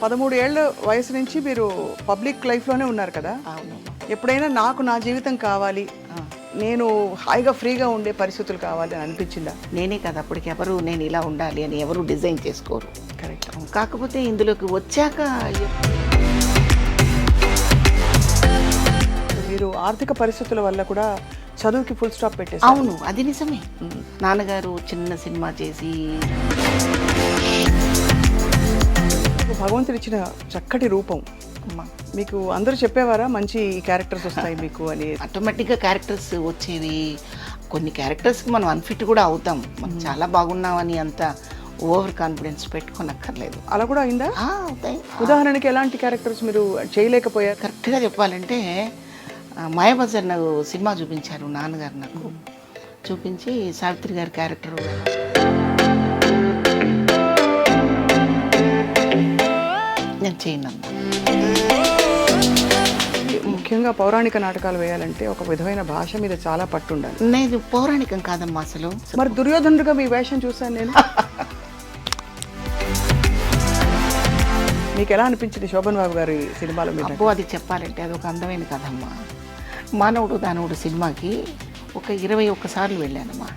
13 ఏళ్ల వయసు నుంచి మీరు పబ్లిక్ లైఫ్లోనే ఉన్నారు కదా. అవునమ్మా. ఎప్పుడైనా నాకు నా జీవితం కావాలి, నేను హాయిగా ఫ్రీగా ఉండే పరిస్థితులు కావాలి అని అనిపించిందా? నేనే కదా అప్పటికి ఎవరు నేను ఇలా ఉండాలి అని ఎవరు డిజైన్ చేసుకోరు. కరెక్ట్. కాకపోతే ఇందులోకి వచ్చాక మీరు ఆర్థిక పరిస్థితుల వల్ల కూడా చదువుకి ఫుల్ స్టాప్ పెట్టేసి. అవును, అది నిజమే. నాన్నగారు చిన్న సినిమా చేసి భగవంతుడు ఇచ్చిన చక్కటి రూపం. అమ్మా మీకు అందరూ చెప్పేవారా మంచి క్యారెక్టర్స్ వస్తాయి మీకు అని? ఆటోమేటిక్గా క్యారెక్టర్స్ వచ్చేవి. కొన్ని క్యారెక్టర్స్కి మనం అన్ఫిట్ కూడా అవుతాం. మనం చాలా బాగున్నామని అంత ఓవర్ కాన్ఫిడెన్స్ పెట్టుకోనక్కర్లేదు. అలా కూడా అయిందా? అవుతాయి. ఉదాహరణకి ఎలాంటి క్యారెక్టర్స్ మీరు చేయలేకపోయారు? కరెక్ట్గా చెప్పాలంటే మాయాబజార్ నాకు సినిమా చూపించారు నాన్నగారు. నాకు చూపించి సావిత్రి గారి క్యారెక్టర్ నేను చేయను. ముఖ్యంగా పౌరాణిక నాటకాలు వేయాలంటే ఒక విధమైన భాష మీద చాలా పట్టు ఉండాలి. నేను పౌరాణికం కాదమ్మా అసలు. మరి దుర్యోధనుడిగా మీ వేషం చూశాను నేను. మీకు ఎలా అనిపించింది శోభన్ బాబు గారి సినిమాలో మీద? అబ్బో, అది చెప్పాలంటే అది ఒక అందమైన కథమ్మా. మానవుడు దానవుడు సినిమాకి ఒక 21 సార్లు వెళ్ళానమ్మా.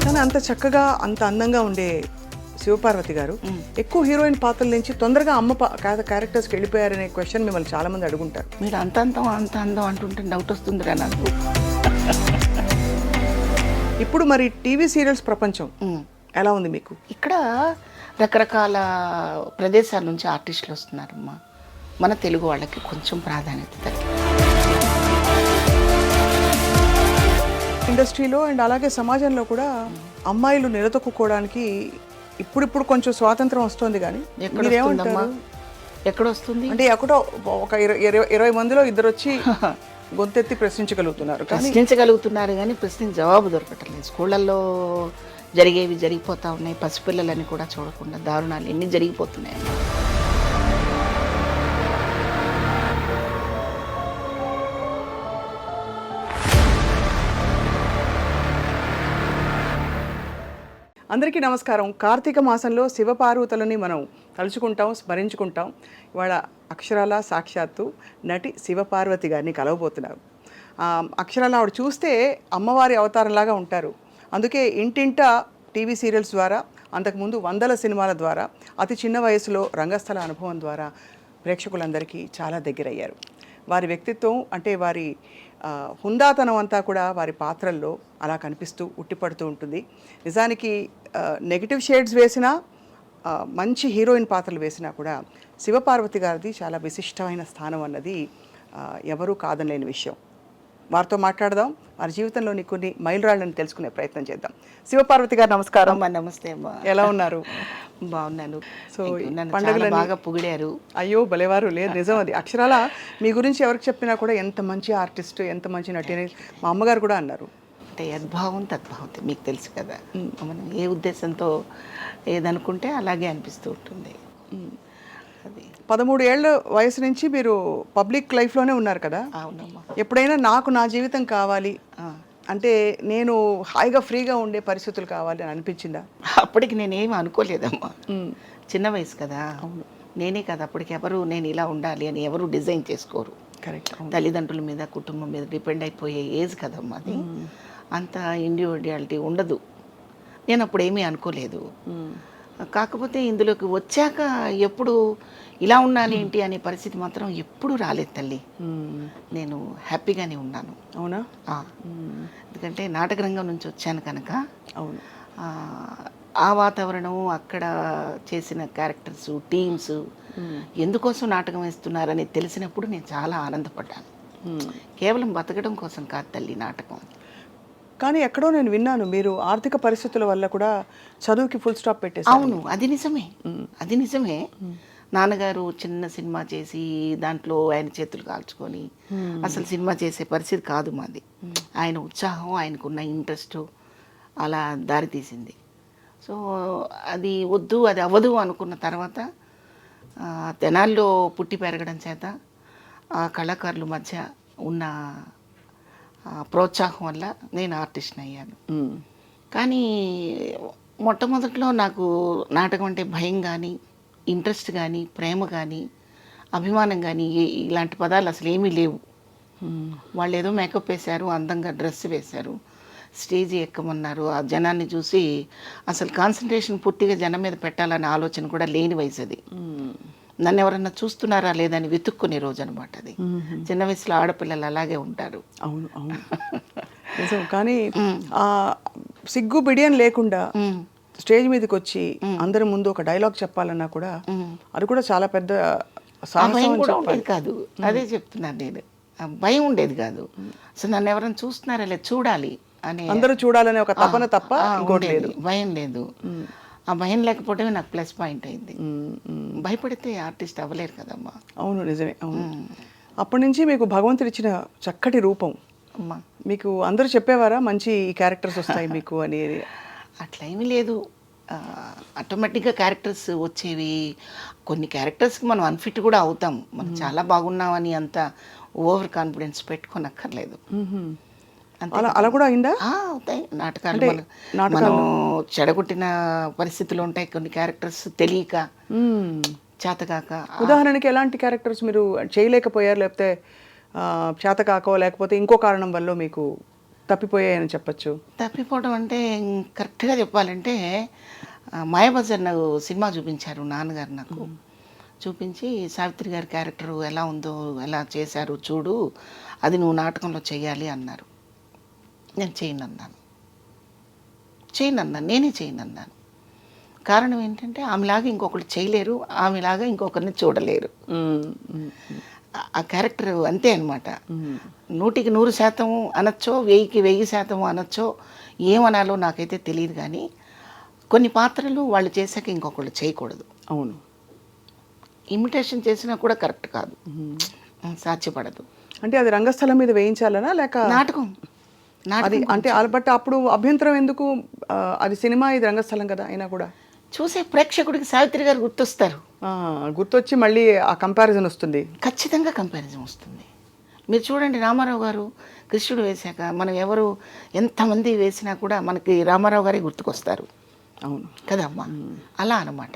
కానీ అంత చక్కగా అంత అందంగా ఉండే శివపార్వతి గారు ఎక్కువ హీరోయిన్ పాత్రల నుంచి తొందరగా అమ్మ క్యారెక్టర్స్కి వెళ్ళిపోయారనే క్వశ్చన్ మిమ్మల్ని చాలా మంది అడుగుంటారు. మీరు అంత అందం అంటుంటే డౌట్ వస్తుందిరా నాకు. ఇప్పుడు మరి టీవీ సీరియల్స్ ప్రపంచం ఎలా ఉంది మీకు? ఇక్కడ రకరకాల ప్రదేశాల నుంచి ఆర్టిస్టులు వస్తున్నారమ్మా. మన తెలుగు వాళ్ళకి కొంచెం ప్రాధాన్యత తగ్గింది ఇండస్ట్రీలో అండ్ అలాగే సమాజంలో కూడా. అమ్మాయిలు నిలదొక్కుకోవడానికి ఇప్పుడు కొంచెం స్వాతంత్రం వస్తుంది. కానీ ఎక్కడ వస్తుంది అంటే ఎక్కడో ఒక 20 మందిలో ఇద్దరు వచ్చి గొంతెత్తి ప్రశ్నించగలుగుతున్నారు. కానీ ప్రశ్న జవాబు దొరకట్లేదు. స్కూళ్ళల్లో జరిగేవి జరిగిపోతూ ఉన్నాయి. పసిపిల్లలని కూడా చూడకుండా దారుణాలు ఎన్ని జరిగిపోతున్నాయి. అందరికీ నమస్కారం. కార్తీక మాసంలో శివపార్వతులని మనం తలుచుకుంటాం, స్మరించుకుంటాం. ఇవాళ అక్షరాల సాక్షాత్తు నటి శివపార్వతి గారిని కలవబోతున్నారు. అక్షరాల ఆవిడ చూస్తే అమ్మవారి అవతారంలాగా ఉంటారు. అందుకే ఇంటింట టీవీ సీరియల్స్ ద్వారా, అంతకుముందు వందల సినిమాల ద్వారా, అతి చిన్న వయసులో రంగస్థల అనుభవం ద్వారా ప్రేక్షకులందరికీ చాలా దగ్గరయ్యారు. వారి వ్యక్తిత్వం అంటే వారి హుందాతనం అంతా కూడా వారి పాత్రల్లో అలా కనిపిస్తూ ఉట్టిపడుతూ ఉంటుంది. నిజానికి నెగిటివ్ షేడ్స్ వేసినా, మంచి హీరోయిన్ పాత్రలు వేసినా కూడా శివపార్వతి గారిది చాలా విశిష్టమైన స్థానం అన్నది ఎవరూ కాదనలేని విషయం. వారితో మాట్లాడదాం, వారి జీవితంలోని కొన్ని మైలురాళ్ళని తెలుసుకునే ప్రయత్నం చేద్దాం. శివపార్వతి గారు నమస్కారం. నమస్తే అమ్మా. ఎలా ఉన్నారు? బాగున్నాను. సో పండుగలు బాగా పొగిడారు. అయ్యో భలేవారు. లేదు, నిజం అది. అక్షరాల మీ గురించి ఎవరికి చెప్పినా కూడా ఎంత మంచి ఆర్టిస్ట్, ఎంత మంచి నటి అని మా అమ్మగారు కూడా అన్నారు. అంటే యద్భావం తద్భావం మీకు తెలుసు కదా. మనం ఏ ఉద్దేశంతో ఏదనుకుంటే అలాగే అనిపిస్తూ ఉంటుంది. అది 13 ఏళ్ల వయసు నుంచి మీరు పబ్లిక్ లైఫ్లోనే ఉన్నారు కదా. అవునమ్మా. ఎప్పుడైనా నాకు నా జీవితం కావాలి అంటే నేను హాయిగా ఫ్రీగా ఉండే పరిస్థితులు కావాలి అని అనిపించిందా? అప్పటికి నేనేమి అనుకోలేదమ్మా. చిన్న వయసు కదా. నేనే కదా అప్పటికి ఎవరు నేను ఇలా ఉండాలి అని ఎవరు డిజైన్ చేసుకోరు. కరెక్ట్. తల్లిదండ్రుల మీద కుటుంబం మీద డిపెండ్ అయిపోయే ఏజ్ కదమ్మా అది. అంత ఇండివిడ్యువాలిటీ ఉండదు. నేను అప్పుడు ఏమీ అనుకోలేదు. కాకపోతే ఇందులోకి వచ్చాక ఎప్పుడు ఇలా ఉండాలి ఏంటి అనే పరిస్థితి మాత్రం ఎప్పుడు రాలేదు తల్లి. నేను హ్యాపీగానే ఉన్నాను. అవునా? ఎందుకంటే నాటక రంగం నుంచి వచ్చాను కనుక. అవును. ఆ వాతావరణం, అక్కడ చేసిన క్యారెక్టర్స్, టీమ్స్ ఎందుకోసం నాటకం వేస్తున్నారని తెలిసినప్పుడు నేను చాలా ఆనందపడ్డాను. కేవలం బతకడం కోసం కాదు తల్లి నాటకం. కానీ ఎక్కడో నేను విన్నాను మీరు ఆర్థిక పరిస్థితుల వల్ల కూడా చదువుకి ఫుల్ స్టాప్ పెట్టేసి. అవును, అది నిజమే. నాన్నగారు చిన్న సినిమా చేసి దాంట్లో ఆయన చేతులు కాల్చుకొని అసలు సినిమా చేసే పరిస్థితి కాదు మాది. ఆయన ఉత్సాహం, ఆయనకున్న ఇంట్రెస్ట్ అలా దారితీసింది. సో అది వద్దు, అది అవ్వదు అనుకున్న తర్వాత తెనాల్లో పుట్టి పెరగడం చేత ఆ కళాకారుల మధ్య ఉన్న ప్రోత్సాహం వల్ల నేను ఆర్టిస్ట్ని అయ్యాను. కానీ మొట్టమొదట్లో నాకు నాటకం అంటే భయం కానీ, ఇంట్రెస్ట్ కానీ, ప్రేమ కానీ, అభిమానం కానీ ఇలాంటి పదాలు అసలు ఏమీ లేవు. వాళ్ళు ఏదో మేకప్ వేశారు, అందంగా డ్రెస్ వేశారు, స్టేజ్ ఎక్కమన్నారు. ఆ జనాన్ని చూసి అసలు కాన్సన్ట్రేషన్ పూర్తిగా జనం మీద పెట్టాలనే ఆలోచన కూడా లేని వయసు అది. నన్ను ఎవరన్నా చూస్తున్నారా లేదని వెతుక్కునే రోజు అనమాట అది. చిన్న వయసులో ఆడపిల్లలు అలాగే ఉంటారు. అవును అవును నిజం. కానీ ఆ సిగ్గు బిడియం లేకుండా స్టేజ్ మీదకి వచ్చి అందరి ముందు ఒక డైలాగ్ చెప్పాలన్నా కూడా అది కూడా చాలా పెద్ద భయం కూడా ఉండేది కాదు. అదే చెప్తున్నాను నేను, భయం ఉండేది కాదు. అసలు నన్ను ఎవరైనా చూస్తున్నారా లేదు, చూడాలి అనే అందరూ చూడాలనే ఒక తపన తప్ప ఇంకోటి లేదు. భయం లేదు. ఆ భయం లేకపోవడమే నాకు ప్లస్ పాయింట్ అయింది. భయపడితే ఆర్టిస్ట్ అవ్వలేరు కదమ్మా. అవును నిజమే. అవును. అప్పటి నుంచి మీకు భగవంతుడు ఇచ్చిన చక్కటి రూపం. అమ్మా మీకు అందరూ చెప్పేవారా మంచి క్యారెక్టర్స్ వస్తాయి మీకు అని? అట్లా ఏమీ లేదు, ఆటోమేటిక్గా క్యారెక్టర్స్ వచ్చేవి. కొన్ని క్యారెక్టర్స్కి మనం అన్ఫిట్ కూడా అవుతాం. మనం చాలా బాగున్నామని అంత ఓవర్ కాన్ఫిడెన్స్ పెట్టుకోనక్కర్లేదు. అలా కూడా అయిందా? అవుతాయి నాటకాలు. మనం చెడగొట్టిన పరిస్థితులు ఉంటాయి, కొన్ని క్యారెక్టర్స్ తెలియక చేతకాక. ఉదాహరణకి ఎలాంటి క్యారెక్టర్స్ మీరు చేయలేకపోయారు, లేకపోతే చేతకాకో లేకపోతే ఇంకో కారణం వల్ల మీకు తప్పిపోయాయని చెప్పచ్చు? తప్పిపోవడం అంటే కరెక్ట్గా చెప్పాలంటే మాయాబజార్ నాకు సినిమా చూపించారు నాన్నగారు. నాకు చూపించి సావిత్రి గారి క్యారెక్టర్ ఎలా ఉందో ఎలా చేశారు చూడు, అది నువ్వు నాటకంలో చెయ్యాలి అన్నారు. నేను చేయనన్నాను. నేనే చేయనన్నాను. కారణం ఏంటంటే ఆమెలాగా ఇంకొకరు చేయలేరు, ఆమెలాగా ఇంకొకరిని చూడలేరు. ఆ క్యారెక్టర్ అంతే అనమాట. 100కి 100% అనొచ్చో, 1000కి 1000% అనొచ్చో, ఏమనాలో నాకైతే తెలియదు. కానీ కొన్ని పాత్రలు వాళ్ళు చేశాక ఇంకొకళ్ళు చేయకూడదు. అవును. ఇమిటేషన్ చేసినా కూడా కరెక్ట్ కాదు, సాధ్యపడదు. అంటే అది రంగస్థలం మీద వేయించాలనా లేక నాటకం? అది అంటే బట్ అప్పుడు అభ్యంతరం ఎందుకు? అది సినిమా, ఇది రంగస్థలం కదా. అయినా కూడా చూసే ప్రేక్షకుడికి సావిత్రి గారు గుర్తొస్తారు. గుర్తొచ్చి మళ్ళీ ఆ కంపారిజన్ వస్తుంది. ఖచ్చితంగా కంపారిజన్ వస్తుంది. మీరు చూడండి, రామారావు గారు కృష్ణుడు వేశాక మనం ఎవరు ఎంతమంది వేసినా కూడా మనకి రామారావు గారే గుర్తుకొస్తారు. అవును కదమ్మా. అలా అనమాట.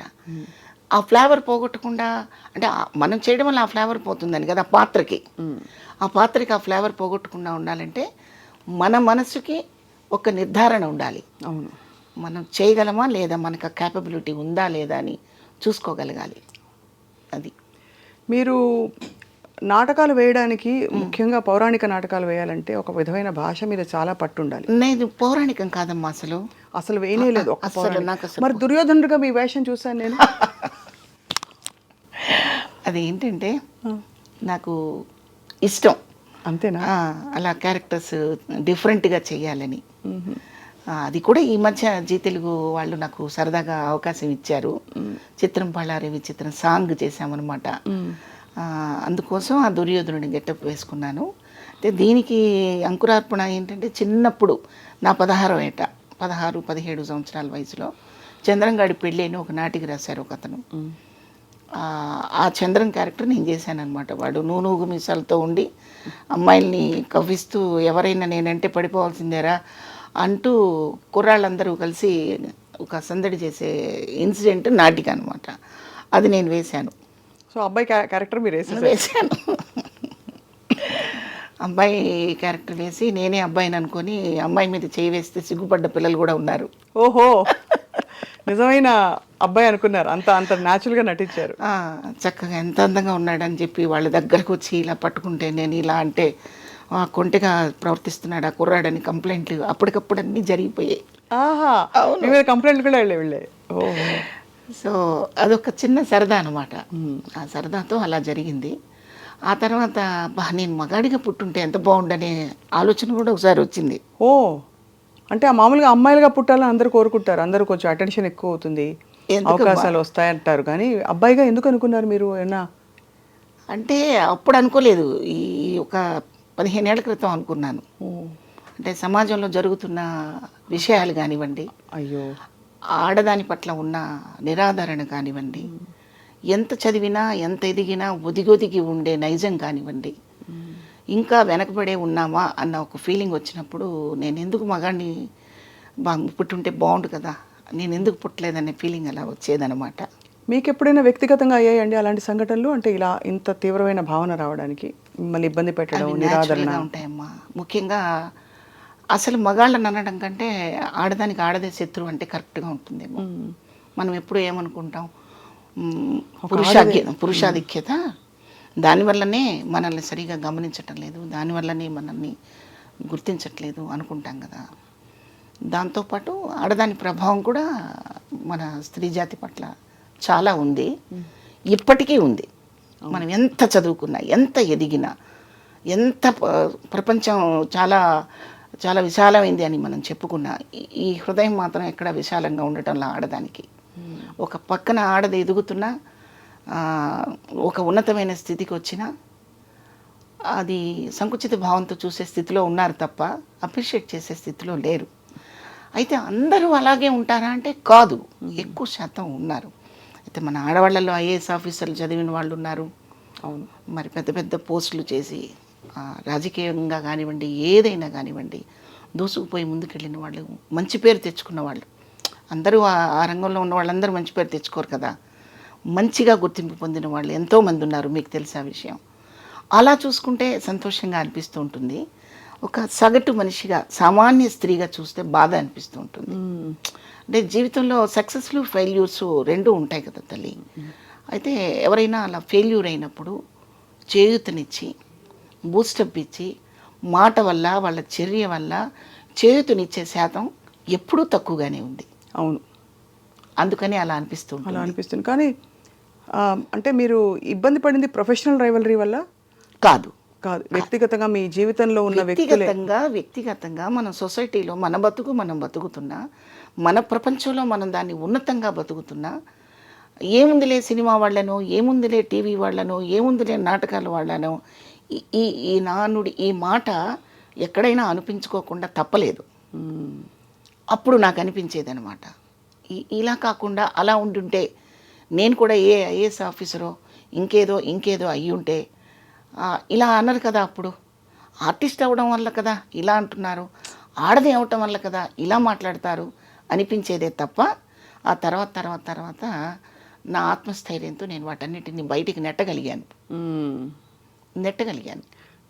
ఆ ఫ్లేవర్ పోగొట్టకుండా, అంటే మనం చేయడం వల్ల ఆ ఫ్లేవర్ పోతుందని కదా పాత్రకి. ఆ పాత్రకి ఆ ఫ్లేవర్ పోగొట్టకుండా ఉండాలంటే మన మనసుకి ఒక నిర్ధారణ ఉండాలి. అవును. మనం చేయగలమా లేదా, మనకు ఆ క్యాపబిలిటీ ఉందా లేదా అని చూసుకోగలగాలి. అది మీరు నాటకాలు వేయడానికి, ముఖ్యంగా పౌరాణిక నాటకాలు వేయాలంటే ఒక విధమైన భాష మీద చాలా పట్టు ఉండాలి. నేను పౌరాణికం కాదమ్మా, అసలు వేయలేదు. మరి దుర్యోధనుడిగా మీ వేషం చూసాను నేను. అదేంటంటే నాకు ఇష్టం. అంతేనా? అలా క్యారెక్టర్స్ డిఫరెంట్గా చేయాలని. అది కూడా ఈ మధ్య జీ తెలుగు వాళ్ళు నాకు సరదాగా అవకాశం ఇచ్చారు. చిత్రం పళ్ళారే విచిత్రం సాంగ్ చేశామన్నమాట. అందుకోసం ఆ దుర్యోధనుడి గెటప్ వేసుకున్నాను. అయితే దీనికి అంకురార్పణ ఏంటంటే, చిన్నప్పుడు నా 16వ ఏట, 16-17 సంవత్సరాల వయసులో చంద్రంగాడి పెళ్ళి అని ఒక నాటికి రాశారు ఒక అతను. ఆ చంద్రం క్యారెక్టర్ నేను చేశాను అనమాట. వాడు నూనూగు మీసాలతో ఉండి అమ్మాయిల్ని కవ్విస్తూ ఎవరైనా నేనంటే పడిపోవాల్సిందేరా అంటూ కుర్రాళ్ళందరూ కలిసి ఒక సందడి చేసే ఇన్సిడెంట్ నాటిక అనమాట. అది నేను వేశాను. సో అబ్బాయి క్యారెక్టర్ మీరు వేశాను. అబ్బాయి క్యారెక్టర్ వేసి నేనే అబ్బాయిని అనుకొని అమ్మాయి మీద చేయి వేస్తే సిగ్గుపడ్డ పిల్లలు కూడా ఉన్నారు. ఓహో, నిజమైన అబ్బాయి అనుకున్నారు. అంత న్యాచురల్గా నటించారు. చక్కగా ఎంత అందంగా ఉన్నాడని చెప్పి వాళ్ళ దగ్గరకు వచ్చి ఇలా పట్టుకుంటే, నేను ఇలా అంటే కొంటెగా ప్రవర్తిస్తున్నాడు ఆ కుర్రాడని కంప్లైంట్లు అప్పటికప్పుడు అన్నీ జరిగిపోయాయి. కంప్లైంట్ కూడా వెళ్ళే. సో అదొక చిన్న సరదా అనమాట. ఆ సరదాతో అలా జరిగింది. ఆ తర్వాత నేను మగాడిగా పుట్టుంటే ఎంత బాగుండనే ఆలోచన కూడా ఒకసారి వచ్చింది. అంటే మామూలుగా అమ్మాయిలుగా పుట్టాలని అందరూ కోరుకుంటారు. అందరూ కొంచెం అటెన్షన్ ఎక్కువ అవుతుంది, అవకాశాలు వస్తాయంటారు. కానీ అబ్బాయిగా ఎందుకు అనుకున్నారు మీరు? ఏమన్నా అంటే అప్పుడు అనుకోలేదు, ఈ ఒక 15 ఏళ్ల క్రితం అనుకున్నాను. అంటే సమాజంలో జరుగుతున్న విషయాలు కానివ్వండి, అయ్యో ఆడదాని పట్ల ఉన్న నిరాదరణ కానివ్వండి, ఎంత చదివినా ఎంత ఎదిగినా ఒదిగొదిగి ఉండే నైజం కానివ్వండి, ఇంకా వెనకబడే ఉన్నామా అన్న ఒక ఫీలింగ్ వచ్చినప్పుడు నేను ఎందుకు మగాడిని పుట్టుంటే బాగుండు కదా నేను ఎందుకు పుట్టలేదనే ఫీలింగ్ అలా వచ్చేదనమాట. మీకు ఎప్పుడైనా వ్యక్తిగతంగా అయ్యాయండి అలాంటి సంఘటనలు? అంటే ఇలా ఇంత తీవ్రమైన భావన రావడానికి మిమ్మల్ని ఇబ్బంది పెట్టడం, అవి నిరాదరణ? న్యాచురల్గా ఉంటాయమ్మా. ముఖ్యంగా అసలు మగాళ్ళని అనడం కంటే ఆడదానికి ఆడదే శత్రువు అంటే కరెక్ట్గా ఉంటుందేమో. మనం ఎప్పుడు ఏమనుకుంటాం, పురుషాధిక్యత, దానివల్లనే మనల్ని సరిగా గమనించటం లేదు, దానివల్లనే మనల్ని గుర్తించట్లేదు అనుకుంటాం కదా. దాంతోపాటు ఆడదాని ప్రభావం కూడా మన స్త్రీ జాతి పట్ల చాలా ఉంది, ఇప్పటికీ ఉంది. మనం ఎంత చదువుకున్నా, ఎంత ఎదిగినా, ఎంత ప్రపంచం చాలా చాలా విశాలమైంది అని మనం చెప్పుకున్నా, ఈ హృదయం మాత్రం ఎక్కడ విశాలంగా ఉండటంలో ఆడదానికి. ఒక పక్కన ఆడది ఎదుగుతున్నా, ఒక ఉన్నతమైన స్థితికి వచ్చినా అది సంకుచిత భావంతో చూసే స్థితిలో ఉన్నారు తప్ప అప్రిషియేట్ చేసే స్థితిలో లేరు. అయితే అందరూ అలాగే ఉంటారా అంటే కాదు, ఎక్కువ శాతం ఉన్నారు. అయితే మన ఆడవాళ్ళలో ఐఏఎస్ ఆఫీసర్లు చదివిన వాళ్ళు ఉన్నారు. అవును. మరి పెద్ద పెద్ద పోస్టులు చేసి రాజకీయంగా కానివ్వండి, ఏదైనా కానివ్వండి, దూసుకుపోయి ముందుకెళ్ళిన వాళ్ళు, మంచి పేరు తెచ్చుకున్న వాళ్ళు. అందరూ ఆ రంగంలో ఉన్న వాళ్ళందరూ మంచి పేరు తెచ్చుకోరు కదా. మంచిగా గుర్తింపు పొందిన వాళ్ళు ఎంతోమంది ఉన్నారు, మీకు తెలిసే విషయం. అలా చూసుకుంటే సంతోషంగా అనిపిస్తూ ఉంటుంది. ఒక సగటు మనిషిగా, సామాన్య స్త్రీగా చూస్తే బాధ అనిపిస్తూ ఉంటుంది. అంటే జీవితంలో సక్సెస్లు ఫెయిల్యూర్స్ రెండూ ఉంటాయి కదా తల్లి. అయితే ఎవరైనా అలా ఫెయిల్యూర్ అయినప్పుడు చేయూతనిచ్చి, బూస్టప్ ఇచ్చి, మాట వల్ల, వాళ్ళ చర్య వల్ల చేయూతనిచ్చే శాతం ఎప్పుడూ తక్కువగానే ఉంది. అవును. అందుకని అలా అనిపిస్తుంది. అలా అనిపిస్తుంది. కానీ అంటే మీరు ఇబ్బంది పడింది ప్రొఫెషనల్ రైవలరీ వల్ల కాదు, కాదు, వ్యక్తిగతంగా మీ జీవితంలో ఉన్న వ్యక్తిగతంగా మన సొసైటీలో మన బతుకు మనం బతుకుతున్నా, మన ప్రపంచంలో మనం దాన్ని ఉన్నతంగా బతుకుతున్నా, ఏముందిలే సినిమా వాళ్ళనో, ఏముందిలే టీవీ వాళ్ళనో, ఏముందిలే నాటకాల వాళ్ళనో, ఈ ఈ నానుడి, ఈ మాట ఎక్కడైనా అనిపించుకోకుండా తప్పలేదు. అప్పుడు నాకు అనిపించేది అనమాట, ఇలా కాకుండా అలా ఉండుంటే నేను కూడా ఐఏఎస్ ఆఫీసరో ఇంకేదో అయ్యి ఉంటే ఇలా అన్నారు కదా. అప్పుడు ఆర్టిస్ట్ అవ్వడం వల్ల కదా ఇలా అంటున్నారు, ఆడది అవ్వటం వల్ల కదా ఇలా మాట్లాడతారు అనిపించేదే తప్ప, ఆ తర్వాత నా ఆత్మస్థైర్యంతో నేను వాటన్నిటిని బయటికి నెట్టగలిగాను.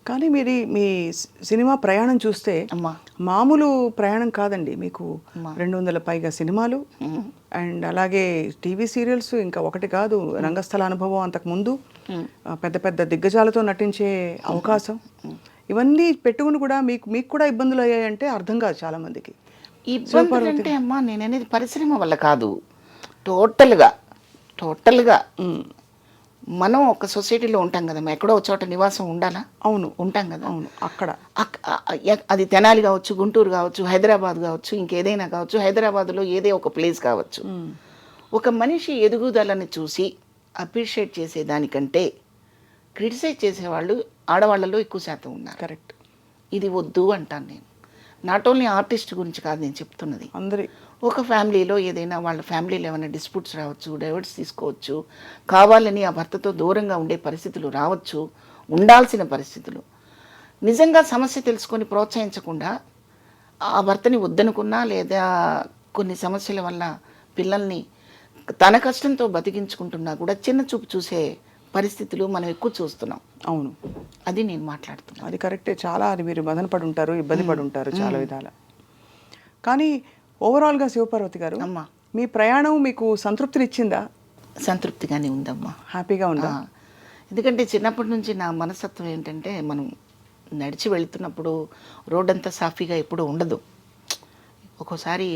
కానీ మీరు మీ సినిమా ప్రయాణం చూస్తే మామూలు ప్రయాణం కాదండి. మీకు 200 పైగా సినిమాలు, అండ్ అలాగే టీవీ సీరియల్స్, ఇంకా ఒకటి కాదు, రంగస్థల అనుభవం అంతకుముందు, పెద్ద పెద్ద దిగ్గజాలతో నటించే అవకాశం, ఇవన్నీ పెట్టుకుని కూడా మీకు కూడా ఇబ్బందులు అయ్యాయంటే అర్థం కాదు చాలా మందికి. ఇబ్బందులు అంటే అమ్మా, నేను అనేది పరిశ్రమ వల్ల కాదు, టోటల్గా మనం ఒక సొసైటీలో ఉంటాం కదా, ఎక్కడో ఒక చోట నివాసం ఉండాలా? అవును, ఉంటాం కదా. అవును, అక్కడ అది తెనాలి కావచ్చు, గుంటూరు కావచ్చు, హైదరాబాద్ కావచ్చు, ఇంకేదైనా కావచ్చు, హైదరాబాద్లో ఏదే ఒక ప్లేస్ కావచ్చు. ఒక మనిషి ఎదుగుదలని చూసి అప్రిషియేట్ చేసేదానికంటే క్రిటిసైజ్ చేసేవాళ్ళు ఆడవాళ్ళలో ఎక్కువ శాతం ఉన్నారు. కరెక్ట్. ఇది వద్దు అంటాను నేను. నాట్ ఓన్లీ ఆర్టిస్ట్ గురించి కాదు నేను చెప్తున్నది, అందరి ఒక ఫ్యామిలీలో ఏదైనా వాళ్ళ ఫ్యామిలీలో ఏమైనా డిస్ప్యూట్స్ రావచ్చు, డైవర్స్ తీసుకోవచ్చు, కావాలని ఆ భర్తతో దూరంగా ఉండే పరిస్థితులు రావచ్చు, ఉండాల్సిన పరిస్థితులు. నిజంగా సమస్య తెలుసుకొని ప్రోత్సహించకుండా ఆ భర్తని వద్దనుకున్నా, లేదా కొన్ని సమస్యల వల్ల పిల్లల్ని తన కష్టంతో బతికించుకుంటున్నా కూడా చిన్న చూపు చూసే పరిస్థితులు మనం ఎక్కువ చూస్తున్నాం. అవును, అది నేను మాట్లాడుతున్నాను. అది కరెక్టే. చాలా అది మీరు మదన పడి ఉంటారు, ఇబ్బంది పడి ఉంటారు చాలా విధాల. కానీ ఓవరాల్గా శివపార్వతి గారు, అమ్మా, మీ ప్రయాణం మీకు సంతృప్తిని ఇచ్చిందా? సంతృప్తిగానే ఉందమ్మా, హ్యాపీగా ఉందా? ఎందుకంటే చిన్నప్పటి నుంచి నా మనస్తత్వం ఏంటంటే, మనం నడిచి వెళుతున్నప్పుడు రోడ్డంతా సాఫీగా ఎప్పుడూ ఉండదు. ఒక్కోసారి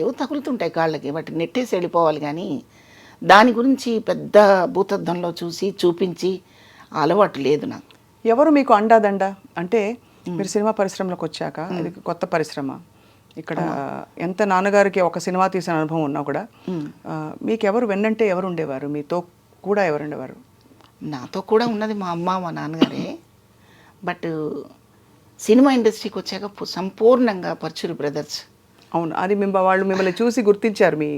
ఏవో తగులుతుంటాయి కాళ్ళకి, వాటిని నెట్టేసి వెళ్ళిపోవాలి. కానీ దాని గురించి పెద్ద భూతద్దంలో చూపించి అలవాటు లేదు నాకు. ఎవరు మీకు అండాదండ? అంటే మీరు సినిమా పరిశ్రమలోకి వచ్చాక, ఇది కొత్త పరిశ్రమ, ఇక్కడ ఎంత నాన్నగారికి ఒక సినిమా తీసిన అనుభవం ఉన్నా కూడా మీకు ఎవరు వెన్నంటే ఎవరు ఉండేవారు? మీతో కూడా ఎవరు ఉండేవారు? నాతో కూడా ఉన్నది మా అమ్మ, మా నాన్నగారే. బట్ సినిమా ఇండస్ట్రీకి వచ్చాక సంపూర్ణంగా పరుచూరి బ్రదర్స్. అవును, అది వాళ్ళు మిమ్మల్ని చూసి గుర్తించారు. మీ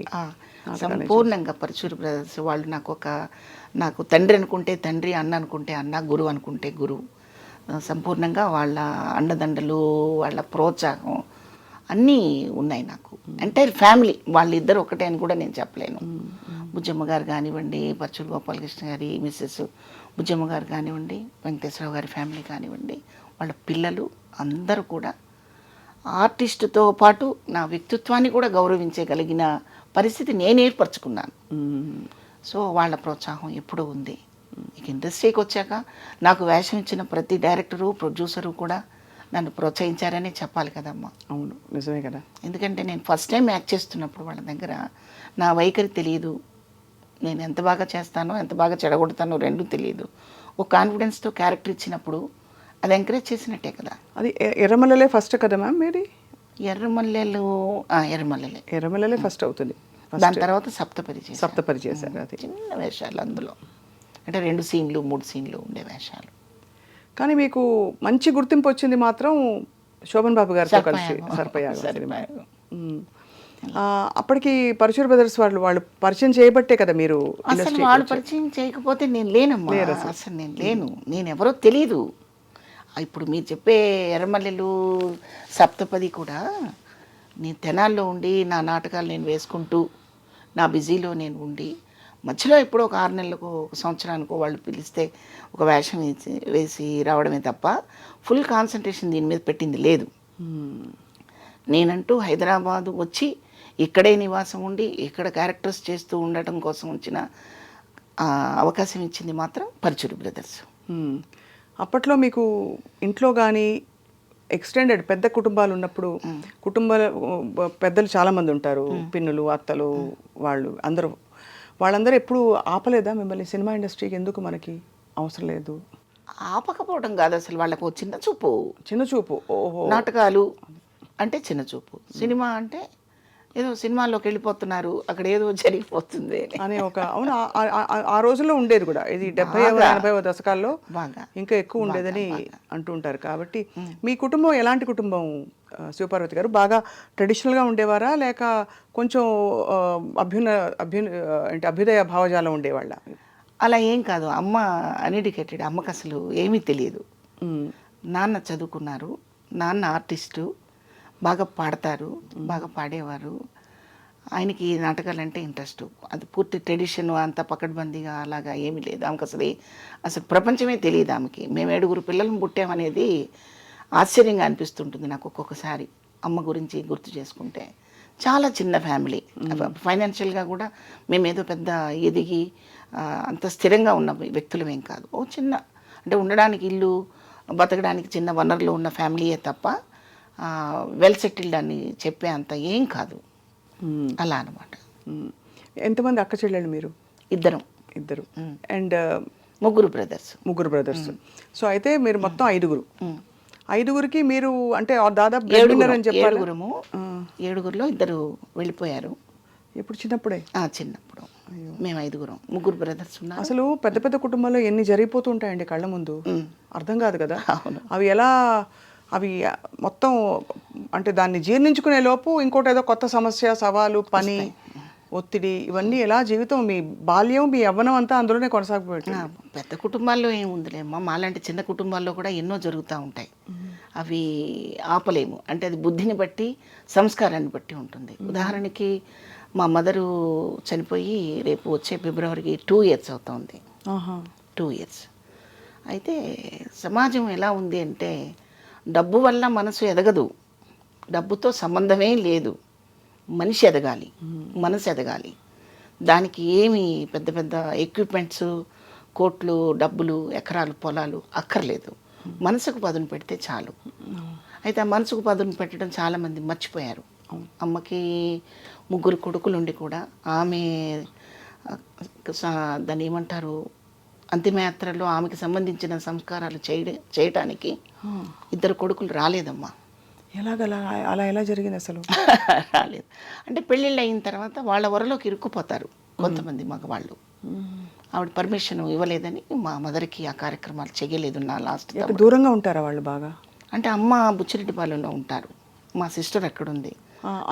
సంపూర్ణంగా పరుచూరి బ్రదర్స్ వాళ్ళు నాకు తండ్రి అనుకుంటే తండ్రి, అన్న అనుకుంటే అన్న, గురువు అనుకుంటే గురువు. సంపూర్ణంగా వాళ్ళ అండదండలు, వాళ్ళ ప్రోత్సాహం అన్నీ ఉన్నాయి నాకు. ఎంటైర్ ఫ్యామిలీ వాళ్ళిద్దరు ఒకటే అని కూడా నేను చెప్పలేను. బుజ్జమ్మ గారు కానివ్వండి, పరచూరు గోపాలకృష్ణ గారి మిస్సెస్ బుజ్జమ్మ గారు కానివ్వండి, వెంకటేశ్వరరావు గారి ఫ్యామిలీ కానివ్వండి, వాళ్ళ పిల్లలు అందరూ కూడా ఆర్టిస్టుతో పాటు నా వ్యక్తిత్వాన్ని కూడా గౌరవించగలిగిన పరిస్థితి నేను ఏర్పరచుకున్నాను. సో వాళ్ళ ప్రోత్సాహం ఎప్పుడూ ఉంది. ఇక ఇండస్ట్రీకి వచ్చాక నాకు వేషం ఇచ్చిన ప్రతి డైరెక్టరు, ప్రొడ్యూసరు కూడా నన్ను ప్రోత్సహించారని చెప్పాలి కదమ్మా. అవును, నిజమే కదా. ఎందుకంటే నేను ఫస్ట్ టైం యాక్ట్ చేస్తున్నప్పుడు వాళ్ళ దగ్గర నా వైఖరి తెలియదు, నేను ఎంత బాగా చేస్తానో ఎంత బాగా చెడగొడతానో రెండూ తెలియదు. ఒక కాన్ఫిడెన్స్తో క్యారెక్టర్ ఇచ్చినప్పుడు అది ఎంకరేజ్ చేసినట్టే కదా. అది ఎర్రమల్లెలే ఫస్ట్ కదా మ్యామ్ మీది? ఎర్రమల్లెలు ఎర్రమల్లెలే ఎర్రమల్లెలే ఫస్ట్ అవుతుంది. దాని తర్వాత సప్తపరి చేశారు. అది చిన్న వేషాలు అందులో, అంటే 2 సీన్లు 3 సీన్లు ఉండే వేషాలు. కానీ మీకు మంచి గుర్తింపు వచ్చింది మాత్రం శోభన్ బాబు గారితో కలిసి సర్పయాగం సినిమా. అప్పటికి పరశుర్ బ్రదర్స్ వాళ్ళు పరిచయం చేయబట్టే కదా మీరు. అసలు వాళ్ళు పరిచయం చేయకపోతే నేను లేనమ్మా, అసలు నేను లేను, నేను ఎవరో తెలీదు. ఇప్పుడు మీరు చెప్పే ఎర్రమల్లెలు సప్తపది కూడా నేను తెనాల్లో ఉండి నా నాటకాలు నేను వేసుకుంటూ నా బిజీలో నేను ఉండి మధ్యలో ఎప్పుడో ఒక 6 నెలలకు, ఒక సంవత్సరానికో వాళ్ళు పిలిస్తే ఒక వేషం వేసి రావడమే తప్ప ఫుల్ కాన్సన్ట్రేషన్ దీని మీద పెట్టింది లేదు. నేనంటూ హైదరాబాదు వచ్చి ఇక్కడే నివాసం ఉండి ఇక్కడ క్యారెక్టర్స్ చేస్తూ ఉండటం కోసం వచ్చిన అవకాశం ఇచ్చింది మాత్రం పరచూరి బ్రదర్స్. అప్పట్లో మీకు ఇంట్లో కానీ ఎక్స్టెండెడ్ పెద్ద కుటుంబాలు ఉన్నప్పుడు పెద్దలు చాలామంది ఉంటారు, పిన్నులు, అత్తలు, వాళ్ళందరూ ఎప్పుడు ఆపలేదా మిమ్మల్ని సినిమా ఇండస్ట్రీకి ఎందుకు మనకి అవసరం లేదు? ఆపకపోవడం కాదు, అసలు వాళ్ళకు చిన్న చూపు. ఓహో, నాటకాలు అంటే చిన్న చూపు, సినిమా అంటే ఏదో సినిమాల్లోకి వెళ్ళిపోతున్నారు, అక్కడ ఏదో జరిగిపోతుంది అనే ఒక అవును ఆ రోజుల్లో ఉండేది కూడా. ఇది 70వ 80వ దశకాల్లో బాగా ఇంకా ఎక్కువ ఉండేదని అంటూ ఉంటారు. కాబట్టి మీ కుటుంబం ఎలాంటి కుటుంబం శివపార్వతి గారు? బాగా ట్రెడిషనల్గా ఉండేవారా లేక కొంచెం అభ్యుదయ భావజాలం ఉండేవాళ్ళ? అలా ఏం కాదు. అమ్మ అన్ఎడ్యుకేటెడ్, అమ్మకు అసలు ఏమీ తెలియదు. నాన్న చదువుకున్నారు, నాన్న ఆర్టిస్టు, బాగా పాడతారు, బాగా పాడేవారు. ఆయనకి నాటకాలంటే ఇంట్రెస్ట్. అది పూర్తి ట్రెడిషన్, అంత పకడ్బందీగా అలాగా ఏమీ లేదు. ఆమెకు అసలు ప్రపంచమే తెలియదు ఆమెకి. మేము 7 పిల్లలను పుట్టామనేది ఆశ్చర్యంగా అనిపిస్తుంటుంది నాకు ఒక్కొక్కసారి అమ్మ గురించి గుర్తు చేసుకుంటే. చాలా చిన్న ఫ్యామిలీ, ఫైనాన్షియల్గా కూడా మేమేదో పెద్ద ఎదిగి అంత స్థిరంగా ఉన్న వ్యక్తులమేం కాదు. ఓ చిన్న, అంటే ఉండడానికి ఇల్లు, బతకడానికి చిన్న వనరులు ఉన్న ఫ్యామిలీయే తప్ప వెల్ సెటిల్డ్ అని చెప్పే అంత ఏం కాదు. అలా అనమాట. ఎంతమంది అక్క చెల్లెళ్ళు మీరు? ఇద్దరు. అండ్ ముగ్గురు బ్రదర్స్. సో అయితే మీరు మొత్తం 5గురికి మీరు అంటే దాదాపు అని చెప్పారు. 7గురిలో 2 వెళ్ళిపోయారు. ఎప్పుడు? చిన్నప్పుడే? చిన్నప్పుడు. మేము 5 ముగ్గురు బ్రదర్స్ ఉన్నారు. అసలు పెద్ద పెద్ద కుటుంబాల్లో ఎన్ని జరిగిపోతూ ఉంటాయండి కళ్ళ ముందు, అర్థం కాదు కదా. అవి మొత్తం అంటే దాన్ని జీర్ణించుకునే లోపు ఇంకోటి ఏదో కొత్త సమస్య, సవాలు, పని, ఒత్తిడి, ఇవన్నీ ఎలా జీవితం, మీ బాల్యం, మీ యవ్వనం అంతా అందులోనే కొనసాగిపోయింది. పెద్ద కుటుంబాల్లో ఏముందిలేమ్మా, మాలాంటి చిన్న కుటుంబాల్లో కూడా ఎన్నో జరుగుతూ ఉంటాయి. అవి ఆపలేము. అంటే అది బుద్ధిని బట్టి, సంస్కారాన్ని బట్టి ఉంటుంది. ఉదాహరణకి మా మదరు చనిపోయి రేపు వచ్చే ఫిబ్రవరికి 2 years అవుతుంది. 2 years. అయితే సమాజం ఎలా ఉంది అంటే డబ్బు వల్ల మనసు ఎదగదు, డబ్బుతో సంబంధమే లేదు. మనిషి ఎదగాలి, మనసు ఎదగాలి. దానికి ఏమి పెద్ద పెద్ద ఎక్విప్మెంట్స్, కోట్లు, డబ్బులు, ఎకరాలు, పొలాలు అక్కర్లేదు. మనసుకు పదును పెడితే చాలు. అయితే ఆ మనసుకు పదును పెట్టడం చాలామంది మర్చిపోయారు. అమ్మకి 3 కొడుకులుండి కూడా ఆమె దాన్ని ఏమంటారు, అంతిమయాత్రలో ఆమెకి సంబంధించిన సంస్కారాలు చేయటానికి 2 కొడుకులు రాలేదమ్మా. అలా ఎలా జరిగింది అసలు? రాలేదు. అంటే పెళ్ళిళ్ళు అయిన తర్వాత వాళ్ళ వరలోకి ఇరుక్కుపోతారు కొంతమంది మగవాళ్ళు. ఆవిడ పర్మిషన్ ఇవ్వలేదని మా మదర్కి ఆ కార్యక్రమాలు చేయలేదు. నా లాస్ట్ దూరంగా ఉంటారా వాళ్ళు బాగా? అంటే అమ్మ బుచ్చిరెడ్డిపాలెంలో ఉంటారు, మా సిస్టర్ అక్కడ ఉంది,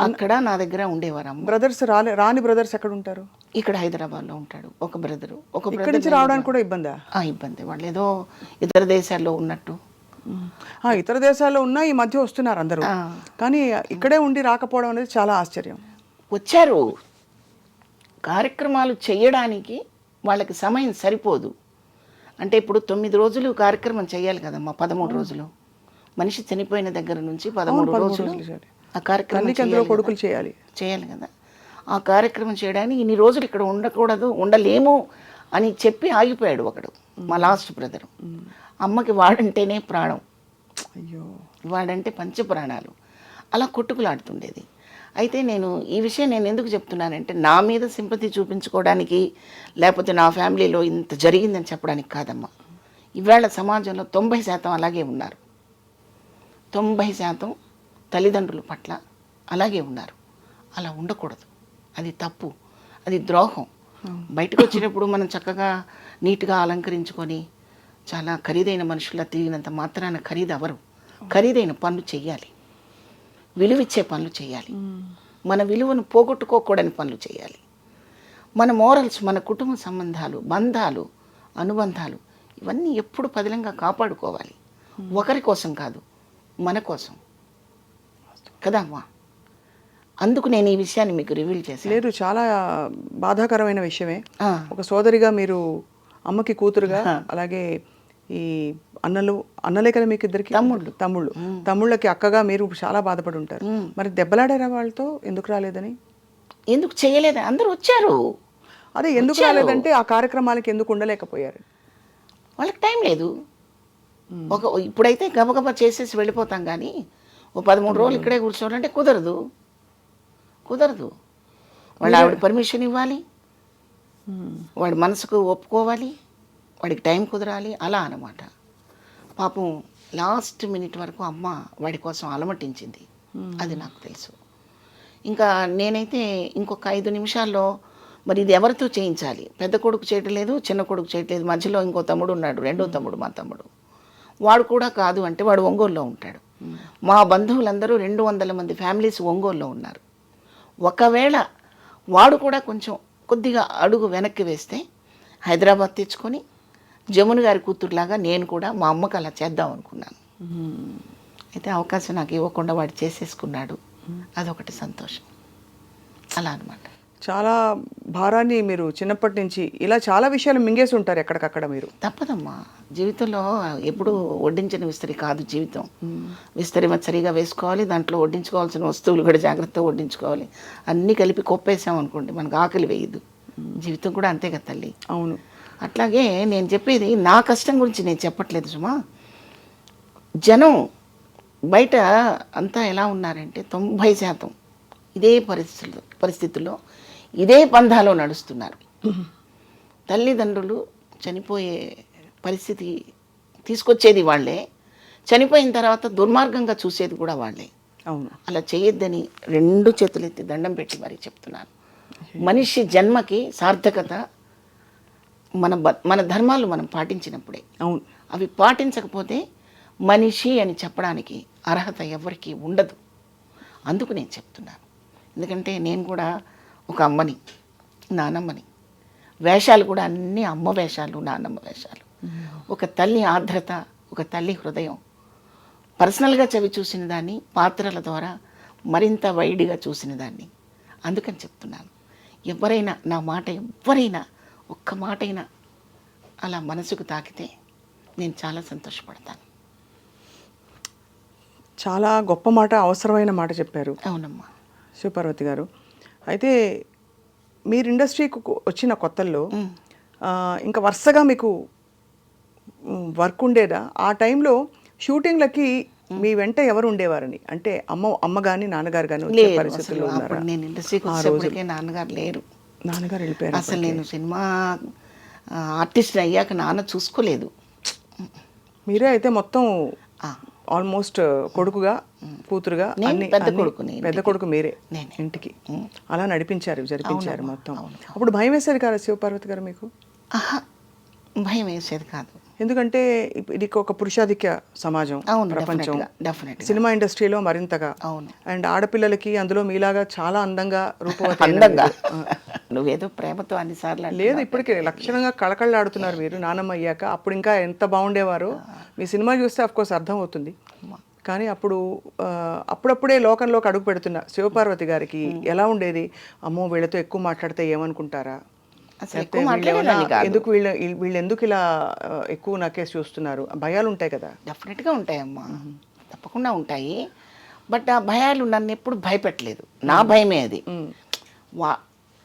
అక్కడ నా దగ్గర ఉండేవారు. బ్రదర్స్ రాని బ్రదర్స్ ఎక్కడ ఉంటారు? ఇక్కడ హైదరాబాద్లో ఉంటాడు ఒక బ్రదర్. నుంచి రావడానికి కూడా ఇబ్బంది. ఇబ్బంది. వాళ్ళు ఏదో ఇతర దేశాల్లో ఉన్నట్టు ఇతర దేశాల్లో ఉన్న ఈ మధ్య వస్తున్నారు అందరూ, కానీ ఇక్కడే ఉండి రాకపోవడం అనేది చాలా ఆశ్చర్యం. వచ్చారు, కార్యక్రమాలు చేయడానికి వాళ్ళకి సమయం సరిపోదు. అంటే ఇప్పుడు 9 రోజులు కార్యక్రమం చేయాలి కదమ్మా, 13 రోజులు. మనిషి చనిపోయిన దగ్గర నుంచి 13 రోజులు ఆ కార్యక్రమం కొడుకులు చేయాలి కదా. ఆ కార్యక్రమం చేయడానికి ఇన్ని రోజులు ఇక్కడ ఉండకూడదు, ఉండలేము అని చెప్పి ఆగిపోయాడు ఒకడు, మా లాస్ట్ బ్రదరు. అమ్మకి వాడంటేనే ప్రాణం, అయ్యో వాడంటే పంచప్రాణాలు. అలా కొట్టుకులాడుతుండేది. అయితే నేను ఈ విషయం నేను ఎందుకు చెప్తున్నానంటే నా మీద సింపతి చూపించుకోవడానికి, లేకపోతే నా ఫ్యామిలీలో ఇంత జరిగిందని చెప్పడానికి కాదమ్మా. ఇవాళ సమాజంలో 90% అలాగే ఉన్నారు. 90% తల్లిదండ్రుల పట్ల అలాగే ఉన్నారు. అలా ఉండకూడదు, అది తప్పు, అది ద్రోహం. బయటకు వచ్చినప్పుడు మనం చక్కగా నీట్గా అలంకరించుకొని చాలా ఖరీదైన మనుషుల తిరిగినంత మాత్రాన ఖరీదు అవరు. ఖరీదైన పనులు చేయాలి, విలువిచ్చే పనులు చేయాలి, మన విలువను పోగొట్టుకోకూడని పనులు చేయాలి. మన మోరల్స్, మన కుటుంబ సంబంధాలు, బంధాలు, అనుబంధాలు ఇవన్నీ ఎప్పుడు పదిలంగా కాపాడుకోవాలి. ఒకరి కోసం కాదు, మన కోసం కదా అమ్మా. అందుకు నేను ఈ విషయాన్ని మీకు రివీల్ చేశాను. లేదు, చాలా బాధాకరమైన విషయమే. ఒక సోదరిగా మీరు అమ్మకి కూతురుగా, అలాగే ఈ అన్నలే కదా మీకు ఇద్దరికి తమ్ముళ్ళకి అక్కగా మీరు చాలా బాధపడి ఉంటారు. మరి దెబ్బలాడారా వాళ్ళతో? ఎందుకు రాలేదని? ఎందుకు చేయలేదు? అందరూ వచ్చారు. అదే ఎందుకు రాలేదంటే ఆ కార్యక్రమాలకి ఎందుకు ఉండలేకపోయారు? వాళ్ళకి టైం లేదు. ఇప్పుడైతే గబగబా చేసేసి వెళ్ళిపోతాం, కానీ ఓ 13 రోజులు ఇక్కడే కూర్చోవాలంటే కుదరదు. వాళ్ళు ఆవిడ పర్మిషన్ ఇవ్వాలి, వాడి మనసుకు ఒప్పుకోవాలి, వాడికి టైం కుదరాలి, అలా అన్నమాట. పాపం లాస్ట్ మినిట్ వరకు అమ్మ వాడి కోసం అలమటించింది, అది నాకు తెలుసు. ఇంకా నేనైతే ఇంకొక 5 నిమిషాల్లో మరి ఇది ఎవరితో చేయించాలి? పెద్ద కొడుకు చేయట్లేదు, చిన్న కొడుకు చేయట్లేదు, మధ్యలో ఇంకో తమ్ముడు ఉన్నాడు, రెండో తమ్ముడు, మా తమ్ముడు. వాడు కూడా కాదు అంటే వాడు ఒంగోలులో ఉంటాడు. మా బంధువులందరూ 200 మంది ఫ్యామిలీస్ ఒంగోలులో ఉన్నారు. ఒకవేళ వాడు కూడా కొద్దిగా అడుగు వెనక్కి వేస్తే హైదరాబాద్ తెచ్చుకొని జమున గారి కూతురులాగా నేను కూడా మా అమ్మకు అలా చేద్దాం అనుకున్నాను. అయితే అవకాశం నాకు ఇవ్వకుండా వాడు చేసేసుకున్నాడు, అదొకటి సంతోషం. అలా అనమాట. చాలా భారాన్ని మీరు చిన్నప్పటి నుంచి ఇలా చాలా విషయాలు మింగేసి ఉంటారు ఎక్కడికక్కడ. మీరు తప్పదమ్మా, జీవితంలో ఎప్పుడు వడ్డించిన విస్తరి కాదు జీవితం. విస్తరి సరిగా వేసుకోవాలి, దాంట్లో వడ్డించుకోవాల్సిన వస్తువులు కూడా జాగ్రత్తగా వడ్డించుకోవాలి. అన్నీ కలిపి కొప్పేసాం అనుకోండి, మనకు ఆకలి వేయదు. జీవితం కూడా అంతే కదా తల్లి. అవును. అట్లాగే నేను చెప్పేది నా కష్టం గురించి నేను చెప్పట్లేదు సుమా. జనం బయట అంతా ఎలా ఉన్నారంటే 90% ఇదే పరిస్థితుల్లో ఇదే పంధాలో నడుస్తున్నారు. తల్లిదండ్రులు చనిపోయే పరిస్థితి తీసుకొచ్చేది వాళ్ళే, చనిపోయిన తర్వాత దుర్మార్గంగా చూసేది కూడా వాళ్ళే. అవును. అలా చేయొద్దని 2 చేతులెత్తి దండం పెట్టి మరీ చెప్తున్నాను. మనిషి జన్మకి సార్థకత మన ధర్మాలు మనం పాటించినప్పుడే. అవును. అవి పాటించకపోతే మనిషి అని చెప్పడానికి అర్హత ఎవరికీ ఉండదు. అందుకు నేను చెప్తున్నాను. ఎందుకంటే నేను కూడా ఒక అమ్మని, నానమ్మని. వేషాలు కూడా అన్నీ అమ్మ వేషాలు, నానమ్మ వేషాలు. ఒక తల్లి ఆర్ద్రత, ఒక తల్లి హృదయం పర్సనల్గా చవి చూసిన దాన్ని, పాత్రల ద్వారా మరింత వైడ్గా చూసిన దాన్ని. అందుకని చెప్తున్నాను, ఎవరైనా నా మాట, ఎవరైనా ఒక్క మాటైనా అలా మనసుకు తాకితే నేను చాలా సంతోషపడతాను. చాలా గొప్ప మాట, అవసరమైన మాట చెప్పారు. అవునమ్మా. శివపార్వతి గారు, అయితే మీరు ఇండస్ట్రీకి వచ్చిన కొత్తల్లో ఇంకా వరుసగా మీకు వర్క్ ఉండేదా? ఆ టైంలో షూటింగ్లకి మీ వెంట ఎవరు ఉండేవారని, అంటే అమ్మ కానీ నాన్నగారు కానీ వచ్చే పరిస్థితుల్లో ఉన్నారా? నేను ఇండస్ట్రీకి వచ్చేప్పటికే నాన్నగారు లేరు. నాన్నగారు వెళ్ళిపోయారు. అసలు నేను సినిమా ఆర్టిస్ట్ అయ్యాక నాన్న చూసుకోలేదు. మీరే అయితే మొత్తం ఆల్మోస్ట్ కొడుకుగా, కూతురుగా, పెద్ద కొడుకు మీరే ఇంటికి అలా నడిపించారు, జరిపించారు మొత్తం. అప్పుడు భయం వేసేది కాదు శివపార్వతి గారు మీకు? భయం వేసేది కాదు. ఎందుకంటే ఇది ఒక పురుషాధిక్య సమాజం, ప్రపంచం, సినిమా ఇండస్ట్రీలో మరింతగా. అండ్ ఆడపిల్లలకి అందులో మీలాగా చాలా అందంగా, రూపవతి నువ్వేదో ప్రేమతో అన్నిసార్లు లేదు, ఇప్పటికే లక్షణంగా కళకళలాడుతున్నారు మీరు నానమ్మ అయ్యాక. అప్పుడు ఇంకా ఎంత బాగుండేవారో మీ సినిమా చూస్తే అఫ్కోర్స్ అర్థం అవుతుంది. కానీ అప్పుడు అప్పుడప్పుడే లోకంలోకి అడుగు పెడుతున్న శివపార్వతి గారికి ఎలా ఉండేది? అమ్మో వీళ్ళతో ఎక్కువ మాట్లాడితే ఏమనుకుంటారా, అసలు ఎక్కువ మాట్లాడేదాన్ని కాదు. ఎందుకు వీళ్ళు ఎందుకు ఇలా ఎక్కువ నాకేసి చూస్తున్నారు, భయాలు ఉంటాయి కదా. డెఫినెట్గా ఉంటాయమ్మా, తప్పకుండా ఉంటాయి. బట్ ఆ భయాలు నన్ను ఎప్పుడు భయపెట్టలేదు. నా భయమే అది.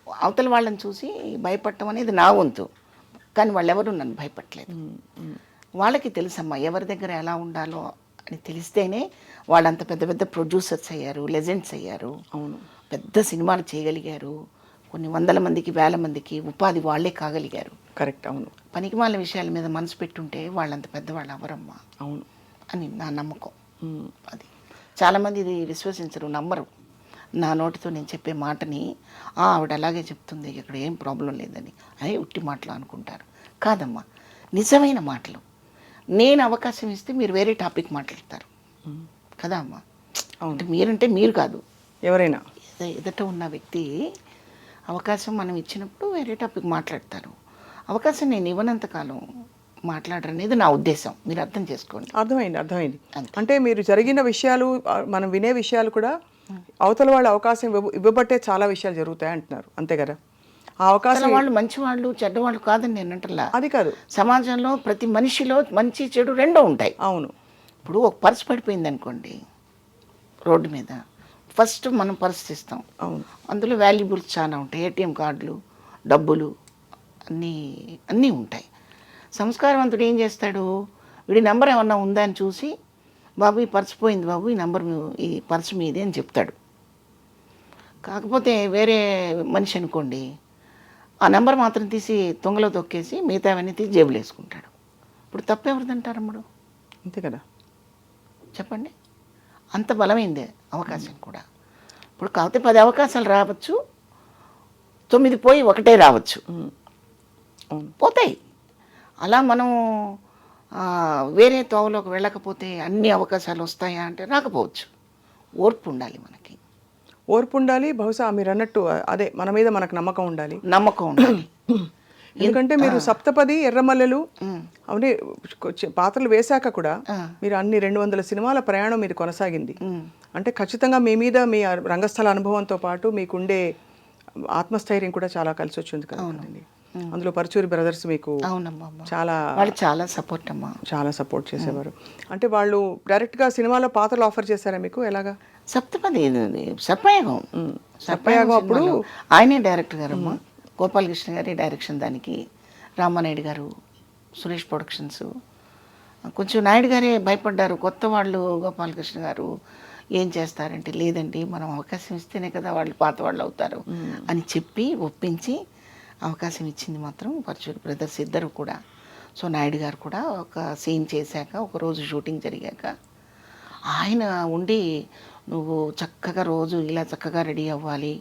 అవతల వాళ్ళని చూసి భయపడటం అనేది నా వంతు, కానీ వాళ్ళెవరూ నన్ను భయపట్టలేదు. వాళ్ళకి తెలుసమ్మా ఎవరి దగ్గర ఎలా ఉండాలో అని తెలిస్తేనే వాళ్ళంత పెద్ద పెద్ద ప్రొడ్యూసర్స్ అయ్యారు, లెజెండ్స్ అయ్యారు. అవును, పెద్ద సినిమాలు చేయగలిగారు. కొన్ని వందల మందికి, వేల మందికి ఉపాధి వాళ్ళే కాగలిగారు. కరెక్ట్. అవును, పనికిమాల విషయాల మీద మనసు పెట్టుంటే వాళ్ళంత పెద్దవాళ్ళు అవరమ్మా. అవును అని నా నమ్మకం. అది చాలామంది ఇది విశ్వసించరు, నమ్మరు. నా నోటితో నేను చెప్పే మాటని ఆవిడ అలాగే చెప్తుంది, ఇక్కడ ఏం ప్రాబ్లం లేదని అదే ఉట్టి మాటలు అనుకుంటారు. కాదమ్మా, నిజమైన మాటలు. నేను అవకాశం ఇస్తే మీరు వేరే టాపిక్ మాట్లాడతారు కదా అమ్మా. అంటే మీరంటే మీరు కాదు, ఎవరైనా ఎదుట ఉన్న వ్యక్తి అవకాశం మనం ఇచ్చినప్పుడు వేరే టాపిక్ మాట్లాడతారు. అవకాశం నేను ఇవ్వనంతకాలం మాట్లాడరనేది నా ఉద్దేశం. మీరు అర్థం చేసుకోండి. అర్థమైంది. అంటే మీరు జరిగిన విషయాలు, మనం వినే విషయాలు కూడా అవతల వాళ్ళు అవకాశం ఇవ్వబట్టే చాలా విషయాలు జరుగుతాయి అంటున్నారు, అంతే కదా. ఆ అవకాశం వాళ్ళు మంచివాళ్ళు చెడ్డవాళ్ళు కాదని నేను అంటలా. అది కాదు, సమాజంలో ప్రతి మనిషిలో మంచి చెడు రెండూ ఉంటాయి. అవును. ఇప్పుడు ఒక పర్స్ పడిపోయింది అనుకోండి రోడ్డు మీద, ఫస్ట్ మనం పర్స్ తీస్తాం. అవును, అందులో వాల్యుబుల్స్ చాలా ఉంటాయి, ఏటీఎం కార్డులు, డబ్బులు, అన్నీ ఉంటాయి. సంస్కారవంతుడు ఏం చేస్తాడు, వీడి నెంబర్ ఏమన్నా ఉందా అని చూసి, బాబు ఈ పర్స్ పోయింది బాబు, ఈ నెంబర్ ఈ పర్స్ మీదే అని చెప్తాడు. కాకపోతే వేరే మనిషి అనుకోండి, ఆ నెంబర్ మాత్రం తీసి తొంగలో తొక్కేసి మిగతావన్నీ తీసి జేబులు వేసుకుంటాడు. ఇప్పుడు తప్పెవరిదంటారమ్ముడు? అంతే కదా, చెప్పండి. అంత బలమైందే అవకాశం కూడా. ఇప్పుడు కాకపోతే 10 అవకాశాలు రావచ్చు, 9 పోయి 1 రావచ్చు, పోతాయి. అలా మనం వేరే తోవలోకి వెళ్ళకపోతే అన్ని అవకాశాలు వస్తాయా అంటే రాకపోవచ్చు. ఓర్పు ఉండాలి మనకి, ఓర్పు ఉండాలి. బహుశా మీరు అన్నట్టు అదే, మన మీద మనకు నమ్మకం ఉండాలి. ఎందుకంటే మీరు సప్తపది, ఎర్రమల్లెలు అవన్నీ పాత్రలు వేశాక కూడా మీరు అన్ని 200 సినిమాల ప్రయాణం మీరు కొనసాగింది. అంటే ఖచ్చితంగా మీ మీద మీ రంగస్థల అనుభవంతో పాటు మీకుండే ఆత్మస్థైర్యం కూడా చాలా కలిసి వచ్చింది కదా. అందులో పరుచూరి బ్రదర్స్ మీకు చాలా సపోర్ట్ చేసేవారు. అంటే వాళ్ళు డైరెక్ట్గా సినిమాలో పాత్రలు ఆఫర్ చేశారా మీకు? ఎలాగా? సప్తపది సర్పయాగం అప్పుడు ఆయనే డైరెక్టర్ గారమ్మా. గోపాలకృష్ణ గారి డైరెక్షన్ దానికి, రామానాయుడు గారు, సురేష్ ప్రొడక్షన్స్. కొంచెం నాయుడు గారే భయపడ్డారు, కొత్త వాళ్ళు గోపాలకృష్ణ గారు ఏం చేస్తారంటే, లేదండి మనం అవకాశం ఇస్తేనే కదా వాళ్ళు పాత వాళ్ళు అవుతారు అని చెప్పి ఒప్పించి అవకాశం ఇచ్చింది మాత్రం పరచూరి బ్రదర్స్ ఇద్దరు కూడా. సో నాయుడు గారు కూడా ఒక సీన్ చేశాక, ఒకరోజు షూటింగ్ జరిగాక ఆయన ఉండి, నువ్వు చక్కగా రోజు ఇలా చక్కగా రెడీ అవ్వాలి,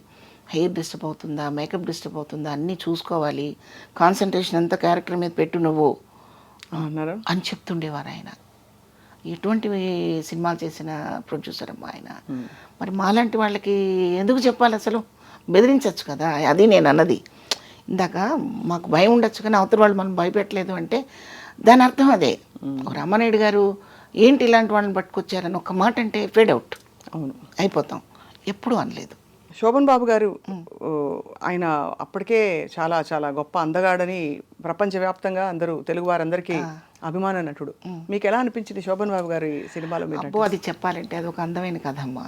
హెయిర్ డిస్టర్బ్ అవుతుందా, మేకప్ డిస్టర్బ్ అవుతుందా అన్నీ చూసుకోవాలి, కాన్సన్ట్రేషన్ అంతా క్యారెక్టర్ మీద పెట్టు నువ్వు అని చెప్తుండేవారు ఆయన. ఎటువంటి సినిమాలు చేసిన ప్రొడ్యూసర్ అమ్మా ఆయన. మరి మాలాంటి వాళ్ళకి ఎందుకు చెప్పాలి అసలు? బెదిరించవచ్చు కదా, అది నేను అన్నది ఇందాక. మాకు భయం ఉండొచ్చు కానీ అవతల వాళ్ళు మనం భయపెట్టలేదు అంటే దాని అర్థం అదే. రామానాయుడు గారు ఏంటి ఇలాంటి వాళ్ళని పట్టుకొచ్చారని ఒక మాట అంటే ఫేడ్ అవుట్ అయిపోతాం. ఎప్పుడూ అనలేదు. శోభన్ బాబు గారు ఆయన అప్పటికే చాలా చాలా గొప్ప అందగాడని ప్రపంచవ్యాప్తంగా అందరూ, తెలుగు వారందరికీ అభిమాన నటుడు. మీకు ఎలా అనిపించింది శోభన్ బాబు గారి సినిమాలో? అబ్బో, అది చెప్పాలంటే అది ఒక అందమైన కథమ్మా.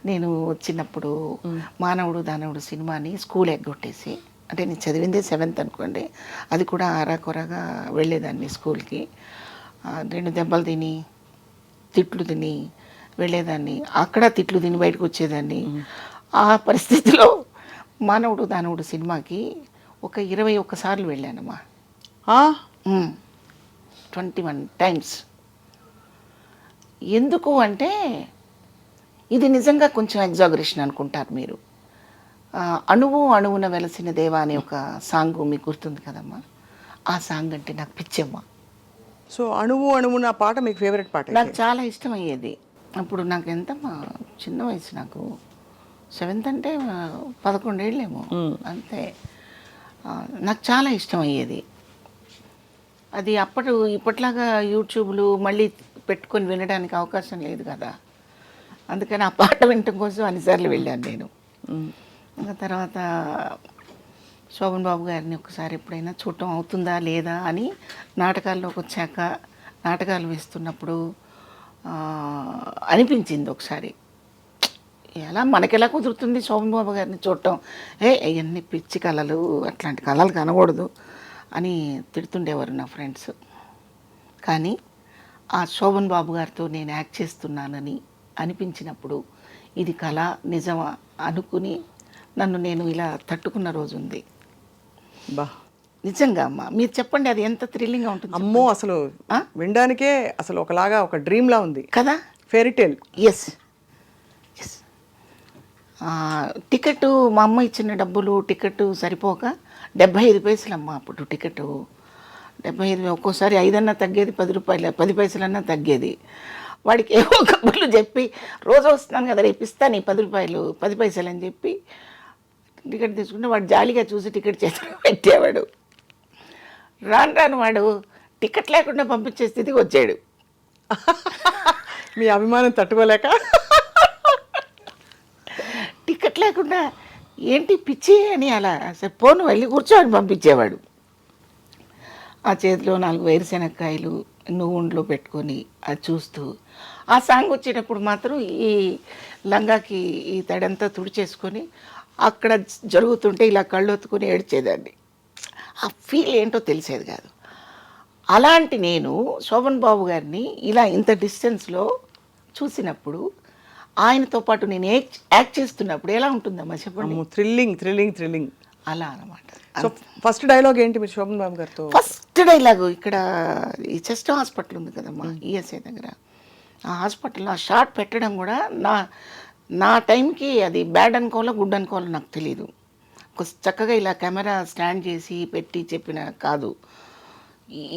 నేను వచ్చినప్పుడు మానవుడు దానవుడు సినిమాని స్కూల్ ఎగ్గొట్టేసి, అంటే నేను చదివిందే 7th అనుకోండి, అది కూడా ఆరాకొరగా వెళ్ళేదాన్ని స్కూల్కి. 2 దెబ్బలు తిని, తిట్లు తిని వెళ్ళేదాన్ని. అక్కడ తిట్లు తిని బయటకు వచ్చేదాన్ని. ఆ పరిస్థితిలో మానవుడు దానవుడు సినిమాకి ఒక 21 సార్లు వెళ్ళానమ్మా. 21 టైమ్స్. ఎందుకు అంటే ఇది నిజంగా కొంచెం ఎగ్జాగరేషన్ అనుకుంటారు మీరు. అణువు అణువున వెలసిన దేవా అనే ఒక సాంగ్ మీకు గుర్తుంది కదమ్మా. ఆ సాంగ్ అంటే నాకు పిచ్చమ్మా. సో అణువు అణువున పాట మీకు ఫేవరెట్ పాట? నాకు చాలా ఇష్టం అయ్యేది. అప్పుడు నాకు ఎంతమ్మా చిన్న వయసు, నాకు 7th అంటే 11 ఏళ్ళేమో అంతే. నాకు చాలా ఇష్టం అయ్యేది అది. ఇప్పట్లాగా యూట్యూబ్లు మళ్ళీ పెట్టుకొని వినడానికి అవకాశం లేదు కదా, అందుకని ఆ పాట వినటం కోసం అన్నిసార్లు వెళ్ళాను నేను. ఇంకా తర్వాత శోభన్ బాబు గారిని ఒకసారి ఎప్పుడైనా చూడటం అవుతుందా లేదా అని నాటకాల్లోకి వచ్చాక నాటకాలు వేస్తున్నప్పుడు అనిపించింది ఒకసారి, మనకెలా కుదురుతుంది శోభన్ బాబు గారిని చూడటం, అవన్నీ పిచ్చి కళలు, అట్లాంటి కళలు కనకూడదు అని తిడుతుండేవారు నా ఫ్రెండ్స్. కానీ ఆ శోభన్ బాబు గారితో నేను యాక్ట్ చేస్తున్నానని అనిపించినప్పుడు ఇది కళ నిజమా అనుకుని నన్ను నేను ఇలా తట్టుకున్న రోజు ఉంది. బా నిజంగా అమ్మ, మీరు చెప్పండి అది ఎంత థ్రిల్లింగ్గా ఉంటుంది. అమ్మో, అసలు వినడానికే అసలు ఒకలాగా ఒక డ్రీమ్లా ఉంది కదా, fairy tale. Yes yes. Ticket మా అమ్మ ఇచ్చిన డబ్బులు టికెట్ సరిపోక 75 పైసలు అమ్మ అప్పుడు టికెట్. 75, ఒక్కోసారి 5 తగ్గేది, 10 రూపాయలు 10 పైసలన్నా తగ్గేది. వాడికి ఏవో కబుర్లు చెప్పి రోజు వస్తున్నాను కదా రేపు ఇస్తాను ఈ 10 రూపాయలు 10 పైసలు అని చెప్పి టికెట్ తీసుకుంటే వాడు జాలీగా చూసి టికెట్ చేసి పెట్టేవాడు. రాను వాడు టికెట్ లేకుండా పంపించే స్థితికి వచ్చాడు. మీ అభిమానం తట్టుకోలేక టికెట్ లేకుండా ఏంటి పిచ్చి అని అలా అసలు పోను వెళ్ళి కూర్చోని పంపించేవాడు. ఆ చేతిలో 4 వేరుశెనక్కాయలు నువ్వుండ్లో పెట్టుకొని అది చూస్తూ, ఆ సాంగ్ వచ్చేటప్పుడు మాత్రం ఈ లంగాకి ఈ తడంతా తుడిచేసుకొని అక్కడ జరుగుతుంటే ఇలా కళ్ళొత్తుకొని ఏడ్చేదాన్ని. ఆ ఫీల్ ఏంటో తెలిసేది కాదు. అలాంటి నేను శోభన్ బాబు గారిని ఇలా ఇంత డిస్టెన్స్లో చూసినప్పుడు, ఆయనతో పాటు నేను యాక్ట్ చేస్తున్నప్పుడు ఎలా ఉంటుందమ్మా చెప్పండి. థ్రిల్లింగ్ థ్రిల్లింగ్ థ్రిల్లింగ్ అలా అనమాట. సో ఫస్ట్ డైలాగ్ ఏంటి మీరు శోభన్ బాబు గారితో? ఫస్ట్ డైలాగు ఇక్కడ ఈ చెస్ట్ హాస్పిటల్ ఉంది కదమ్మా ఈఎస్ఐ దగ్గర, ఆ హాస్పిటల్లో ఆ షార్ట్ పెట్టడం కూడా నా టైంకి అది బ్యాడ్ అనుకోవాలో గుడ్ అనుకోవాలో నాకు తెలియదు. చక్కగా ఇలా కెమెరా స్టాండ్ చేసి పెట్టి చెప్పిన కాదు,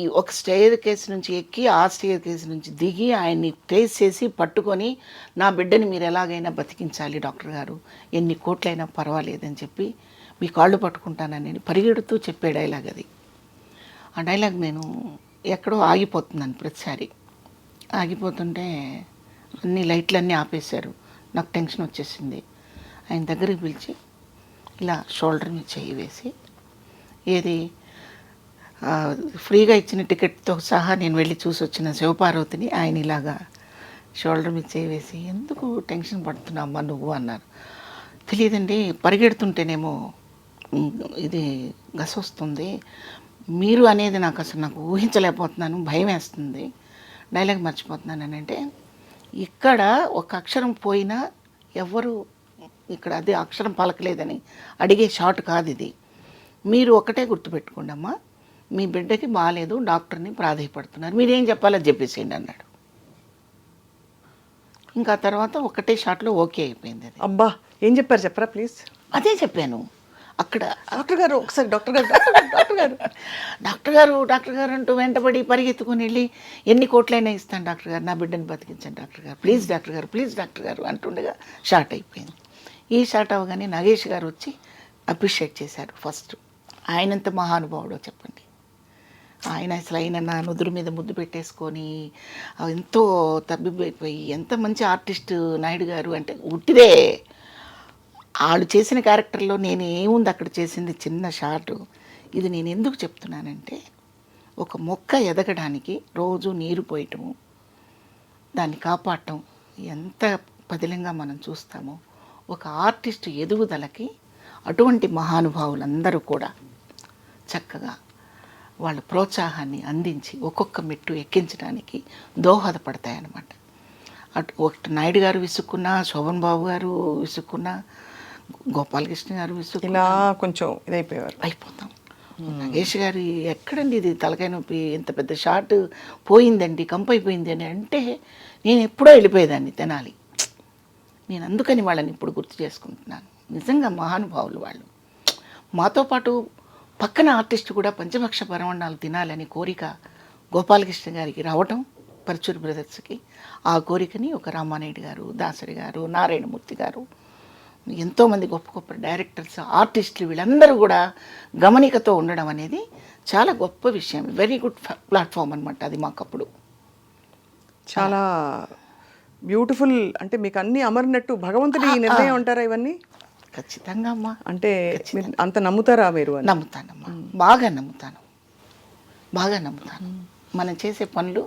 ఈ ఒక స్టేర్ కేసు నుంచి ఎక్కి ఆ స్టేర్ కేసు నుంచి దిగి ఆయన్ని ట్రేస్ చేసి పట్టుకొని నా బిడ్డని మీరు ఎలాగైనా బతికించాలి డాక్టర్ గారు, ఎన్ని కోట్లైనా పర్వాలేదని చెప్పి మీ కాళ్ళు పట్టుకుంటానని నేను పరిగెడుతూ చెప్పే డైలాగ్ అది. ఆ డైలాగ్ నేను ఎక్కడో ఆగిపోతున్నాను ప్రతిసారి. ఆగిపోతుంటే అన్ని లైట్లన్నీ ఆపేశారు, నాకు టెన్షన్ వచ్చేసింది. ఆయన దగ్గరికి పిలిచి ఇలా షోల్డర్ మీద చేయి వేసి, ఏది ఫ్రీగా ఇచ్చిన టికెట్తో సహా నేను వెళ్ళి చూసి వచ్చిన శివపార్వతిని ఆయన ఇలాగా షోల్డర్ మీద చేయి వేసి, ఎందుకు టెన్షన్ పడుతున్నామ్మా నువ్వు అన్నారు. తెలియదండి, పరిగెడుతుంటేనేమో ఇది గస వస్తుంది, మీరు అనేది నాకు ఊహించలేకపోతున్నాను, భయం వేస్తుంది, డైలాగ్ మర్చిపోతున్నాను అని. అంటే ఇక్కడ ఒక అక్షరం పోయినా ఎవ్వరు ఇక్కడ అదే అక్షరం పలకలేదని అడిగే షాట్ కాదు ఇది. మీరు ఒకటే గుర్తుపెట్టుకోండి అమ్మా, మీ బిడ్డకి బాగాలేదు, డాక్టర్ని ప్రాధాయపడుతున్నారు, మీరేం చెప్పాలో చెప్పేసేయండి అన్నాడు. ఇంకా తర్వాత ఒకటే షాట్లో ఓకే అయిపోయింది అది. అబ్బా, ఏం చెప్పారు చెప్పరా ప్లీజ్? అదే చెప్పాను అక్కడ. డాక్టర్ గారు ఒకసారి డాక్టర్ గారు డాక్టర్ గారు అంటూ వెంటబడి పరిగెత్తుకుని వెళ్ళి, ఎన్ని కోట్లైనా ఇస్తాను డాక్టర్ గారు, నా బిడ్డను బతికించండి డాక్టర్ గారు, ప్లీజ్ డాక్టర్ గారు, ప్లీజ్ డాక్టర్ గారు అంటుండగా షార్ట్ అయిపోయింది. ఈ షార్ట్ అవ్వగానే నాగేష్ గారు వచ్చి అప్రిషియేట్ చేశారు ఫస్ట్. ఆయనంత మహానుభావుడో చెప్పండి. ఆయన నా నుదురు మీద ముద్దు పెట్టేసుకొని ఎంతో తబ్బిబ్బైపోయి, ఎంత మంచి ఆర్టిస్ట్ నాయుడు గారు అంటే ఉట్టిదే. వాళ్ళు చేసిన క్యారెక్టర్లో నేను ఏముంది అక్కడ చేసింది చిన్న షార్టు. ఇది నేను ఎందుకు చెప్తున్నానంటే, ఒక మొక్క ఎదగడానికి రోజు నీరు పోయటము, దాన్ని కాపాడటం ఎంత పదిలంగా మనం చూస్తామో, ఒక ఆర్టిస్ట్ ఎదుగుదలకి అటువంటి మహానుభావులందరూ కూడా చక్కగా వాళ్ళ ప్రోత్సాహాన్ని అందించి ఒక్కొక్క మెట్టు ఎక్కించడానికి దోహదపడతాయన్నమాట. ఒకటి నాయుడు గారు విసుక్కున్నా, శోభన్ బాబు గారు విసుక్కున్నా, గోపాలకృష్ణ గారు విసుక్కున్నా కొంచెం ఇదైపోయారు, అయిపోతాం. నాగేష్ గారు ఎక్కడండి ఇది తలకాయ నొప్పి, ఇంత పెద్ద షాట్ పోయిందండి, కంపైపోయింది అని అంటే నేను ఎప్పుడో వెళ్ళిపోయేదాన్ని తెనాలి. నేను అందుకని వాళ్ళని ఇప్పుడు గుర్తు చేసుకుంటున్నాను. నిజంగా మహానుభావులు వాళ్ళు. మాతో పాటు పక్కన ఆర్టిస్ట్ కూడా పంచభక్ష పరమాన్నాలు తినాలని కోరిక గోపాలకృష్ణ గారికి రావటం, పరచూరు బ్రదర్స్కి. ఆ కోరికని ఒక రామానాయుడు గారు, దాసరి గారు, నారాయణమూర్తి గారు ఎంతోమంది గొప్ప గొప్ప డైరెక్టర్స్, ఆర్టిస్టులు వీళ్ళందరూ కూడా గమనికతో ఉండడం అనేది చాలా గొప్ప విషయం. వెరీ గుడ్ ప్లాట్ఫామ్ అనమాట అది మాకప్పుడు. చాలా బ్యూటిఫుల్. అంటే మీకు అన్ని అమరినట్టు భగవంతుడి ఈ నిర్ణయం అంటారా ఇవన్నీ? ఖచ్చితంగా అమ్మా. అంటే మీరు అంత నమ్ముతారా మీరు అని? నమ్ముతానమ్మా, బాగా నమ్ముతాను, బాగా నమ్ముతాను. మనం చేసే పనులు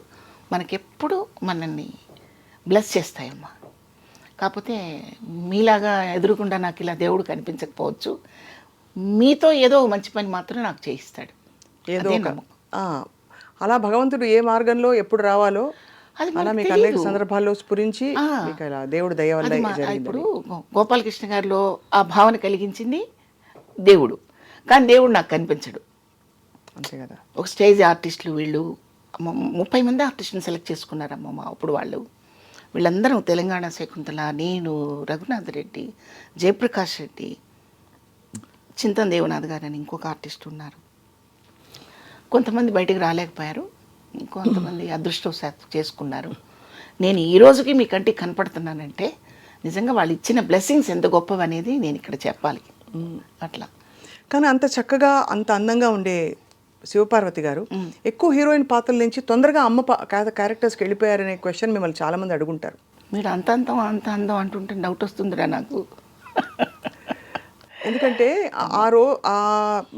మనకెప్పుడు మనల్ని బ్లెస్ చేస్తాయమ్మా. కాకపోతే మీలాగా ఎదురుకుండా నాకు ఇలా దేవుడు కనిపించకపోవచ్చు, మీతో ఏదో మంచి పని మాత్రం నాకు చేయిస్తాడు. ఏదో అదే ఒక నమ్మకం. అలా భగవంతుడు ఏ మార్గంలో ఎప్పుడు రావాలో అది అలా మనకు మీకు అనేక తెలీదు. సందర్భాల్లో స్ఫురించి మీకు అలా దేవుడు దయ వల్ల అది జరిగింది. ఇప్పుడు గోపాలకృష్ణ గారిలో ఆ భావన కలిగించింది దేవుడు, కానీ దేవుడు నాకు కనిపించడు. అంతే కదా. ఒక స్టేజ్ ఆర్టిస్టులు వీళ్ళు 30 మంది ఆర్టిస్టుని సెలెక్ట్ చేసుకున్నారమ్మ మా అప్పుడు వాళ్ళు. వీళ్ళందరూ తెలంగాణ శకుంతల, నేను, రఘునాథ్ రెడ్డి, జయప్రకాష్ రెడ్డి, చింతన్ దేవనాథ్ గారు అని ఇంకొక ఆర్టిస్ట్ ఉన్నారు. కొంతమంది బయటికి రాలేకపోయారు, కొంతమంది అదృష్టవశాత్తు చేసుకున్నారు. నేను ఈ రోజుకి మీ కంటికి కనపడుతున్నానంటే నిజంగా వాళ్ళు ఇచ్చిన బ్లెస్సింగ్స్ ఎంత గొప్పవి అనేది నేను ఇక్కడ చెప్పాలి. అట్లా. కానీ అంత చక్కగా అంత అందంగా ఉండే శివపార్వతి గారు ఎక్కువ హీరోయిన్ పాత్రల నుంచి తొందరగా అమ్మ క్యారెక్టర్స్కి వెళ్ళిపోయారనే క్వశ్చన్ మిమ్మల్ని చాలా మంది అడుగుంటారు. మీరు అంత అందం అంటుంటే డౌట్ వస్తుందిరా నాకు. ఎందుకంటే ఆ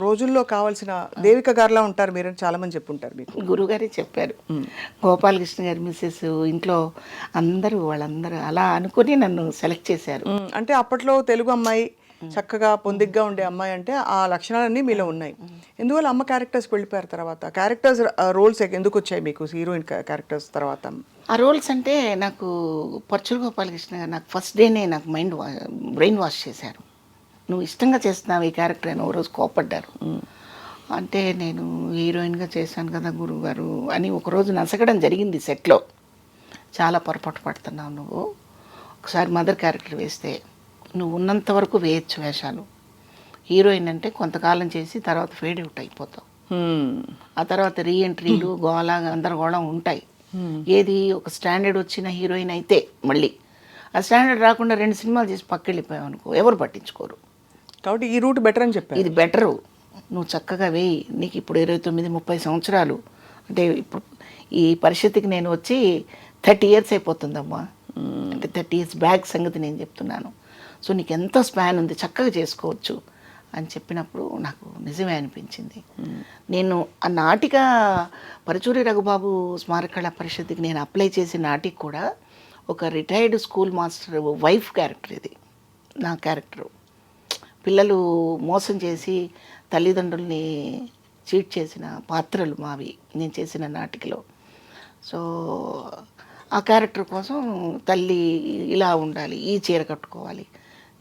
రోజుల్లో కావాల్సిన దేవిక గారిలా ఉంటారు మీరు అని చాలా మంది చెప్పుంటారు మీకు. గురుగారే చెప్పారు. గోపాలకృష్ణ గారి మిస్సెస్ ఇంట్లో వాళ్ళందరూ అలా అనుకుని నన్ను సెలెక్ట్ చేశారు. అంటే అప్పట్లో తెలుగు అమ్మాయి చక్కగా పొందిగ్గా ఉండే అమ్మాయి అంటే ఆ లక్షణాలన్నీ మీలో ఉన్నాయి. ఎందువల్ల అమ్మ క్యారెక్టర్స్కి వెళ్ళిపోయారు తర్వాత? క్యారెక్టర్స్ రోల్స్ ఎందుకు వచ్చాయి మీకు హీరోయిన్ క్యారెక్టర్స్ తర్వాత? ఆ రోల్స్ అంటే నాకు పర్చుల గోపాలకృష్ణ గారు నాకు ఫస్ట్ డేనే నాకు బ్రెయిన్ వాష్ చేశారు. నువ్వు ఇష్టంగా చేస్తున్నావు ఈ క్యారెక్టర్ అని ఓ రోజు కోపడ్డారు. అంటే నేను హీరోయిన్గా చేశాను కదా గురువుగారు అని ఒకరోజు నసగడం జరిగింది సెట్లో. చాలా పొరపాటు పడుతున్నావు నువ్వు, ఒకసారి మదర్ క్యారెక్టర్ వేస్తే నువ్వు ఉన్నంత వరకు వేయచ్చు వేషాలు. హీరోయిన్ అంటే కొంతకాలం చేసి తర్వాత ఫేడ్ అవుట్ అయిపోతావు. ఆ తర్వాత రీఎంట్రీలు గోళ గందరగోళం ఉంటాయి. ఏది ఒక స్టాండర్డ్ వచ్చిన హీరోయిన్ అయితే మళ్ళీ ఆ స్టాండర్డ్ రాకుండా 2 సినిమాలు చేసి పక్కెళ్ళిపోయావు అనుకో, ఎవరు పట్టించుకోరు. కాబట్టి ఈ రూట్ బెటర్ అని చెప్పారు. ఇది బెటరు, నువ్వు చక్కగా వేయి. నీకు ఇప్పుడు 29-30 సంవత్సరాలు, అంటే ఇప్పుడు ఈ పరిస్థితికి నేను వచ్చి 30 years అయిపోతుందమ్మా. అంటే 30 years బ్యాక్ సంగతి నేను చెప్తున్నాను. సో నీకు ఎంతో స్పాన్ ఉంది, చక్కగా చేసుకోవచ్చు అని చెప్పినప్పుడు నాకు నిజమే అనిపించింది. నేను ఆ నాటిక పరుచూరి రఘుబాబు స్మారక కళా పరిషత్కి నేను అప్లై చేసిన నాటిక కూడా ఒక retired school master wife character. ఇది నా క్యారెక్టరు. పిల్లలు మోసం చేసి తల్లిదండ్రుల్ని చీట్ చేసిన పాత్రలు మావి నేను చేసిన నాటికలో. సో ఆ క్యారెక్టర్ కోసం తల్లి ఇలా ఉండాలి, ఈ చీర కట్టుకోవాలి,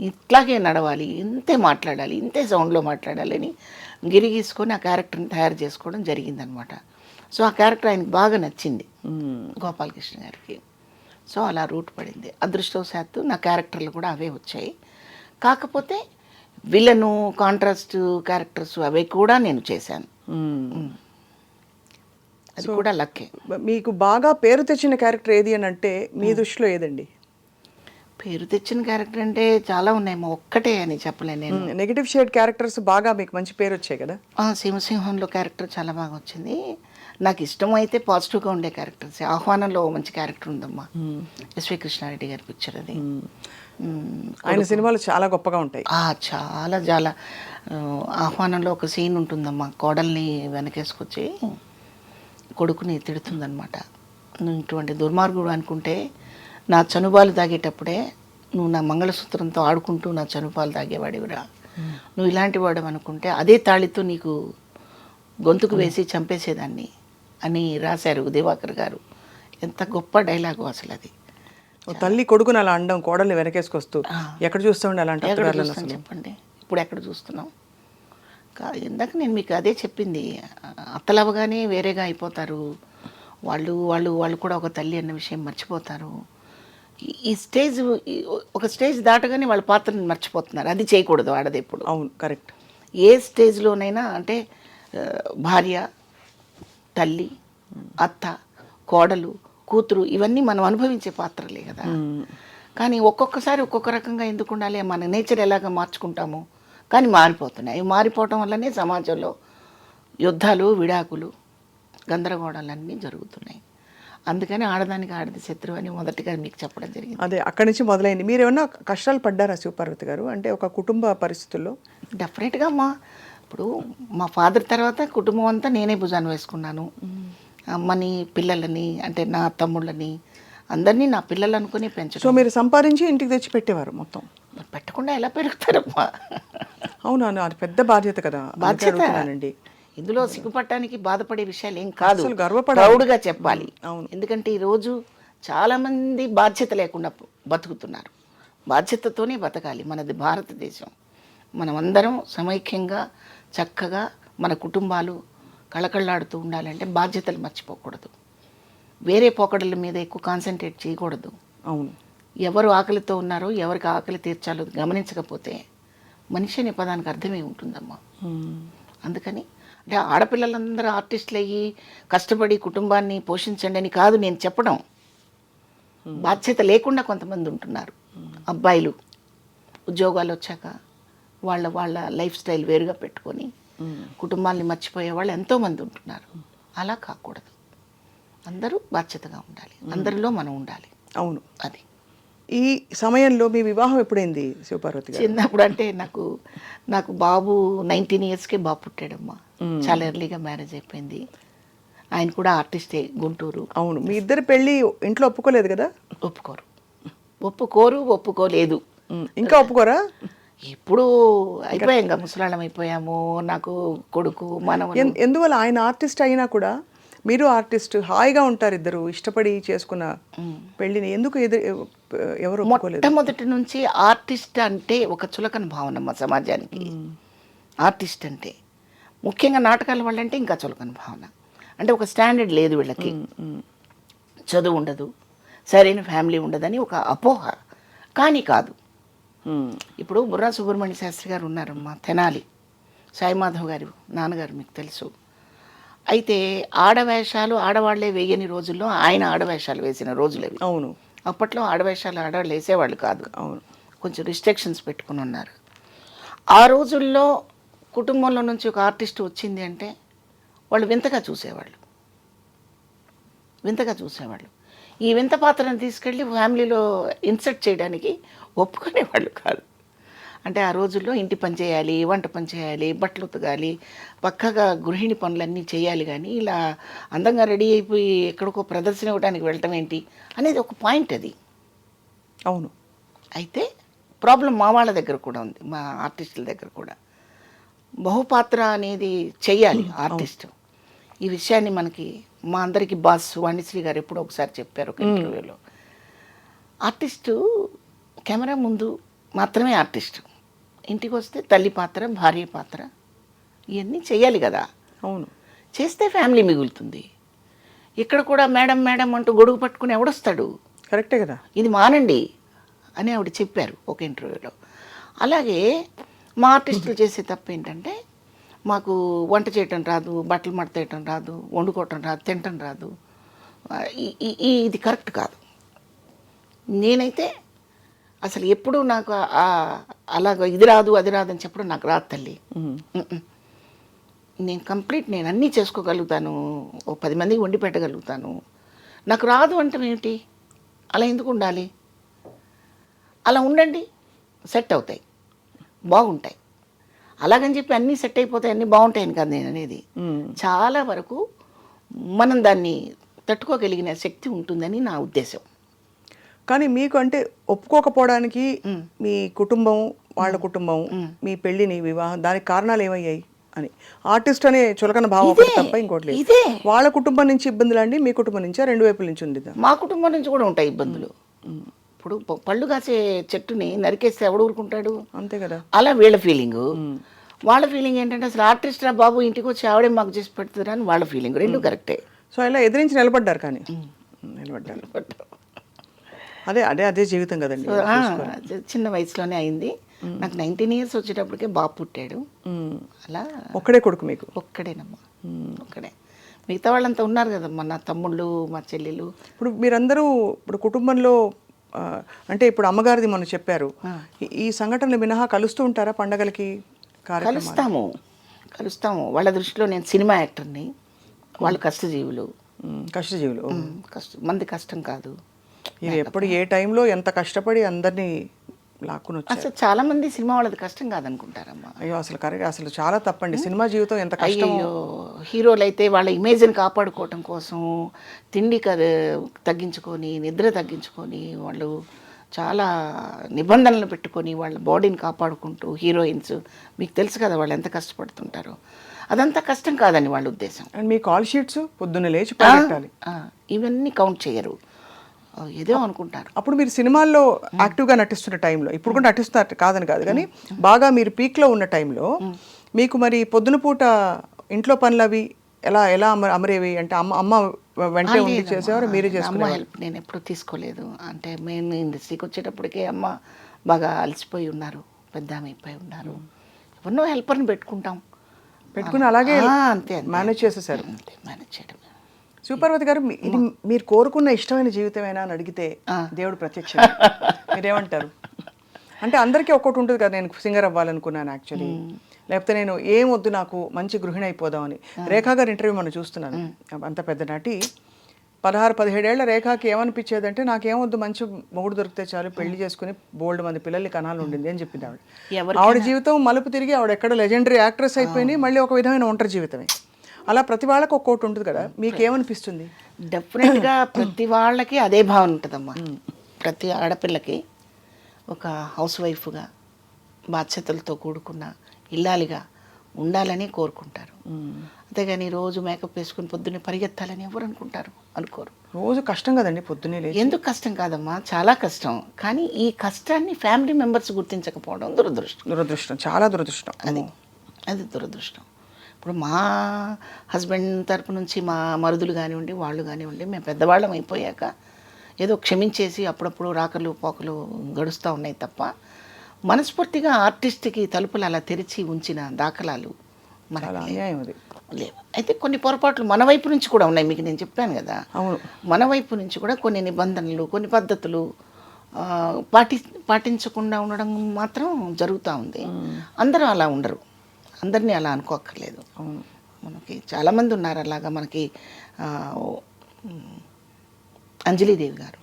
ఇట్లాగే నడవాలి, ఇంతే మాట్లాడాలి, ఇంతే సౌండ్లో మాట్లాడాలి అని గిరిగీసుకొని ఆ క్యారెక్టర్ని తయారు చేసుకోవడం జరిగిందనమాట. సో ఆ క్యారెక్టర్ ఆయనకి బాగా నచ్చింది గోపాలకృష్ణ గారికి. సో అలా రూట్ పడింది. అదృష్టవశాత్తు నా క్యారెక్టర్లు కూడా అవే వచ్చాయి. కాకపోతే విలను, కాంట్రాస్ట్ క్యారెక్టర్స్ అవి కూడా నేను చేశాను. అది కూడా లక్కే. మీకు బాగా పేరు తెచ్చిన క్యారెక్టర్ ఏది అని అంటే మీ దృష్టిలో ఏదండి? పేరు తెచ్చిన క్యారెక్టర్ అంటే చాలా ఉన్నాయేమో, ఒక్కటే అని చెప్పలేను నేను. నెగిటివ్ షేడ్ క్యారెక్టర్స్ బాగా మీకు మంచి పేరు వచ్చాయి కదా? సింహసింహంలో క్యారెక్టర్ చాలా బాగా వచ్చింది. నాకు ఇష్టమైతే పాజిటివ్గా ఉండే క్యారెక్టర్స్. ఆహ్వానంలో మంచి క్యారెక్టర్ ఉందమ్మా, ఎస్వి కృష్ణారెడ్డి గారి పిక్చర్ అది. ఆయన సినిమాలు చాలా గొప్పగా ఉంటాయి. చాలా చాలా. ఆహ్వానంలో ఒక సీన్ ఉంటుందమ్మా, కోడల్ని వెనకేసుకొచ్చి కొడుకుని తిడుతుందనమాట. నువ్వు ఇటువంటి దుర్మార్గుడు అనుకుంటే నా చనుబాలు తాగేటప్పుడే నువ్వు నా మంగళసూత్రంతో ఆడుకుంటూ నా చనుపాలు తాగేవాడివిరా, నువ్వు ఇలాంటి వాడు అనుకుంటే అదే తాళితో నీకు గొంతుకు వేసి చంపేసేదాన్ని అని రాశారు దివాకర్ గారు. ఎంత గొప్ప డైలాగు అసలు అది. తల్లి కొడుకుని అలా అండం, కోడల్ని వెనకేసుకొస్తూ ఎక్కడ చూస్తామండి అలాంటి? చెప్పండి, ఇప్పుడు ఎక్కడ చూస్తున్నాం? ఇందాక నేను మీకు అదే చెప్పింది, అత్తలవగానే వేరేగా అయిపోతారు వాళ్ళు వాళ్ళు వాళ్ళు కూడా ఒక తల్లి అన్న విషయం మర్చిపోతారు. ఈ స్టేజ్, ఒక స్టేజ్ దాటగానే వాళ్ళ పాత్రని మర్చిపోతున్నారు. అది చేయకూడదు ఆడది ఎప్పుడు. అవును, కరెక్ట్. ఏ స్టేజ్లోనైనా అంటే భార్య, తల్లి, అత్త, కోడలు, కూతురు ఇవన్నీ మనం అనుభవించే పాత్రలే కదా. కానీ ఒక్కొక్కసారి ఒక్కొక్క రకంగా ఎందుకు ఉండాలి, మన నేచర్ ఎలాగ మార్చుకుంటాము కానీ మారిపోతున్నాయి. మారిపోవటం వల్లనే సమాజంలో యుద్ధాలు, విడాకులు, గందరగోళాలన్నీ జరుగుతున్నాయి. అందుకని ఆడదానికి ఆడది శత్రువు అని మొదటిగా మీకు చెప్పడం జరిగింది. అదే అక్కడి నుంచి మొదలైంది. మీరు ఏమన్నా కష్టాలు పడ్డారా శివపార్వతి గారు, అంటే ఒక కుటుంబ పరిస్థితుల్లో? డెఫినెట్గా ఇప్పుడు మా ఫాదర్ తర్వాత కుటుంబం అంతా నేనే భుజాన్ని వేసుకున్నాను. అమ్మని, పిల్లలని, అంటే నా తమ్ముళ్ళని అందరినీ నా పిల్లలు అనుకుని పెంచడం. సో మీరు సంపాదించి ఇంటికి తెచ్చి పెట్టేవారు మొత్తం? పెట్టకుండా ఎలా పెరుగుతారమ్మా? అవునా, అది పెద్ద బాధ్యత కదా. బాధ్యత అండి, ఇందులో సిగ్గుపడటానికి బాధపడే విషయాలు ఏం కాదు, గర్వపడాలి, ప్రౌడ్గా చెప్పాలి. అవును. ఎందుకంటే ఈరోజు చాలామంది బాధ్యత లేకుండా బతుకుతున్నారు. బాధ్యతతోనే బతకాలి. మనది భారతదేశం. మనమందరం సమైక్యంగా చక్కగా మన కుటుంబాలు కళకళలాడుతూ ఉండాలంటే బాధ్యతలు మర్చిపోకూడదు. వేరే పోకడల మీద ఎక్కువ కాన్సన్ట్రేట్ చేయకూడదు. అవును. ఎవరు ఆకలితో ఉన్నారో, ఎవరికి ఆకలి తీర్చాలో గమనించకపోతే మనిషి అనే పదానికి అర్థమే ఉంటుందమ్మా. అందుకని అంటే ఆడపిల్లలందరూ ఆర్టిస్టులు అయ్యి కష్టపడి కుటుంబాన్ని పోషించండి అని కాదు నేను చెప్పడం. బాధ్యత లేకుండా కొంతమంది ఉంటున్నారు. అబ్బాయిలు ఉద్యోగాలు వచ్చాక వాళ్ళ లైఫ్ స్టైల్ వేరుగా పెట్టుకొని కుటుంబాన్ని మర్చిపోయే వాళ్ళు ఎంతోమంది ఉంటున్నారు. అలా కాకూడదు. అందరూ బాధ్యతగా ఉండాలి. అందరిలో మనం ఉండాలి. అవును. అది ఈ సమయంలో మీ వివాహం ఎప్పుడైంది శివపార్వతి గారు? చిన్నప్పుడు అంటే నాకు బాబు 19 ఇయర్స్కే బాబు పుట్టాడమ్మా. చాలా ఎర్లీగా మ్యారేజ్ అయిపోయింది. ఆయన కూడా ఆర్టిస్టే, గుంటూరు. అవును. మీ ఇద్దరు పెళ్ళి ఇంట్లో ఒప్పుకోలేదు కదా? ఒప్పుకోలేదు. ఇంకా ఒప్పుకోరా? ఇప్పుడు అయిపోయాం కదా, ముసలాళ్ళం అయిపోయాము. నాకు కొడుకు, మనవడు. ఎందువల్ల? ఆయన ఆర్టిస్ట్ అయినా కూడా మీరు ఆర్టిస్ట్, హాయిగా ఉంటారు ఇద్దరు, ఇష్టపడి చేసుకున్న పెళ్ళిని ఎందుకు ఎవరు ఒప్పుకోలేదు? మొట్టమొదటి నుంచి ఆర్టిస్ట్ అంటే ఒక చులకన భావన మా సమాజానికి. ఆర్టిస్ట్ అంటే ముఖ్యంగా నాటకాల వాళ్ళంటే ఇంకా చులకన భావన. అంటే ఒక స్టాండర్డ్ లేదు వీళ్ళకి, చదువు ఉండదు, సరైన ఫ్యామిలీ ఉండదని ఒక అపోహ. కానీ కాదు. ఇప్పుడు బుర్రా సుబ్రహ్మణ్య శాస్త్రి గారు ఉన్నారమ్మా, తెనాలి సాయిమాధవ్ గారు నాన్నగారు, మీకు తెలుసు. అయితే ఆడవేషాలు ఆడవాళ్లే వేయని రోజుల్లో ఆయన ఆడవేషాలు వేసిన రోజులవి. అవును. అప్పట్లో ఆడవేషాలు ఆడవాళ్ళు వేసేవాళ్ళు కాదు. అవును. కొంచెం రిస్ట్రిక్షన్స్ పెట్టుకుని ఉన్నారు. ఆ రోజుల్లో కుటుంబంలో నుంచి ఒక ఆర్టిస్ట్ వచ్చింది అంటే వాళ్ళు వింతగా చూసేవాళ్ళు. ఈ వింత పాత్రను తీసుకెళ్ళి ఫ్యామిలీలో ఇన్సర్ట్ చేయడానికి ఒప్పుకునేవాళ్ళు కాదు. అంటే ఆ రోజుల్లో ఇంటి పని చేయాలి, వంట పని చేయాలి, బట్టలు ఉతకాలి, పక్కగా గృహిణి పనులన్నీ చేయాలి. కానీ ఇలా అందంగా రెడీ అయిపోయి ఎక్కడికో ప్రదర్శన ఇవ్వడానికి వెళ్ళటం ఏంటి అనేది ఒక పాయింట్ అది. అవును. అయితే ప్రాబ్లం మా వాళ్ళ దగ్గర కూడా ఉంది, మా ఆర్టిస్టుల దగ్గర కూడా. బహుపాత్ర అనేది చెయ్యాలి ఆర్టిస్ట్. ఈ విషయాన్ని మనకి మా అందరికీ బాస్ వాణిశ్రీ గారు ఎప్పుడో ఒకసారి చెప్పారు ఒక ఇంటర్వ్యూలో. ఆర్టిస్టు కెమెరా ముందు మాత్రమే ఆర్టిస్టు, ఇంటికి వస్తే తల్లి పాత్ర, భార్య పాత్ర, ఇవన్నీ చెయ్యాలి కదా. అవును. చేస్తే ఫ్యామిలీ మిగులుతుంది. ఇక్కడ కూడా మేడం మేడం అంటూ గొడుగు పట్టుకుని ఎవడొస్తాడు? కరెక్టే కదా. ఇది మానండి అని ఆవిడ చెప్పారు ఒక ఇంటర్వ్యూలో. అలాగే మా ఆర్టిస్టులు చేసే తప్పు ఏంటంటే, మాకు వంట చేయటం రాదు, బట్టలు మడతేయటం రాదు, వండుకోవటం రాదు, తినటం రాదు. ఇది కరెక్ట్ కాదు. నేనైతే అసలు ఎప్పుడు నాకు అలాగ ఇది రాదు అది రాదు అని చెప్పడం నాకు రాదు తల్లి. నేను అన్నీ చేసుకోగలుగుతాను, ఓ 10 మందికి వండి పెట్టగలుగుతాను. నాకు రాదు అంటే ఏమిటి? అలా ఎందుకు ఉండాలి? అలా ఉండండి, సెట్ అవుతాయి, బాగుంటాయి. అలాగని చెప్పి అన్నీ సెట్ అయిపోతాయి, అన్నీ బాగుంటాయని కాదు నేను అనేది. చాలా వరకు మనం దాన్ని తట్టుకోగలిగిన శక్తి ఉంటుందని నా ఉద్దేశం. కానీ మీకు అంటే ఒప్పుకోకపోవడానికి మీ కుటుంబం, వాళ్ళ కుటుంబం, మీ పెళ్ళిని, వివాహం, దానికి కారణాలు ఏమయ్యాయి అని? ఆర్టిస్ట్ అనే చులకన భావం ఒకటి తప్ప ఇంకోటి లేదు. వాళ్ళ కుటుంబం నుంచి ఇబ్బందులు అండి, మీ కుటుంబం నుంచా? 2 వైపుల నుంచి ఉంది? మా కుటుంబం నుంచి కూడా ఉంటాయి ఇబ్బందులు. ఇప్పుడు పళ్ళు కాసే చెట్టుని నరికేస్తే ఎవడు ఊరుకుంటాడు? అంతే కదా. అలా వీళ్ళ ఫీలింగు. వాళ్ళ ఫీలింగ్ ఏంటంటే, అసలు ఆర్టిస్ట్ రా బాబు, ఇంటికి వచ్చి ఆవిడే మాకు చేసి పెడుతుందని అని వాళ్ళ ఫీలింగ్. రెండు కరెక్టే. సో ఇలా ఎదిరించి నిలబడ్డారు. కానీ నిలబడ్డారు. అదే జీవితం కదండి. చిన్న వయసులోనే అయింది. నాకు 19 ఇయర్స్ వచ్చేటప్పటికే బాబు పుట్టాడు. అలా ఒక్కడే కొడుకు మీకు? ఒక్కడేనమ్మా, ఒక్కడే. మిగతా వాళ్ళంతా ఉన్నారు కదమ్మా, నా తమ్ముళ్ళు, మా చెల్లెలు. ఇప్పుడు మీరందరూ ఇప్పుడు కుటుంబంలో అంటే ఇప్పుడు అమ్మగారిది మొన్న చెప్పారు, ఈ సంఘటనలు మినహా కలుస్తూ ఉంటారా పండగలకి కార్యక్రమాలు? కలుస్తాము. వాళ్ళ దృష్టిలో నేను సినిమా యాక్టర్ని, వాళ్ళు కష్టజీవులు. కష్టజీవులు. మంది కష్టం కాదు. ఇది ఎప్పుడు ఏ టైంలో ఎంత కష్టపడి అందరినీ లాక్కుని వచ్చారు. అసలు చాలా మంది సినిమా వాళ్ళది కష్టం కాదనుకుంటారమ్మా. అయ్యో అసలు కరెక్ట్, అసలు చాలా తప్పండి. సినిమా జీవితం ఎంత కష్టం. అయ్యో హీరోలు అయితే వాళ్ళ ఇమేజ్ని కాపాడుకోవటం కోసం తిండి తగ్గించుకొని, నిద్ర తగ్గించుకొని, వాళ్ళు చాలా నిబంధనలు పెట్టుకొని వాళ్ళ బాడీని కాపాడుకుంటూ, హీరోయిన్స్ మీకు తెలుసు కదా వాళ్ళు ఎంత కష్టపడుతుంటారో. అదంతా కష్టం కాదని వాళ్ళ ఉద్దేశం. అండ్ మీ కాల్ షీట్స్ పొద్దున్న లేచి పరిగెట్టాలి, ఇవన్నీ కౌంట్ చేయరు, ఏదో అనుకుంటారు. అప్పుడు మీరు సినిమాల్లో యాక్టివ్గా నటిస్తున్న టైంలో, ఇప్పుడు కూడా నటిస్తున్నారు కాదని కాదు కానీ, బాగా మీరు పీక్లో ఉన్న టైంలో మీకు మరి పొద్దున పూట ఇంట్లో పనులు అవి ఎలా ఎలా అమరేవి? అంటే అమ్మ వెంటనే ఉండి చేసేవారు, మీరే చేసుకునేవారు? అమ్మ హెల్ప్ నేను ఎప్పుడు తీసుకోలేదు. అంటే మేము ఇండస్ట్రీకి వచ్చేటప్పటికే అమ్మ బాగా అలసిపోయి ఉన్నారు, పెద్ద ఆమె అయిపోయి ఉన్నారు. ఎవరినో హెల్పర్ని పెట్టుకుని అలాగే అంతే మేనేజ్ చేసేసారు. అంతే మేనేజ్ చేయడం. శివపార్వతి గారు, ఇది మీరు కోరుకున్న ఇష్టమైన జీవితమేనా అని అడిగితే దేవుడు ప్రత్యక్ష మీరేమంటారు? అంటే అందరికీ ఒక్కటి ఉంటుంది కదా, నేను సింగర్ అవ్వాలనుకున్నాను యాక్చువల్లీ, లేకపోతే నేను ఏం వద్దు నాకు మంచి గృహిణి అయిపోదామని. రేఖా గారి ఇంటర్వ్యూ మనం చూస్తున్నాను, అంత పెద్ద నటి, 16-17 ఏళ్ల రేఖాకి ఏమనిపించేది అంటే, నాకేమొద్దు మంచి మొగుడు దొరికితే చాలు, పెళ్లి చేసుకుని బోల్డ్ మంది పిల్లల్ని కనాలు ఉండింది అని చెప్పింది ఆవిడ. ఆవిడ జీవితం మలుపు తిరిగి ఆవిడ ఎక్కడ లెజెండరీ యాక్ట్రెస్ అయిపోయింది, మళ్ళీ ఒక విధమైన ఒంటరి జీవితమే. అలా ప్రతి వాళ్ళకి ఒక్కోటి ఉంటుంది కదా, మీకేమనిపిస్తుంది? డెఫినెట్గా ప్రతి వాళ్ళకి అదే భావన ఉంటుందమ్మా. ప్రతి ఆడపిల్లకి ఒక హౌస్ వైఫ్గా బాధ్యతలతో కూడుకున్న ఇల్లాలిగా ఉండాలని కోరుకుంటారు. అంతేగాని రోజు మేకప్ వేసుకుని పొద్దున్నే పరిగెత్తాలని ఎవరు అనుకోరు. రోజు కష్టం కదండి పొద్దున్నే లేచి. ఎందుకు కష్టం కాదమ్మా, చాలా కష్టం. కానీ ఈ కష్టాన్ని ఫ్యామిలీ మెంబర్స్ గుర్తించకపోవడం దురదృష్టం, చాలా దురదృష్టం. అది దురదృష్టం. ఇప్పుడు మా హస్బెండ్ తరపు నుంచి మా మరుదులు కానివ్వండి, వాళ్ళు కానివ్వండి, మేము పెద్దవాళ్ళం అయిపోయాక ఏదో క్షమించేసి అప్పుడప్పుడు రాకలు పోకలు గడుస్తూ ఉన్నాయి తప్ప, మనస్ఫూర్తిగా ఆర్టిస్ట్కి తలుపులు అలా తెరిచి ఉంచిన దాఖలాలు అన్యాయం అది లేవు. అయితే కొన్ని పొరపాట్లు మన వైపు నుంచి కూడా ఉన్నాయి, మీకు నేను చెప్పాను కదా. అవును, మన వైపు నుంచి కూడా కొన్ని నిబంధనలు, కొన్ని పద్ధతులు పాటించకుండా ఉండడం మాత్రం జరుగుతూ ఉంది. అందరూ అలా ఉండరు, అందరినీ అలా అనుకోక్కర్లేదు. మనకి చాలామంది ఉన్నారు అలాగా. మనకి అంజలీదేవి గారు,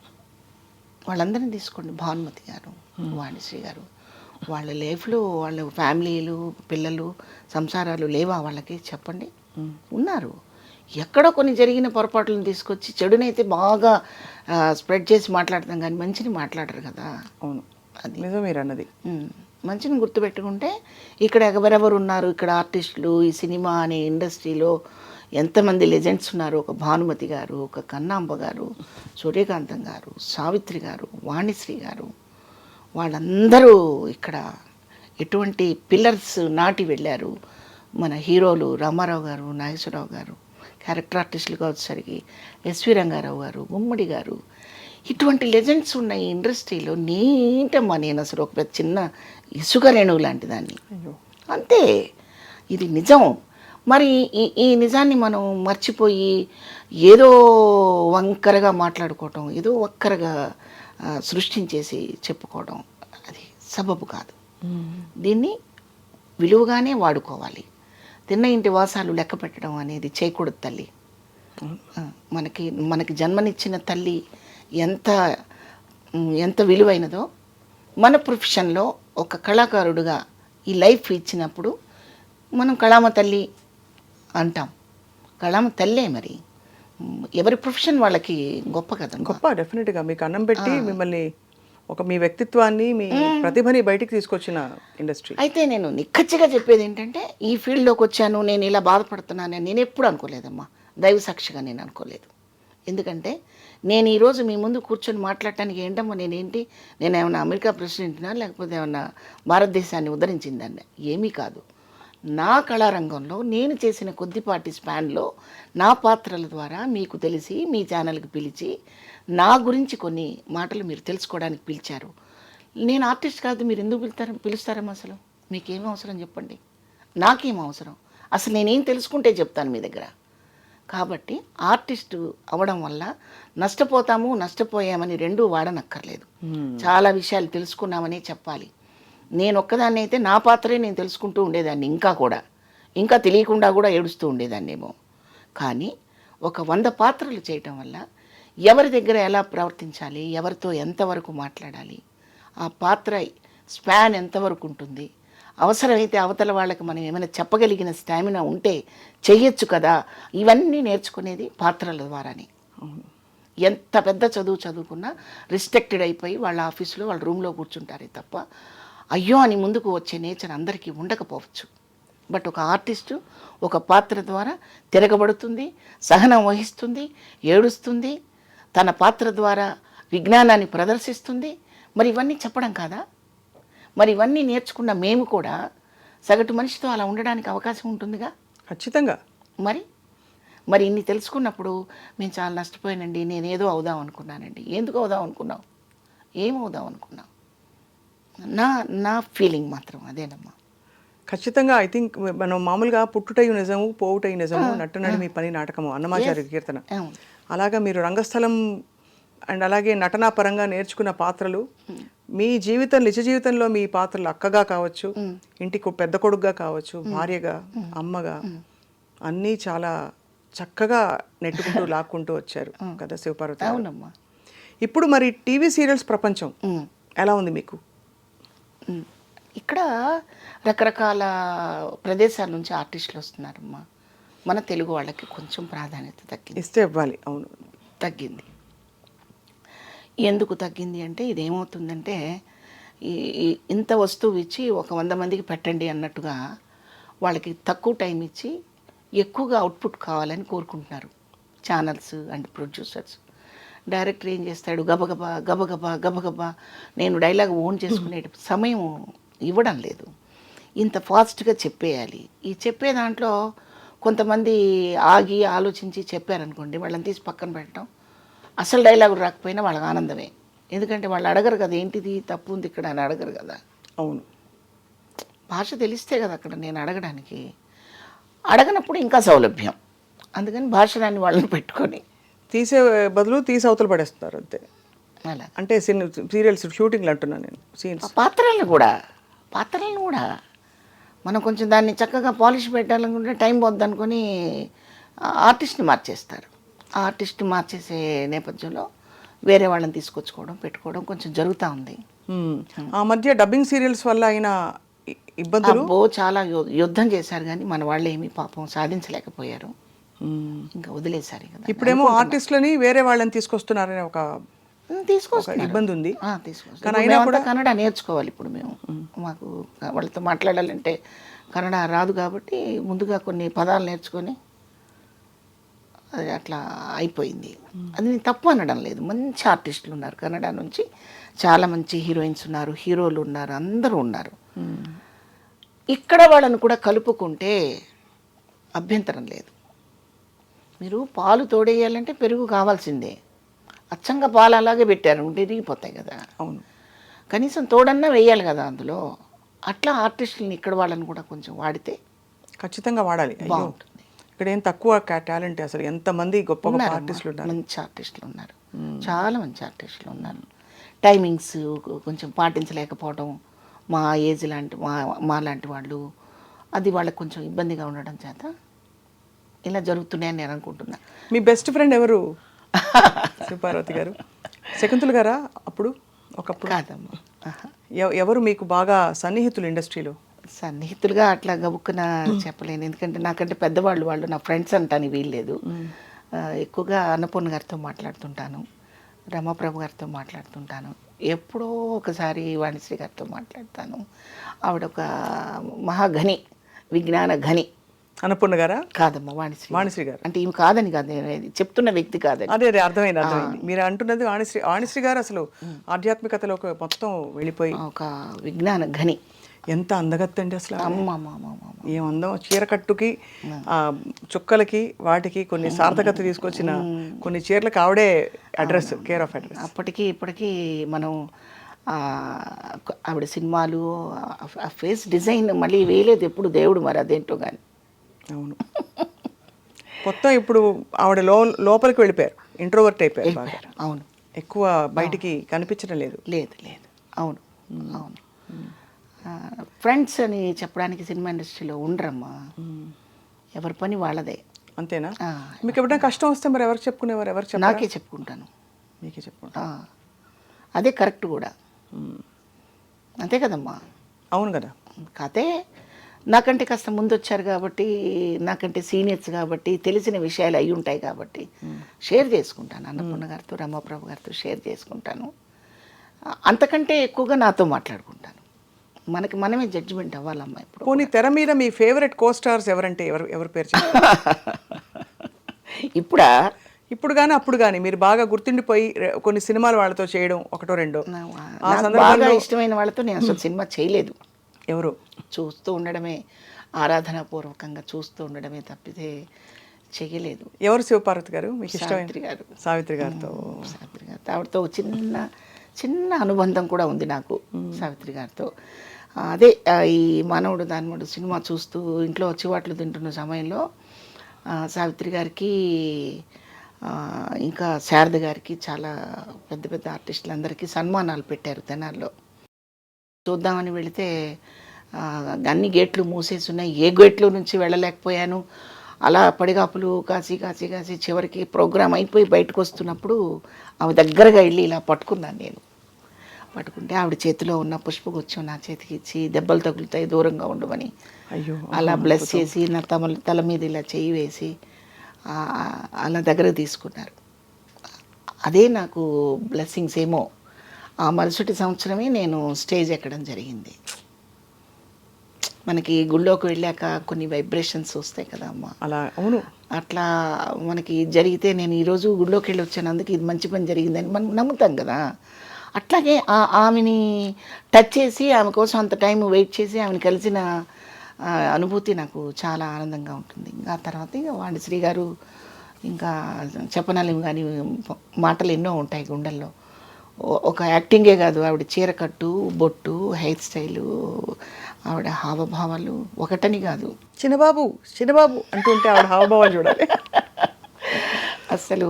వాళ్ళందరినీ తీసుకోండి, భానుమతి గారు, వాణిశ్రీ గారు, వాళ్ళ లైఫ్లో వాళ్ళ ఫ్యామిలీలు, పిల్లలు, సంసారాలు లేవా వాళ్ళకి? చెప్పండి, ఉన్నారు. ఎక్కడో కొన్ని జరిగిన పొరపాట్లను తీసుకొచ్చి చెడునైతే బాగా స్ప్రెడ్ చేసి మాట్లాడతాం కానీ మంచిని మాట్లాడరు కదా. అవును, అది నిజం మీరు అన్నది. మంచిని గుర్తుపెట్టుకుంటే ఇక్కడ ఎవరెవరు ఉన్నారు, ఇక్కడ ఆర్టిస్టులు, ఈ సినిమా అనే ఇండస్ట్రీలో ఎంతమంది లెజెండ్స్ ఉన్నారు. ఒక భానుమతి గారు, ఒక కన్నాంబ గారు, సూర్యకాంతం గారు, సావిత్రి గారు, వాణిశ్రీ గారు, వాళ్ళందరూ ఇక్కడ ఎటువంటి పిల్లర్స్ నాటి వెళ్ళారు. మన హీరోలు రామారావు గారు, నాగేశ్వరరావు గారు, క్యారెక్టర్ ఆర్టిస్టులుగా వచ్చేసరికి ఎస్వి రంగారావు గారు, గుమ్మడి గారు, ఇటువంటి లెజెండ్స్ ఉన్న ఈ ఇండస్ట్రీలో నేంటమ్మా నేను అసలు ఒక పెద్ద చిన్న ఇసుక రేణువు లాంటి దాన్ని. అంతే, ఇది నిజం. మరి ఈ నిజాన్ని మనం మర్చిపోయి ఏదో వంకరగా మాట్లాడుకోవటం, ఏదో ఒక్కరగా సృష్టించేసి చెప్పుకోవడం అది సబబు కాదు. దీన్ని విలువగానే వాడుకోవాలి. తిన్న ఇంటి వాసాలు లెక్క పెట్టడం అనేది చేయకూడదు తల్లి. మనకి జన్మనిచ్చిన తల్లి ఎంత విలువైనదో, మన ప్రొఫెషన్లో ఒక కళాకారుడుగా ఈ లైఫ్ ఇచ్చినప్పుడు మనం కళామ తల్లి అంటాం. కళామ తల్లే మరి. ఎవరి ప్రొఫెషన్ వాళ్ళకి గొప్ప కదా. గొప్ప, డెఫినెట్గా మీకు అన్నం పెట్టి మిమ్మల్ని మీ వ్యక్తిత్వాన్ని, మీ ప్రతిభని బయటికి తీసుకొచ్చిన ఇండస్ట్రీ. అయితే నేను నిక్కచ్చిగా చెప్పేది ఏంటంటే, ఈ ఫీల్డ్లోకి వచ్చాను, నేను ఇలా బాధపడుతున్నాను నేను ఎప్పుడు అనుకోలేదమ్మా. దైవ సాక్షిగా నేను అనుకోలేదు. ఎందుకంటే నేను ఈరోజు మీ ముందు కూర్చొని మాట్లాడటానికి ఏంటమ్మా, నేను ఏమన్నా అమెరికా ప్రెసిడెంట్నా, లేకపోతే ఏమన్నా భారతదేశాన్ని ఉద్ధరించిందాన్ని? ఏమీ కాదు. నా కళారంగంలో నేను చేసిన కొద్దిపాటి స్పాన్లో నా పాత్రల ద్వారా మీకు తెలిసి మీ ఛానల్కి పిలిచి నా గురించి కొన్ని మాటలు మీరు తెలుసుకోవడానికి పిలిచారు. నేను ఆర్టిస్ట్ కాదు, మీరు ఎందుకు పిలుస్తారమ్మా? అసలు మీకేం అవసరం చెప్పండి, నాకేం అవసరం? అసలు నేనేం తెలుసుకుంటే చెప్తాను మీ దగ్గర. కాబట్టి ఆర్టిస్టు అవడం వల్ల నష్టపోతాము నష్టపోయామని రెండూ వాడనక్కర్లేదు. చాలా విషయాలు తెలుసుకున్నామని చెప్పాలి. నేను ఒక్కదాన్ని అయితే నా పాత్రే నేను తెలుసుకుంటూ ఉండేదాన్ని, ఇంకా తెలియకుండా కూడా ఏడుస్తూ ఉండేదాన్నేమో. కానీ ఒక 100 పాత్రలు చేయటం వల్ల ఎవరి దగ్గర ఎలా ప్రవర్తించాలి, ఎవరితో ఎంతవరకు మాట్లాడాలి, ఆ పాత్ర స్పాన్ ఎంతవరకు ఉంటుంది, అవసరమైతే అవతల వాళ్ళకి మనం ఏమైనా చెప్పగలిగిన స్టామినా ఉంటే చెయ్యొచ్చు కదా, ఇవన్నీ నేర్చుకునేది పాత్రల ద్వారానే. ఎంత పెద్ద చదువు చదువుకున్నా రిస్ట్రిక్టెడ్ అయిపోయి వాళ్ళ ఆఫీసులో వాళ్ళ రూమ్లో కూర్చుంటారే తప్ప అయ్యో అని ముందుకు వచ్చే నేచర్ అందరికీ ఉండకపోవచ్చు. బట్ ఒక ఆర్టిస్టు ఒక పాత్ర ద్వారా తిరగబడుతుంది, సహనం వహిస్తుంది, ఏడుస్తుంది, తన పాత్ర ద్వారా విజ్ఞానాన్ని ప్రదర్శిస్తుంది. మరి ఇవన్నీ చెప్పడం కాదా? మరి ఇవన్నీ నేర్చుకున్న మేము కూడా సగటు మనిషితో అలా ఉండడానికి అవకాశం ఉంటుందిగా. ఖచ్చితంగా. మరి ఇన్ని తెలుసుకున్నప్పుడు మేము చాలా నష్టపోయానండి, నేనేదో అవుదాం అనుకున్నానండి. ఎందుకు అవుదాం అనుకున్నావు? ఏమవుదాం అనుకున్నావు? నా ఫీలింగ్ మాత్రం అదేనమ్మా. ఖచ్చితంగా. ఐ థింక్ మనం మామూలుగా పుట్టుటై నిజము పోవుటై నిజము నటనడి మీ పని నాటకము అన్నమాచార్య కీర్తన. అలాగా మీరు రంగస్థలం అండ్ అలాగే నటనా పరంగా నేర్చుకున్న పాత్రలు మీ నిజ జీవితంలో మీ పాత్రలు అక్కగా కావచ్చు, ఇంటికి పెద్ద కొడుకుగా కావచ్చు, భార్యగా, అమ్మగా అన్నీ చాలా చక్కగా నెట్టుకుంటూ లాక్కుంటూ వచ్చారు కదా శివపార్వతి. అవునమ్మా. ఇప్పుడు మరి టీవీ సీరియల్స్ ప్రపంచం ఎలా ఉంది మీకు? ఇక్కడ రకరకాల ప్రదేశాల నుంచి ఆర్టిస్టులు వస్తున్నారమ్మా. మన తెలుగు వాళ్ళకి కొంచెం ప్రాధాన్యత తగ్గింది. ఇస్తే ఇవ్వాలి. అవును, తగ్గింది. ఎందుకు తగ్గింది అంటే ఇదేమవుతుందంటే ఇంత వస్తువు ఇచ్చి ఒక 100 మందికి పెట్టండి అన్నట్టుగా వాళ్ళకి తక్కువ టైం ఇచ్చి ఎక్కువగా అవుట్పుట్ కావాలని కోరుకుంటున్నారు ఛానల్స్ అండ్ ప్రొడ్యూసర్స్. డైరెక్టర్ ఏం చేస్తాడు, గబగబా గబగబా గబగబా నేను డైలాగ్ ఓన్ చేసుకునే సమయం ఇవ్వడం లేదు. ఇంత ఫాస్ట్గా చెప్పేయాలి. ఈ చెప్పే దాంట్లో కొంతమంది ఆగి ఆలోచించి చెప్పారనుకోండి, వాళ్ళని తీసి పక్కన పెట్టడం, అసలు డైలాగులు రాకపోయినా వాళ్ళకి ఆనందమే. ఎందుకంటే వాళ్ళు అడగరు కదా, ఏంటిది తప్పు ఉంది ఇక్కడ అని అడగరు కదా. అవును, భాష తెలిస్తే కదా అక్కడ నేను అడగడానికి. అడగనప్పుడు ఇంకా సౌలభ్యం. అందుకని భాషరాన్ని వాళ్ళని పెట్టుకొని తీసే బదులు తీసి అవతల పడేస్తున్నారు అంతే. అలా అంటే సీరియల్స్ షూటింగ్లు అంటున్నాను నేను. సీన్స్ పాత్రలను కూడా మనం కొంచెం దాన్ని చక్కగా పాలిష్ పెట్టాలనుకుంటే టైం పోద్దనుకొని ఆర్టిస్ట్ని మార్చేస్తారు. ఆ ఆర్టిస్ట్ని మార్చేసే నేపథ్యంలో వేరే వాళ్ళని తీసుకొచ్చుకోవడం పెట్టుకోవడం కొంచెం జరుగుతూ ఉంది. ఆ మధ్య డబ్బింగ్ సీరియల్స్ వల్ల అయిన ఇబ్బందులు చాలా యుద్ధం చేశారు, కానీ మన వాళ్ళు ఏమీ పాపం సాధించలేకపోయారు, ఇంకా వదిలేశారు కదా. ఇప్పుడేమో ఆర్టిస్టులని వేరే వాళ్ళని తీసుకొస్తున్నారనే ఒక ఇబ్బంది ఉంది. కానీ అయినా కూడా కన్నడ నేర్చుకోవాలి ఇప్పుడు మేము. మాకు వాళ్ళతో మాట్లాడాలంటే కన్నడ రాదు కాబట్టి ముందుగా కొన్ని పదాలు నేర్చుకొని అది అట్లా అయిపోయింది. అది నేను తప్పు అనడం లేదు. మంచి ఆర్టిస్టులు ఉన్నారు కన్నడ నుంచి, చాలా మంచి హీరోయిన్స్ ఉన్నారు, హీరోలు ఉన్నారు, అందరూ ఉన్నారు. ఇక్కడ వాళ్ళని కూడా కలుపుకుంటే అభ్యంతరం లేదు. మీరు పాలు తోడేయాలంటే పెరుగు కావాల్సిందే. అచ్చంగా పాలు అలాగే పెట్టారు విరిగిపోతాయి కదా. అవును, కనీసం తోడన్నా వేయాలి కదా అందులో. అట్లా ఆర్టిస్టులని ఇక్కడ వాళ్ళని కూడా కొంచెం వాడితే ఖచ్చితంగా వాడాలి. బాగుంటుంది. ఇక్కడ ఏం తక్కువ టాలెంట్, అసలు ఎంతమంది గొప్ప గొప్ప ఆర్టిస్టులు ఉన్నారు. మంచి ఆర్టిస్టులు ఉన్నారు, చాలా మంచి ఆర్టిస్టులు ఉన్నారు. టైమింగ్స్ కొంచెం పాటించలేకపోవడం, మా ఏజ్ లాంటి మా లాంటి వాళ్ళు, అది వాళ్ళకి కొంచెం ఇబ్బందిగా ఉండడం చేత ఇలా జరుగుతున్నాయని నేను అనుకుంటున్నా. మీ బెస్ట్ ఫ్రెండ్ ఎవరు శివపార్వతి గారు? శకుంతల గారా? అప్పుడు ఒకప్పుడు కాదమ్మా. ఎవరు మీకు బాగా సన్నిహితులు ఇండస్ట్రీలో? సన్నిహితులుగా అట్లా గబుక్కున చెప్పలేను, ఎందుకంటే నాకంటే పెద్దవాళ్ళు వాళ్ళు నా ఫ్రెండ్స్ అంటాను వీల్లేదు. ఎక్కువగా అన్నపూర్ణ గారితో మాట్లాడుతుంటాను, రమాప్రభు గారితో మాట్లాడుతుంటాను, ఎప్పుడో ఒకసారి వాణిశ్రీ గారితో మాట్లాడతాను. ఆవిడ ఒక మహాఘని, విజ్ఞాన ఘని. అన్నపూర్ణ గారా? కాదమ్మా, వాణిశ్రీ గారు. అంటే ఈమె కాదని కాదు, నేను చెప్తున్న వ్యక్తి కాదని. అదే అర్థమైంది. మీరు అంటున్నది వాణిశ్రీ గారు అసలు ఆధ్యాత్మికతలో మొత్తం వెళ్ళిపోయి ఒక విజ్ఞాన ఘని. ఎంత అందగత్తండి అసలు. అమ్మమ్మ ఏం అందం. చీర కట్టుకి చుక్కలకి వాటికి కొన్ని సార్థకత తీసుకొచ్చిన కొన్ని చీరలకు ఆవిడే అడ్రస్, కేర్ ఆఫ్ అడ్రస్. అప్పటికి ఇప్పటికీ మనం ఆవిడ సినిమాలు ఆ ఫేస్ డిజైన్ మళ్ళీ వేయలేదు ఎప్పుడు దేవుడు, మరి అదేంటో కానీ. అవును, మొత్తం ఇప్పుడు ఆవిడ లోపలికి వెళ్ళిపోయారు, ఇంట్రోవర్ట్ అయిపోయారు బాగా. అవును, ఎక్కువ బయటికి కనిపించడం లేదు. లేదు లేదు, అవును అవును. ఫ్రెండ్స్ అని చెప్పడానికి సినిమా ఇండస్ట్రీలో ఉండరమ్మా, ఎవరి పని వాళ్ళదే. అంతేనా? మీకు ఎప్పుడైనా కష్టం వస్తే మరి ఎవరికి చెప్పుకునేవారు? ఎవరు చెప్పారు? నాకే చెప్పుకుంటాను. మీకే చెప్పుకుంటా. అదే కరెక్ట్ కూడా, అంతే కదమ్మా. అవును కదా. కాతే నాకంటే కాస్త ముందు వచ్చారు కాబట్టి, నాకంటే సీనియర్స్ కాబట్టి తెలిసిన విషయాలు అయి ఉంటాయి కాబట్టి షేర్ చేసుకుంటాను. అన్నపూర్ణ గారితో, రమాప్రభు గారితో షేర్ చేసుకుంటాను. అంతకంటే ఎక్కువగా నాతో మాట్లాడుకుంటాను. మనకి మనమే జడ్జిమెంట్ అవ్వాలమ్మా ఇప్పుడు. పోనీ తెర మీద మీ ఫేవరెట్ కో స్టార్స్ ఎవరంటే ఎవరి పేరు చెప్తారు? ఇప్పుడా? ఇప్పుడు కానీ అప్పుడు కానీ మీరు బాగా గుర్తుండిపోయి కొన్ని సినిమాలు వాళ్ళతో చేయడం ఒకటో రెండో ఆ నాకు బాగా సందర్భంలో ఇష్టమైన వాళ్ళతో నేను అసలు సినిమా చేయలేదు. ఎవరు? చూస్తూ ఉండడమే, ఆరాధనాపూర్వకంగా చూస్తూ ఉండడమే తప్పితే చేయలేదు. ఎవరు? శివపార్వతి గారు మీకు ఇష్టమైన? సావిత్రి గారు. సావిత్రి గారితో. సావిత్రి గారితో ఆవిడతో చిన్న చిన్న అనుబంధం కూడా ఉంది నాకు, సావిత్రి గారితో. అదే ఈ మానవుడు దానవుడు సినిమా చూస్తూ ఇంట్లో చివాట్లు తింటున్న సమయంలో సావిత్రి గారికి ఇంకా శారద గారికి చాలా పెద్ద పెద్ద ఆర్టిస్టులందరికీ సన్మానాలు పెట్టారు తెనాల్లో. చూద్దామని వెళితే అన్ని గేట్లు మూసేసి ఉన్నాయి, ఏ గేట్లో నుంచి వెళ్ళలేకపోయాను. అలా పడిగాపులు కాసి కాసి కాసి చివరికి ప్రోగ్రాం అయిపోయి బయటకు వస్తున్నప్పుడు ఆమె దగ్గరగా వెళ్ళి ఇలా పట్టుకున్నాను నేను. పట్టుకుంటే ఆవిడ చేతిలో ఉన్న పుష్పగుచ్చం నా చేతికి ఇచ్చి, దెబ్బలు తగులుతాయి దూరంగా ఉండమని అయ్యో అలా బ్లెస్ చేసి నా తల మీద ఇలా చేయి వేసి అలా దగ్గర తీసుకున్నారు. అదే నాకు బ్లెస్సింగ్స్ ఏమో. ఆ మరుసటి సంవత్సరమే నేను స్టేజ్ ఎక్కడం జరిగింది. మనకి గుళ్ళోకి వెళ్ళాక కొన్ని వైబ్రేషన్స్ వస్తాయి కదా అమ్మ. అలా అవును, అట్లా మనకి జరిగితే నేను ఈరోజు గుళ్ళోకి వెళ్ళి వచ్చాను, అందుకే ఇది మంచి పని జరిగిందని మనం నమ్ముతాం కదా. అట్లాగే ఆమెని టచ్ చేసి ఆమె కోసం అంత టైం వెయిట్ చేసి ఆమెను కలిసిన అనుభూతి నాకు చాలా ఆనందంగా ఉంటుంది. ఇంకా తర్వాత ఇక వాణిశ్రీ గారు ఇంకా చెప్పనాలి కానీ మాటలు ఎన్నో ఉంటాయి గుండెల్లో. ఒక యాక్టింగే కాదు, ఆవిడ చీరకట్టు, బొట్టు, హెయిర్ స్టైలు, ఆవిడ హావభావాలు ఒకటని కాదు. చిన్నబాబు చిన్నబాబు అంటుంటే ఆవిడ హావభావాలు చూడాలి. అసలు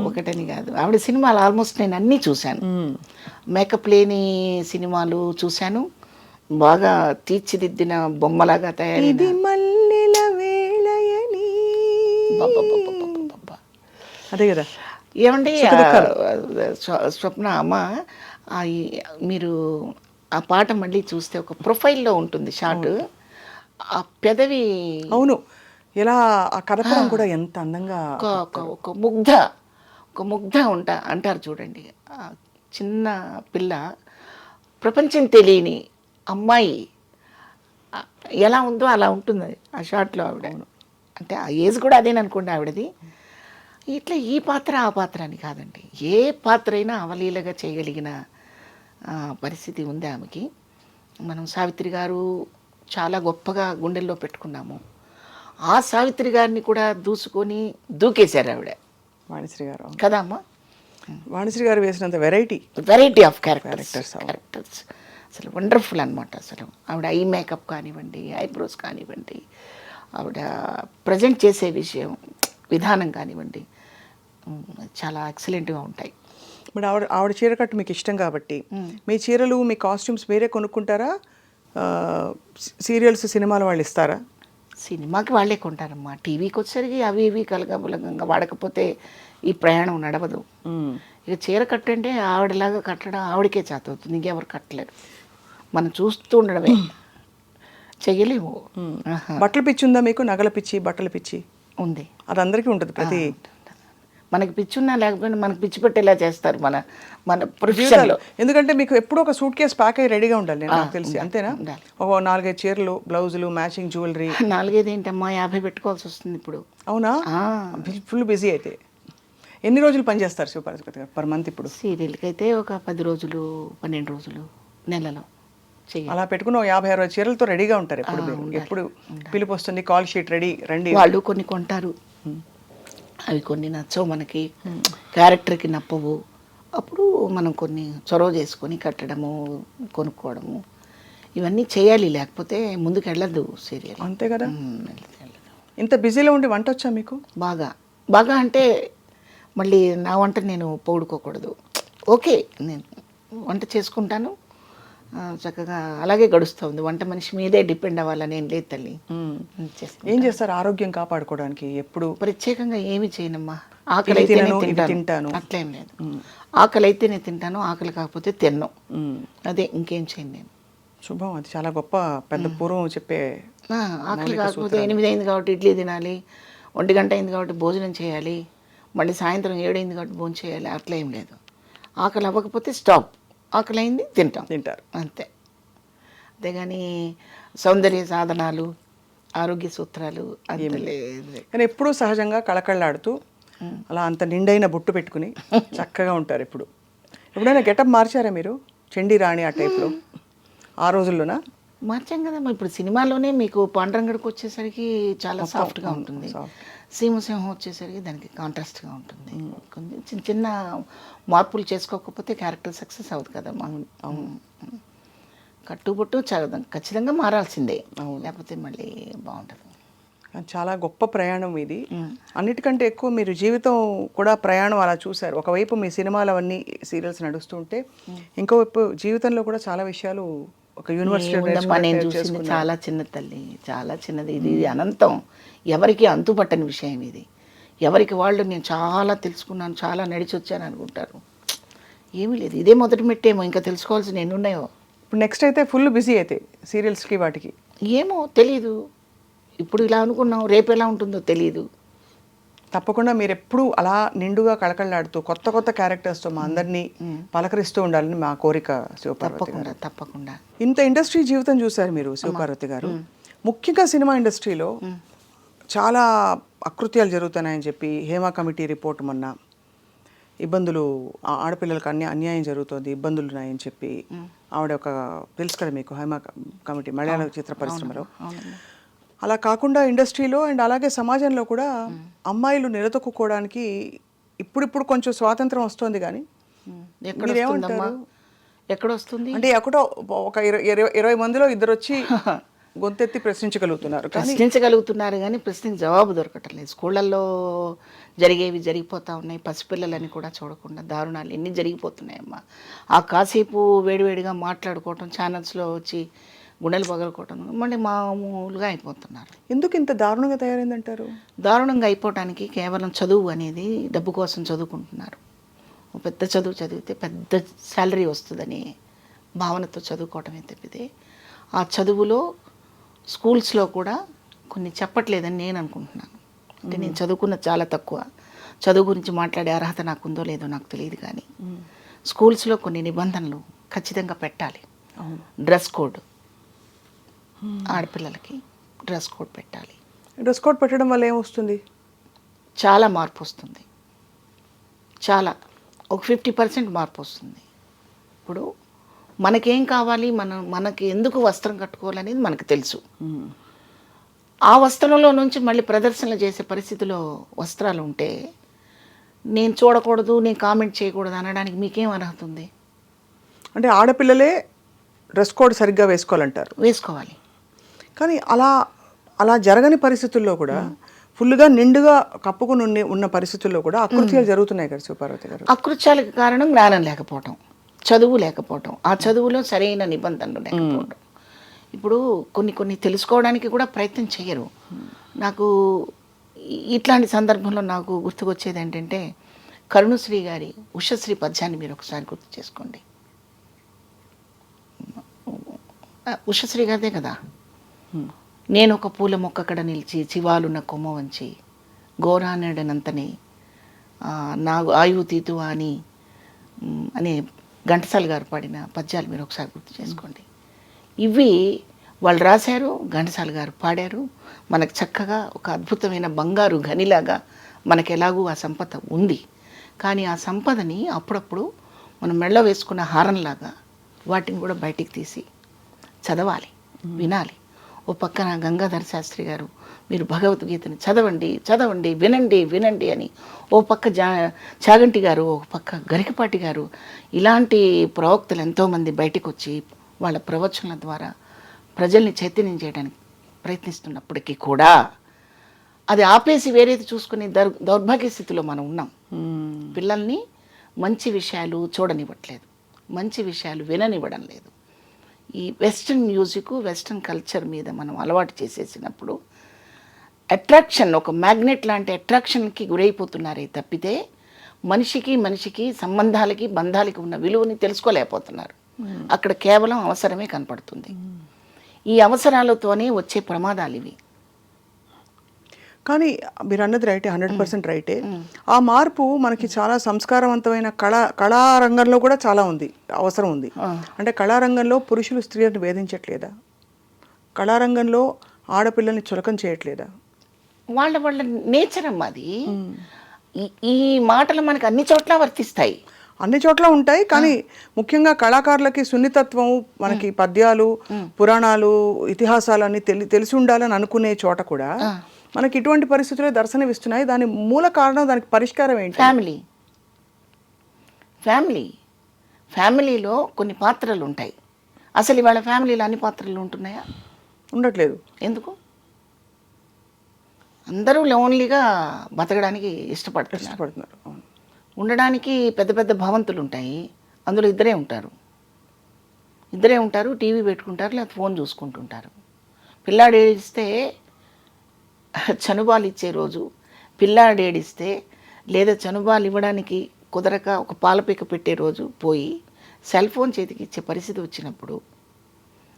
ఒకటని కాదు. ఆవిడ సినిమాలు ఆల్మోస్ట్ నేను అన్నీ చూశాను. మేకప్ లేని సినిమాలు చూశాను, బాగా తీర్చిదిద్దిన బొమ్మలాగా తయారైన. అదే కదా. ఏమండి స్వప్న అమ్మ, మీరు ఆ పాట మళ్ళీ చూస్తే ఒక ప్రొఫైల్లో ఉంటుంది షార్ట్, ఆ పెదవి అవును, ఇలా ఆ కదపడం కూడా ఎంత అందంగా. ఒక ముగ్ధ అంటారు చూడండి. చిన్న పిల్ల, ప్రపంచం తెలియని అమ్మాయి ఎలా ఉందో అలా ఉంటుంది ఆ షార్ట్లో ఆవిడ. అంటే ఆ ఏజ్ కూడా అదేననుకోండి ఆవిడది. ఇట్లా ఈ పాత్ర ఆ పాత్ర అని కాదండి, ఏ పాత్ర అయినా అవలీలగా చేయగలిగిన పరిస్థితి ఉంది ఆమెకి. మనం సావిత్రి గారు చాలా గొప్పగా గుండెల్లో పెట్టుకున్నాము. ఆ సావిత్రి గారిని కూడా దూకేశారు ఆవిడ, వాణిశ్రీ గారు. కదా అమ్మా? వాణిశ్రీ గారు వేసినంత వెరైటీ ఆఫ్ క్యారెక్టర్స్ అసలు వండర్ఫుల్ అనమాట. అసలు ఆవిడ ఐ మేకప్ కానివ్వండి, ఐబ్రోస్ కానివ్వండి, ఆవిడ ప్రజెంట్ చేసే విధానం కానివ్వండి, చాలా ఎక్సలెంట్గా ఉంటాయి. మరి ఆవిడ చీర కట్టు మీకు ఇష్టం కాబట్టి మీ చీరలు, మీ కాస్ట్యూమ్స్ మీరే కొనుక్కుంటారా? సీరియల్స్, సినిమాలు వాళ్ళు ఇస్తారా? సినిమాకి వాళ్ళే కొంటారమ్మా. టీవీకి వచ్చేసరికి అవి ఇవి కలగబలగంగా వాడకపోతే ఈ ప్రయాణం నడవదు. ఇక చీర కట్టంటే ఆవిడలాగా కట్టడం ఆవిడకే చేత అవుతుంది, ఇంకెవరు కట్టలేరు. మనం చూస్తూ ఉండడమే, చెయ్యలేము. బట్టల పిచ్చి ఉందా మీకు? నగల పిచ్చి, బట్టల పిచ్చి ఉంది. అది అందరికీ ఉంటుంది. ప్రతి మనకి పిచ్చి ఉన్నా లేకపోయినా మనకి పిచ్చి పెట్టేలా చేస్తారు మన ప్రొఫెషన్లో. ఎందుకంటే మీకు ఎప్పుడూ ఒక సూట్ కేసు ప్యాక్ అయ్యి రెడీగా ఉండాలి, నాకు తెలిసి. అంతేనా? ఒక 4-5 చీరలు, బ్లౌజులు, మ్యాచింగ్ జ్యువెలరీ. 4-5 ఏంటమ్మా, 50 పెట్టుకోవాల్సి వస్తుంది ఇప్పుడు. అవునా? ఫుల్ బిజీ అయితే. ఎన్ని రోజులు పనిచేస్తారు శివపార్వతి గారు పర్ మంత్ ఇప్పుడు? సీరియల్కి అయితే ఒక 10 రోజులు, 12 రోజులు, నెలలో అలా పెట్టుకుని 50-60 చీరలతో రెడీగా ఉంటారు ఎప్పుడు. ఎప్పుడు పిలుపు వస్తుంది, కాల్ షీట్ రెడీ, రండి. వాళ్ళు కొన్ని కొంటారు, అవి కొన్ని నచ్చవు మనకి, క్యారెక్టర్కి నప్పవు. అప్పుడు మనం కొన్ని చొరవ చేసుకొని కట్టడము, కొనుక్కోవడము, ఇవన్నీ చేయాలి, లేకపోతే ముందుకు వెళ్ళదు సీరియల్. అంతే కదా. ఇంత బిజీలో ఉండి వంట వచ్చా మీకు? బాగా బాగా అంటే మళ్ళీ నా వంట నేను పొగుడుకోకూడదు. ఓకే, నేను వంట చేసుకుంటాను, చక్కగా అలాగే గడుస్తుంది. వంట మనిషి మీదే డిపెండ్ అవ్వాలని ఏం లేదు తల్లి. ఏం చేస్తారు ఆరోగ్యం కాపాడుకోవడానికి? ఎప్పుడు ప్రత్యేకంగా ఏమి చేయనమ్మా. ఆకలి అయితేనే తింటాను, అట్లేం లేదు. ఆకలి అయితేనే తింటాను, ఆకలి కాకపోతే తిన్నాను, అదే, ఇంకేం చేయను నేను. శుభం, అది చాలా గొప్ప పెద్ద పూర్వం చెప్పే. ఆకలి కాకపోతే 8 అయింది కాబట్టి ఇడ్లీ తినాలి, 1 గంట అయింది కాబట్టి భోజనం చేయాలి, మళ్ళీ సాయంత్రం 7 అయింది కాబట్టి భోజనం చేయాలి, అట్లా ఏం లేదు. ఆకలి అవ్వకపోతే స్టాప్, ఆకలి అయింది తింటారు అంతే. అంతేగాని సౌందర్య సాధనాలు, ఆరోగ్య సూత్రాలు అంత లేదు. కానీ ఎప్పుడూ సహజంగా కళకళలాడుతూ అలా అంత నిండైన బొట్టు పెట్టుకుని చక్కగా ఉంటారు. ఎప్పుడైనా గెటప్ మార్చారా మీరు? చండీ రాణి ఆ టైప్లో ఆ రోజుల్లోనా? మార్చాం కదమ్మా. ఇప్పుడు సినిమాలోనే మీకు పాండురంగడికి వచ్చేసరికి చాలా సాఫ్ట్గా ఉంటుంది, సీమసింహం వచ్చేసరికి దానికి కాంట్రాస్ట్గా ఉంటుంది. కొంచెం చిన్న చిన్న మార్పులు చేసుకోకపోతే క్యారెక్టర్ సక్సెస్ అవుతుంది కదమ్మా. కట్టుబొట్టు ఖచ్చితంగా మారాల్సిందే, లేకపోతే మళ్ళీ బాగుంటుంది. చాలా గొప్ప ప్రయాణం ఇది. అన్నిటికంటే ఎక్కువ మీరు జీవితం కూడా ప్రయాణం అలా చూశారు. ఒకవైపు మీ సినిమాలు అవన్నీ సీరియల్స్ నడుస్తుంటే, ఇంకోవైపు జీవితంలో కూడా చాలా విషయాలు ఒక యూనివర్సిటీలో నేను చూసింది చాలా చిన్న తల్లి, చాలా చిన్నది. ఇది అనంతం, ఎవరికి అంతుపట్టని విషయం ఇది. ఎవరికి వాళ్ళు నేను చాలా తెలుసుకున్నాను, చాలా నడిచి వచ్చాను అనుకుంటారు. ఏమీ లేదు, ఇదే మొదటి మెట్టేమో, ఇంకా తెలుసుకోవాల్సిన ఎన్ని ఉన్నాయో. ఇప్పుడు నెక్స్ట్ అయితే ఫుల్ బిజీ అయితే సీరియల్స్కి వాటికి. ఏమో తెలీదు, ఇప్పుడు ఇలా అనుకున్నాం, రేపు ఎలా ఉంటుందో తెలీదు. తప్పకుండా మీరు ఎప్పుడు అలా నిండుగా కళకళలాడుతూ కొత్త కొత్త క్యారెక్టర్స్తో మా అందరినీ పలకరిస్తూ ఉండాలని మా కోరిక శివపార్వతి గారు. తప్పకుండా. ఇంత ఇండస్ట్రీ జీవితం చూశారు మీరు శివపార్వతి గారు. ముఖ్యంగా సినిమా ఇండస్ట్రీలో చాలా అకృత్యాలు జరుగుతున్నాయని చెప్పి హేమ కమిటీ రిపోర్ట్ మొన్న, ఇబ్బందులు, ఆడపిల్లలకు అన్యాయం జరుగుతుంది, ఇబ్బందులు ఉన్నాయని చెప్పి ఆవిడ ఒక తెలుసు కదా మీకు, హేమ కమిటీ మలయాళ చిత్ర పరిశ్రమలో. అలా కాకుండా ఇండస్ట్రీలో అండ్ అలాగే సమాజంలో కూడా అమ్మాయిలు నిలదొక్కుకోవడానికి ఇప్పుడిప్పుడు కొంచెం స్వాతంత్రం వస్తుంది. కానీ ఎక్కడ వస్తుంది అంటే ఎక్కడో ఒక 20 మందిలో ఇద్దరు వచ్చి గొంతెత్తి ప్రశ్నించగలుగుతున్నారు కానీ ప్రశ్నకి జవాబు దొరకటం లేదు. స్కూళ్ళల్లో జరిగేవి జరిగిపోతూ ఉన్నాయి. పసిపిల్లలని కూడా చూడకుండా దారుణాలు ఎన్ని జరిగిపోతున్నాయమ్మా. ఆ కాసేపు వేడివేడిగా మాట్లాడుకోవటం, ఛానల్స్లో వచ్చి గుండెలు పగలుకోవటం, మళ్ళీ మామూలుగా అయిపోతున్నారు. ఎందుకు ఇంత దారుణంగా తయారైందంటారు? దారుణంగా అయిపోవటానికి కేవలం చదువు అనేది డబ్బు కోసం చదువుకుంటున్నారు. పెద్ద చదువు చదివితే పెద్ద శాలరీ వస్తుందని భావనతో చదువుకోవటమే తప్పితే, ఆ చదువులో స్కూల్స్లో కూడా కొన్ని చెప్పట్లేదని నేను అనుకుంటున్నాను. అంటే నేను చదువుకున్నది చాలా తక్కువ, చదువు గురించి మాట్లాడే అర్హత నాకుందో లేదో నాకు తెలియదు. కానీ స్కూల్స్లో కొన్ని నిబంధనలు ఖచ్చితంగా పెట్టాలి. డ్రెస్ కోడ్, ఆడపిల్లలకి డ్రెస్ కోడ్ పెట్టాలి. డ్రెస్ కోడ్ పెట్టడం వల్ల ఏమొస్తుంది? చాలా మార్పు వస్తుంది, చాలా ఒక 50% మార్పు వస్తుంది. ఇప్పుడు మనకేం కావాలి, మనకి ఎందుకు వస్త్రం కట్టుకోవాలనేది మనకు తెలుసు. ఆ వస్త్రంలో నుంచి మళ్ళీ ప్రదర్శనలు చేసే పరిస్థితిలో వస్త్రాలు ఉంటే నేను చూడకూడదు, నేను కామెంట్ చేయకూడదు అనడానికి మీకేం అర్హత ఉంది? అంటే ఆడపిల్లలే డ్రెస్ కోడ్ సరిగ్గా వేసుకోవాలంటారు. వేసుకోవాలి. కానీ అలా జరగని పరిస్థితుల్లో కూడా ఫుల్గా నిండుగా కప్పుకుని ఉన్న పరిస్థితుల్లో కూడా అకృత్యాలు జరుగుతున్నాయి కదా శివపార్వతి గారు. అకృత్యాలకు కారణం జ్ఞానం లేకపోవటం, చదువు లేకపోవటం, ఆ చదువులో సరైన నిబంధనలు లేకపోవడం. ఇప్పుడు కొన్ని తెలుసుకోవడానికి కూడా ప్రయత్నం చేయరు. నాకు ఇట్లాంటి సందర్భంలో నాకు గుర్తుకొచ్చేది ఏంటంటే, కరుణశ్రీ గారి ఉషశ్రీ పద్యాన్ని మీరు ఒకసారి గుర్తు చేసుకోండి. ఉషశ్రీ గారిదే కదా. నేను ఒక పూల మొక్కకడ నిలిచి చివాలున్న కొమ్మ వంచి గోరానడనంతని నా ఆయువు తీతు అని ఘంటసాల గారు పాడిన పద్యాలు మీరు ఒకసారి గుర్తు చేసుకోండి. ఇవి వాళ్ళు రాశారు, ఘంటసాల గారు పాడారు. మనకు చక్కగా ఒక అద్భుతమైన బంగారు గనిలాగా మనకు ఎలాగూ ఆ సంపద ఉంది. కానీ ఆ సంపదని అప్పుడప్పుడు మనం మెళ్ళ వేసుకున్న హారంలాగా వాటిని కూడా బయటికి తీసి చదవాలి, వినాలి. ఓ పక్కన గంగాధర శాస్త్రి గారు మీరు భగవద్గీతని చదవండి వినండి అని, ఓ పక్క చాగంటి గారు, ఓ పక్క గరికపాటి గారు, ఇలాంటి ప్రవక్తలు ఎంతోమంది బయటకు వచ్చి వాళ్ళ ప్రవచనాల ద్వారా ప్రజల్ని చైతన్యం చేయడానికి ప్రయత్నిస్తున్నప్పటికీ కూడా అది ఆపేసి వేరేది చూసుకునే దౌర్భాగ్య స్థితిలో మనం ఉన్నాం. పిల్లల్ని మంచి విషయాలు చూడనివ్వట్లేదు, మంచి విషయాలు విననివ్వడం లేదు. ఈ వెస్ట్రన్ మ్యూజిక్, వెస్ట్రన్ కల్చర్ మీద మనం అలవాటు చేసేసినప్పుడు అట్రాక్షన్, ఒక మ్యాగ్నెట్ లాంటి అట్రాక్షన్కి గురైపోతున్నారే తప్పితే మనిషికి సంబంధాలకి బంధాలకి ఉన్న విలువని తెలుసుకోలేకపోతున్నారు. అక్కడ కేవలం అవసరమే కనపడుతుంది. ఈ అవసరాలతోనే వచ్చే ప్రమాదాలు ఇవి. కానీ మీరు అన్నది రైటే, 100% రైటే. ఆ మార్పు మనకి చాలా సంస్కారవంతమైన కళారంగంలో కూడా చాలా ఉంది, అవసరం ఉంది. అంటే కళారంగంలో పురుషులు స్త్రీలను వేధించట్లేదా? కళారంగంలో ఆడపిల్లల్ని చులకం చేయట్లేదా? వాళ్ళ నేచర్ అమ్మ అది. ఈ మాటలు మనకు అన్ని చోట్ల వర్తిస్తాయి, అన్ని చోట్ల ఉంటాయి. కానీ ముఖ్యంగా కళాకారులకి సున్నితత్వం, మనకి పద్యాలు, పురాణాలు, ఇతిహాసాలు తెలిసి ఉండాలని అనుకునే చోట కూడా మనకి ఇటువంటి పరిస్థితులు దర్శనమిస్తున్నాయి. దాని మూల కారణం, దానికి పరిష్కారం ఏంటి? ఫ్యామిలీలో కొన్ని పాత్రలు ఉంటాయి. అసలు ఇవాళ ఫ్యామిలీలో అన్ని పాత్రలు ఉంటున్నాయా? ఉండట్లేదు. ఎందుకు? అందరూ లోన్లీగా బతకడానికి ఇష్టపడుతున్నారు. ఉండడానికి పెద్ద పెద్ద భవంతులు ఉంటాయి, అందులో ఇద్దరే ఉంటారు, టీవీ పెట్టుకుంటారు, లేదా ఫోన్ చూసుకుంటుంటారు. పిల్లాడు ఏడిస్తే చనుబాలు ఇచ్చే రోజు, పిల్లాడు ఏడిస్తే లేదా చనుబాలు ఇవ్వడానికి కుదరక ఒక పాలపీక పెట్టే రోజు పోయి సెల్ ఫోన్ చేతికి ఇచ్చే పరిస్థితి వచ్చినప్పుడు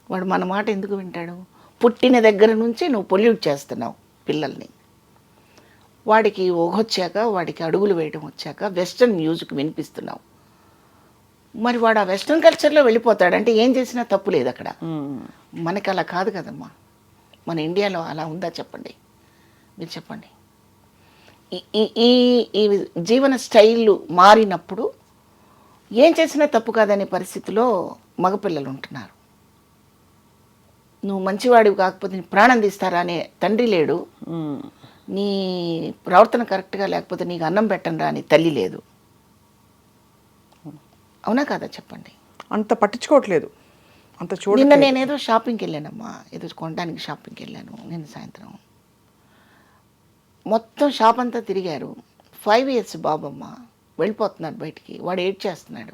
వాడు మన మాట ఎందుకు వింటాడు? పుట్టిన దగ్గర నుంచి నువ్వు పొల్యూట్ చేస్తున్నావు పిల్లల్ని. వాడికి ఊహొచ్చాక, వాడికి అడుగులు వేయడం వచ్చాక వెస్ట్రన్ మ్యూజిక్ వినిపిస్తున్నావు. మరి వాడు ఆ వెస్ట్రన్ కల్చర్లో వెళ్ళిపోతాడు. అంటే ఏం చేసినా తప్పు లేదు అక్కడ. మనకి అలా కాదు కదమ్మా. మన ఇండియాలో అలా ఉందా చెప్పండి, మీరు చెప్పండి. ఈ జీవన స్టైళ్ళు మారినప్పుడు ఏం చేసినా తప్పు కాదనే పరిస్థితిలో మగపిల్లలు ఉంటున్నారు. నువ్వు మంచివాడివి కాకపోతే నీ ప్రాణం తీస్తారా అనే తండ్రి లేడు, నీ ప్రవర్తన కరెక్ట్గా లేకపోతే నీకు అన్నం పెట్టను అని తల్లి లేదు. అవునా కాదా చెప్పండి? అంత పట్టించుకోవట్లేదు, అంత నిన్న నేనేదో షాపింగ్కి వెళ్ళానమ్మా, ఏదో కొనడానికి షాపింగ్కి వెళ్ళాను నిన్న సాయంత్రం. మొత్తం షాప్ అంతా తిరిగారు. 5 years బాబమ్మ వెళ్ళిపోతున్నాడు బయటికి. వాడు ఏడ్ చేస్తున్నాడు.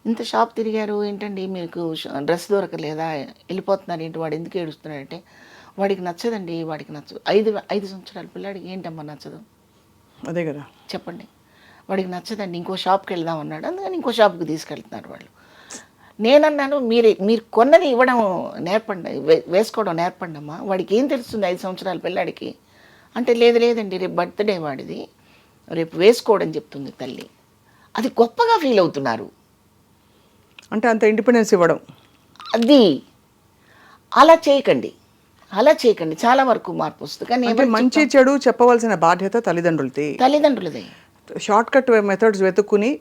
ఇంత షాప్ తిరిగారు ఏంటండి, మీకు డ్రెస్ దొరకలేదా, వెళ్ళిపోతున్నారు ఏంటి, వాడు ఎందుకు ఏడుస్తున్నాడంటే వాడికి నచ్చదండి, వాడికి నచ్చదు. 5 సంవత్సరాల పిల్లాడికి ఏంటమ్మా నచ్చదు? అదే కదా చెప్పండి. వాడికి నచ్చదండి, ఇంకో షాప్కి వెళ్దాం అన్నాడు, అందుకని ఇంకో షాప్కి తీసుకెళ్తున్నారు వాళ్ళు. నేనన్నాను, మీరు కొన్నది ఇవ్వడం నేర్పండి, వేసుకోవడం నేర్పండి అమ్మా. వాడికి ఏం తెలుస్తుంది 5 సంవత్సరాల పిల్లాడికి అంటే? లేదండి, రేపు బర్త్డే వాడిది, రేపు వేసుకోవడం చెప్తుంది తల్లి. అది గొప్పగా ఫీల్ అవుతున్నారు. అంటే అంత ఇండిపెండెన్స్ ఇవ్వడం. అది అలా చేయకండి. చాలా వరకు మార్పు వస్తుంది. కానీ మంచి చెడు చెప్పవలసిన బాధ్యత తల్లిదండ్రులదే. షార్ట్ కట్ మెథడ్స్ వెతుక్కుని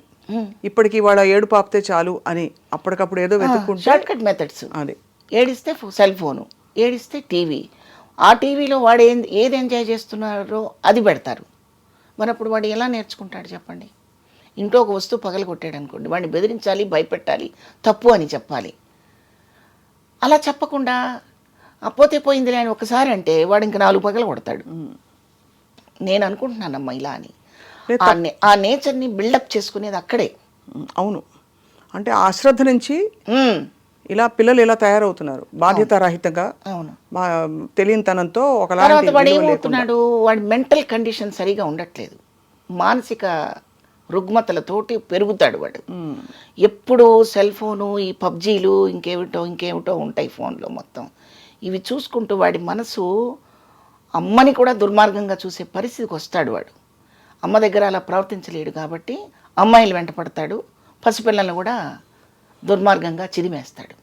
ఇప్పటికి వాళ్ళ ఏడు పాపితే చాలు అని అప్పటికప్పుడు ఏదో వెతుక్కుంటే, షార్ట్ కట్ మెథడ్స్. అది ఏడిస్తే సెల్ ఫోను, ఏడిస్తే టీవీ, ఆ టీవీలో వాడు ఏది ఎంజాయ్ చేస్తున్నారో అది పెడతారు. మరి అప్పుడు వాడు ఎలా నేర్చుకుంటాడు చెప్పండి? ఇంట్లో ఒక వస్తువు పగలగొట్టాడు అనుకోండి, వాడిని బెదిరించాలి, భయపెట్టాలి, తప్పు అని చెప్పాలి. అలా చెప్పకుండా పోతే పోయిందిలే అని ఒకసారి అంటే వాడు ఇంకా 4 పగలు కొడతాడు. నేను అనుకుంటున్నానమ్మా ఇలా అని. ఆ నేచర్ని బిల్డప్ చేసుకునేది అక్కడే. అవును, అంటే ఆ అశ్రద్ధ నుంచి ఇలా పిల్లలు ఇలా తయారవుతున్నారు, బాధ్యతారహితంగా, తెలియనితనంతో. తర్వాత వాడు ఏమవుతున్నాడు, వాడి మెంటల్ కండిషన్ సరిగా ఉండట్లేదు, మానసిక రుగ్మతలతోటి పెరుగుతాడు వాడు. ఎప్పుడు సెల్ ఫోను, ఈ పబ్జీలు, ఇంకేమిటో ఉంటాయి ఫోన్లో మొత్తం. ఇవి చూసుకుంటూ వాడి మనసు అమ్మని కూడా దుర్మార్గంగా చూసే పరిస్థితికి వస్తాడు వాడు. అమ్మ దగ్గర అలా ప్రవర్తించలేడు కాబట్టి అమ్మాయిలు వెంట పడతాడు, పసిపిల్లలను కూడా దుర్మార్గంగా చిరిమేస్తాడు.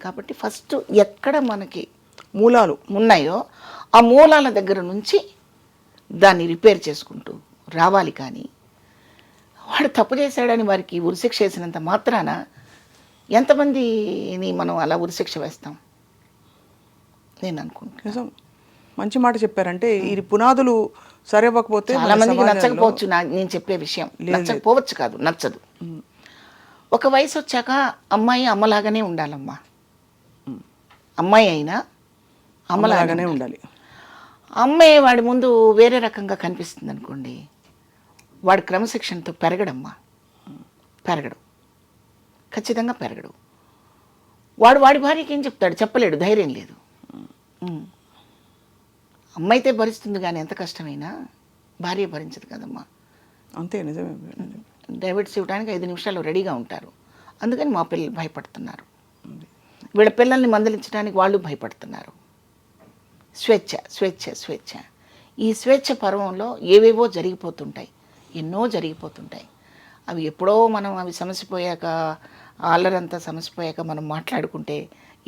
కాబట్టి ఫస్ట్ ఎక్కడ మనకి మూలాలు ఉన్నాయో ఆ మూలాల దగ్గర నుంచి దాన్ని రిపేర్ చేసుకుంటూ రావాలి. కానీ వాడు తప్పు చేశాడని వారికి ఉరిశిక్ష వేసినంత మాత్రాన ఎంతమందిని మనం అలా ఉరిశిక్ష వేస్తాం? నేను అనుకుంటున్నాను. మంచి మాట చెప్పారంటే ఈ పునాదులు సరివ్వకపోతే చాలా మందికి నచ్చకపోవచ్చు నేను చెప్పే విషయం. నచ్చకపోవచ్చు కాదు, నచ్చదు. ఒక వయసు వచ్చాక అమ్మాయి అమ్మలాగానే ఉండాలమ్మా. అమ్మాయి అయినా అమ్మలాగానే ఉండాలి. అమ్మాయి వాడి ముందు వేరే రకంగా కనిపిస్తుంది అనుకోండి, వాడు క్రమశిక్షణతో పెరగడమ్మా, పెరగడు, ఖచ్చితంగా పెరగడు. వాడు వాడి భార్యకి ఏం చెప్తాడు? చెప్పలేడు, ధైర్యం లేదు. అమ్మ అయితే భరిస్తుంది, కానీ ఎంత కష్టమైనా భార్య భరించదు కదమ్మా. అంతే, నిజమే. డైవర్ట్స్ ఇవ్వడానికి 5 నిమిషాలు రెడీగా ఉంటారు. అందుకని మా పిల్లలు భయపడుతున్నారు. వీళ్ళ పిల్లల్ని మందలించడానికి వాళ్ళు భయపడుతున్నారు. స్వేచ్ఛ స్వేచ్ఛ స్వేచ్ఛ. ఈ స్వేచ్ఛ పర్వంలో ఏవేవో జరిగిపోతుంటాయి, ఎన్నో జరిగిపోతుంటాయి. అవి ఎప్పుడో మనం అవి సమసిపోయాక, అల్లరంతా సమసిపోయాక మనం మాట్లాడుకుంటే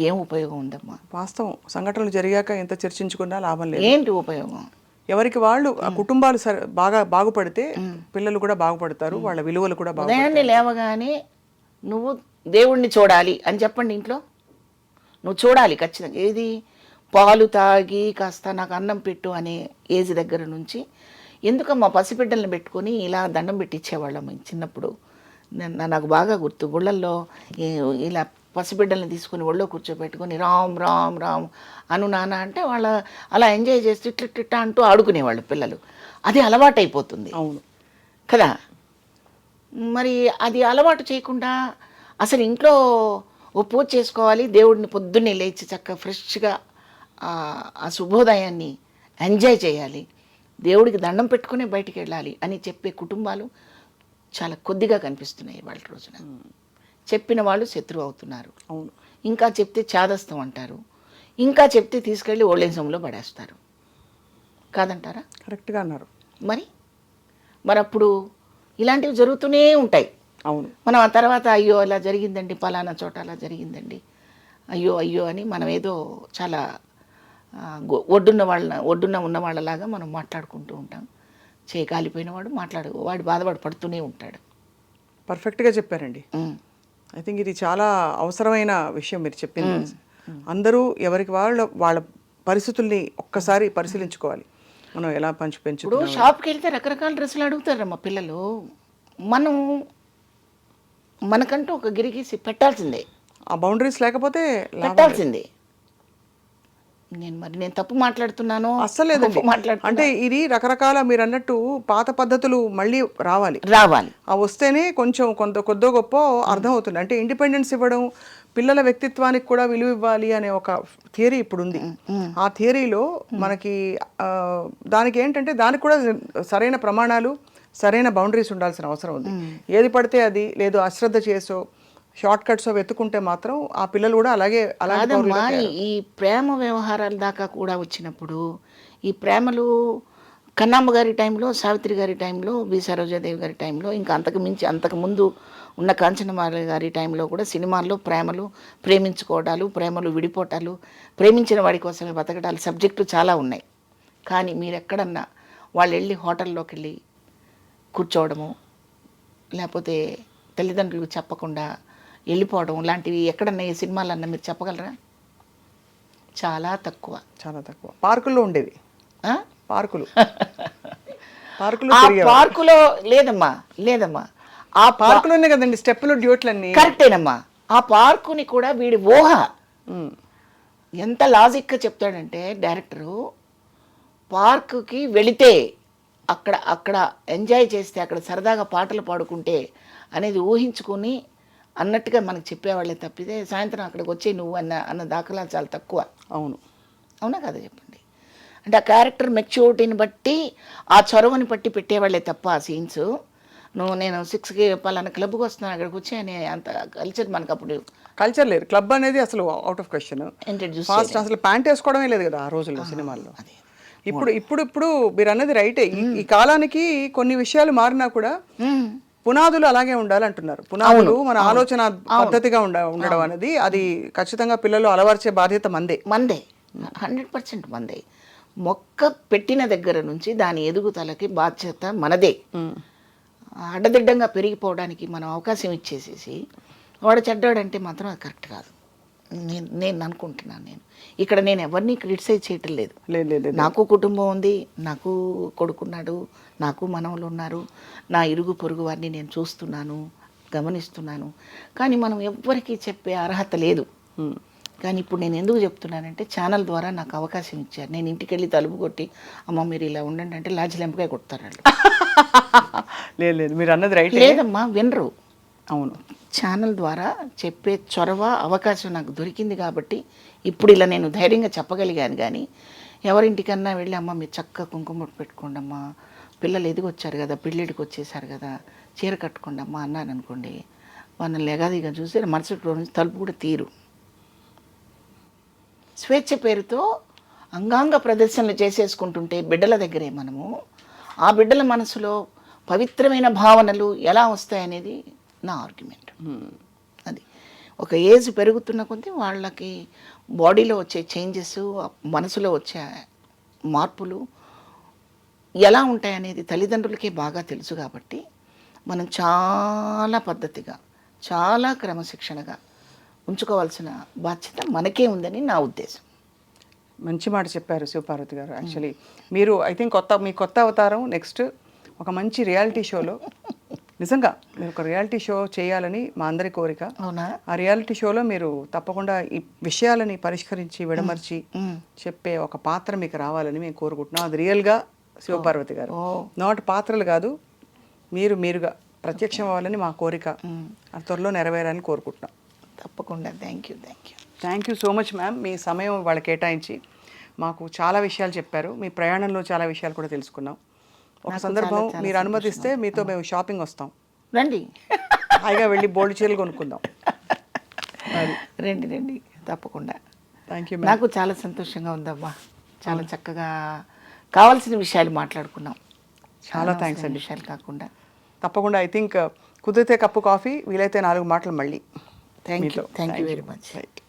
ఏం ఉపయోగం ఉందమ్మా? వాస్తవం, సంఘటనలు జరిగాక ఎంత చర్చించుకున్నా లాభం లేదు. ఏంటి ఉపయోగం? ఎవరికి వాళ్ళు, ఆ కుటుంబాలు బాగా బాగుపడితే పిల్లలు కూడా బాగుపడతారు, వాళ్ళ విలువలు కూడా ఉదయాన్నే లేవగానే నువ్వు దేవుణ్ణి చూడాలి అని చెప్పండి. ఇంట్లో నువ్వు చూడాలి ఖచ్చితంగా. ఏది? పాలు తాగి కాస్త నాకు అన్నం పెట్టు అనే ఏజ్ దగ్గర నుంచి, ఎందుకమ్మా పసిబిడ్డల్ని పెట్టుకొని ఇలా దండం పెట్టించేవాళ్ళం చిన్నప్పుడు. నాకు బాగా గుర్తు. గుళ్ళల్లో ఇలా పసిబిడ్డల్ని తీసుకుని ఒళ్ళో కూర్చోబెట్టుకొని రామ్ రామ్ రామ్ అను నాన్న అంటే వాళ్ళ అలా ఎంజాయ్ చేసి ఇట్లా అంటూ ఆడుకునేవాళ్ళు పిల్లలు. అది అలవాటైపోతుంది. అవును కదా. మరి అది అలవాటు చేయకుండా అసలు ఇంట్లో ఓ పూజ చేసుకోవాలి, దేవుడిని పొద్దున్నే లేచి చక్కగా ఫ్రెష్గా ఆ శుభోదయాన్ని ఎంజాయ్ చేయాలి, దేవుడికి దండం పెట్టుకునే బయటికి వెళ్ళాలి అని చెప్పే కుటుంబాలు చాలా కొద్దిగా కనిపిస్తున్నాయి వాళ్ళ రోజున. చెప్పిన వాళ్ళు శత్రువు అవుతున్నారు. అవును. ఇంకా చెప్తే చాదస్తం అంటారు, ఇంకా చెప్తే తీసుకెళ్ళి ఓల్డేజ్ పడేస్తారు. కాదంటారా? కరెక్ట్గా అన్నారు. మరి అప్పుడు ఇలాంటివి జరుగుతూనే ఉంటాయి. అవును. మనం ఆ తర్వాత అయ్యో అలా జరిగిందండి, పలానా చోట అలా జరిగిందండి, అయ్యో అయ్యో అని మనం ఏదో చాలా ఒడ్డున్న ఉన్న వాళ్ళలాగా మనం మాట్లాడుకుంటూ ఉంటాం. కాలిపోయిన వాడు బాధపడి పడుతూనే ఉంటాడు. పర్ఫెక్ట్గా చెప్పారండి. ఐ థింక్ ఇది చాలా అవసరమైన విషయం మీరు చెప్పింది. అందరూ ఎవరికి వాళ్ళ పరిస్థితుల్ని ఒక్కసారి పరిశీలించుకోవాలి. మనం ఎలా పెంచు. ఇప్పుడు షాప్కి వెళ్తే రకరకాల డ్రెస్సులు అడుగుతారమ్మా పిల్లలు. మనకంటూ ఒక గిరిగీసి పెట్టాల్సిందే. ఆ బౌండరీస్ లేకపోతే పెట్టాల్సిందే. నేను తప్పు మాట్లాడుతున్నాను అస్సలు లేదండి. అంటే ఇది రకరకాల మీరు అన్నట్టు పాత పద్ధతులు మళ్ళీ రావాలి. ఆ వస్తేనే కొంచెం కొద్దో గొప్ప అర్థం అవుతుంది. అంటే ఇండిపెండెన్స్ ఇవ్వడం, పిల్లల వ్యక్తిత్వానికి కూడా విలువ ఇవ్వాలి అనే ఒక థియరీ ఇప్పుడు ఉంది. ఆ థియరీలో మనకి దానికి ఏంటంటే దానికి కూడా సరైన ప్రమాణాలు, సరైన బౌండరీస్ ఉండాల్సిన అవసరం ఉంది. ఏది పడితే అది, లేదు అశ్రద్ధ చేసో షార్ట్ కట్స్ వెతుకుంటే మాత్రం ఆ పిల్లలు కూడా అలాగే. ఈ ప్రేమ వ్యవహారాల దాకా కూడా వచ్చినప్పుడు, ఈ ప్రేమలు కన్నమ్మ గారి టైంలో, సావిత్రి గారి టైంలో, బి సరోజాదేవి గారి టైంలో, ఇంకా అంతకు ముందు ఉన్న కాంచనమాల గారి టైంలో కూడా సినిమాల్లో ప్రేమలు, ప్రేమించుకోవడాలు, ప్రేమలు విడిపోవటాలు, ప్రేమించిన వాడి కోసమే బతకడాలు సబ్జెక్టు చాలా ఉన్నాయి. కానీ మీరు ఎక్కడన్నా వాళ్ళు వెళ్ళి హోటల్లోకి వెళ్ళి కూర్చోవడము, లేకపోతే తల్లిదండ్రులకు చెప్పకుండా వెళ్ళిపోవడం లాంటివి ఎక్కడన్నా ఈ సినిమాలన్నా మీరు చెప్పగలరా? చాలా తక్కువ. పార్కుల్లో ఉండేవి. పార్కులో లేదమ్మా ఆ పార్కులోనే కదండి స్టెప్పులు, డ్యూట్లన్నీ. కరెక్టేనమ్మా. ఆ పార్కుని కూడా వీడి ఊహ ఎంత లాజిక్గా చెప్తాడంటే డైరెక్టరు, పార్కుకి వెళితే అక్కడ ఎంజాయ్ చేస్తే, అక్కడ సరదాగా పాటలు పాడుకుంటే అనేది ఊహించుకొని అన్నట్టుగా మనకు చెప్పేవాళ్ళే తప్పితే సాయంత్రం అక్కడికి వచ్చే నువ్వు అన్న దాఖలా చాలా తక్కువ. అవునా కదా చెప్పండి. అంటే ఆ క్యారెక్టర్ మెచ్యూరిటీని బట్టి, ఆ చొరవని బట్టి పెట్టేవాళ్ళే తప్ప ఆ సీన్స్. నేను 6కి పలానా క్లబ్కి వస్తున్నాను అక్కడికి వచ్చి అనే అంత కల్చర్ మనకు అప్పుడు కల్చర్ లేదు. క్లబ్ అనేది అసలు అవుట్ ఆఫ్ క్వశ్చన్. ఫాస్ట్ అసలు ప్యాంట్ వేసుకోవడమే లేదు కదా ఆ రోజుల్లో సినిమాల్లో. ఇప్పుడు మీరు అన్నది రైటే. ఈ కాలానికి కొన్ని విషయాలు మారినా కూడా పునాదులు అలాగే ఉండాలంటున్నారు. పునాదులు మన ఆలోచన పద్ధతిగా ఉండడం అనేది, అది ఖచ్చితంగా పిల్లలు అలవర్చే బాధ్యత మందే 100% మందే. మొక్క పెట్టిన దగ్గర నుంచి దాని ఎదుగుదలకి బాధ్యత మనదే. అడ్డదిడ్డంగా పెరిగిపోవడానికి మనం అవకాశం ఇచ్చేసేసి వాడు చెడ్డాడంటే మాత్రం అది కరెక్ట్ కాదు. నేను అనుకుంటున్నాను. ఇక్కడ నేను ఎవరిని క్రిటిసైజ్ చేయటం లేదు. నాకు కుటుంబం ఉంది, నాకు కొడుకున్నాడు, నాకు మనవలు ఉన్నారు, నా ఇరుగు పొరుగు వారిని నేను చూస్తున్నాను, గమనిస్తున్నాను. కానీ మనం ఎవ్వరికీ చెప్పే అర్హత లేదు. కానీ ఇప్పుడు నేను ఎందుకు చెప్తున్నానంటే ఛానల్ ద్వారా నాకు అవకాశం ఇచ్చారు. నేను ఇంటికి వెళ్ళి తలుపు కొట్టి అమ్మ మీరు ఇలా ఉండండి అంటే లాడ్జి లెంపకాయ కొడతారు వాళ్ళు. లేదు లేదు, మీరు అన్నది రైట్. లేదమ్మా, వినరు. అవును, ఛానల్ ద్వారా చెప్పే చొరవ అవకాశం నాకు దొరికింది కాబట్టి ఇప్పుడు ఇలా నేను ధైర్యంగా చెప్పగలిగాను. కానీ ఎవరింటికన్నా వెళ్ళి అమ్మ మీరు చక్కగా కుంకుమ బొట్టు పెట్టుకోండి అమ్మా, పిల్లలు ఎదిగొచ్చారు కదా, పెళ్ళిడికి వచ్చేసారు కదా, చీర కట్టుకోండి అమ్మా అన్నాను అనుకోండి, వాళ్ళని లెగాదిగా చూసి మరుసటి రోజు నుంచి తలుపు కూడా తీరు. స్వేచ్ఛ పేరుతో అంగాంగ ప్రదర్శనలు చేసేసుకుంటుంటే బిడ్డల దగ్గరే మనము ఆ బిడ్డల మనసులో పవిత్రమైన భావనలు ఎలా వస్తాయనేది నా ఆర్గ్యుమెంట్. అది ఒక ఏజ్ పెరుగుతున్న కొద్దీ వాళ్ళకి బాడీలో వచ్చే చేంజెస్, మనసులో వచ్చే మార్పులు ఎలా ఉంటాయనేది తల్లిదండ్రులకే బాగా తెలుసు. కాబట్టి మనం చాలా పద్ధతిగా, చాలా క్రమశిక్షణగా ఉంచుకోవాల్సిన బాధ్యత మనకే ఉందని నా ఉద్దేశం. మంచి మాట చెప్పారు శివపార్వతి గారు. యాక్చువల్లీ మీరు ఐ థింక్ మీ కొత్త అవతారం నెక్స్ట్ ఒక మంచి రియాలిటీ షోలో, నిజంగా మీరు ఒక రియాలిటీ షో చేయాలని మా అందరి కోరిక. అవునా? ఆ రియాలిటీ షోలో మీరు తప్పకుండా ఈ విషయాలని పరిష్కరించి విడమర్చి చెప్పే ఒక పాత్ర మీకు రావాలని మేము కోరుకుంటున్నాం. అది రియల్గా శివపార్వతి గారు, నాట్ పాత్రలు కాదు, మీరుగా ప్రత్యక్షం అవ్వాలని మా కోరిక. అది త్వరలో నెరవేరాలని కోరుకుంటున్నాం. తప్పకుండా. Thank you. Thank you so much ma'am. మీ సమయం వాళ్ళకి కేటాయించి మాకు చాలా విషయాలు చెప్పారు. మీ ప్రయాణంలో చాలా విషయాలు కూడా తెలుసుకున్నాం. ఒక సందర్భం మీరు అనుమతిస్తే మీతో మేము షాపింగ్ వస్తాం. రండి, హాయిగా వెళ్ళి బోల్డ్ చీరలు కొనుక్కుందాం. రండి, తప్పకుండా. Thank you. నాకు చాలా సంతోషంగా ఉందమ్మా. చాలా చక్కగా కావాల్సిన విషయాలు మాట్లాడుకున్నాం. చాలా థ్యాంక్స్ అండి. విషయాలు కాకుండా తప్పకుండా ఐ థింక్ కుదిరితే కప్పు కాఫీ, వీలైతే 4 మాటలు మళ్ళీ. Thank you very much. Right.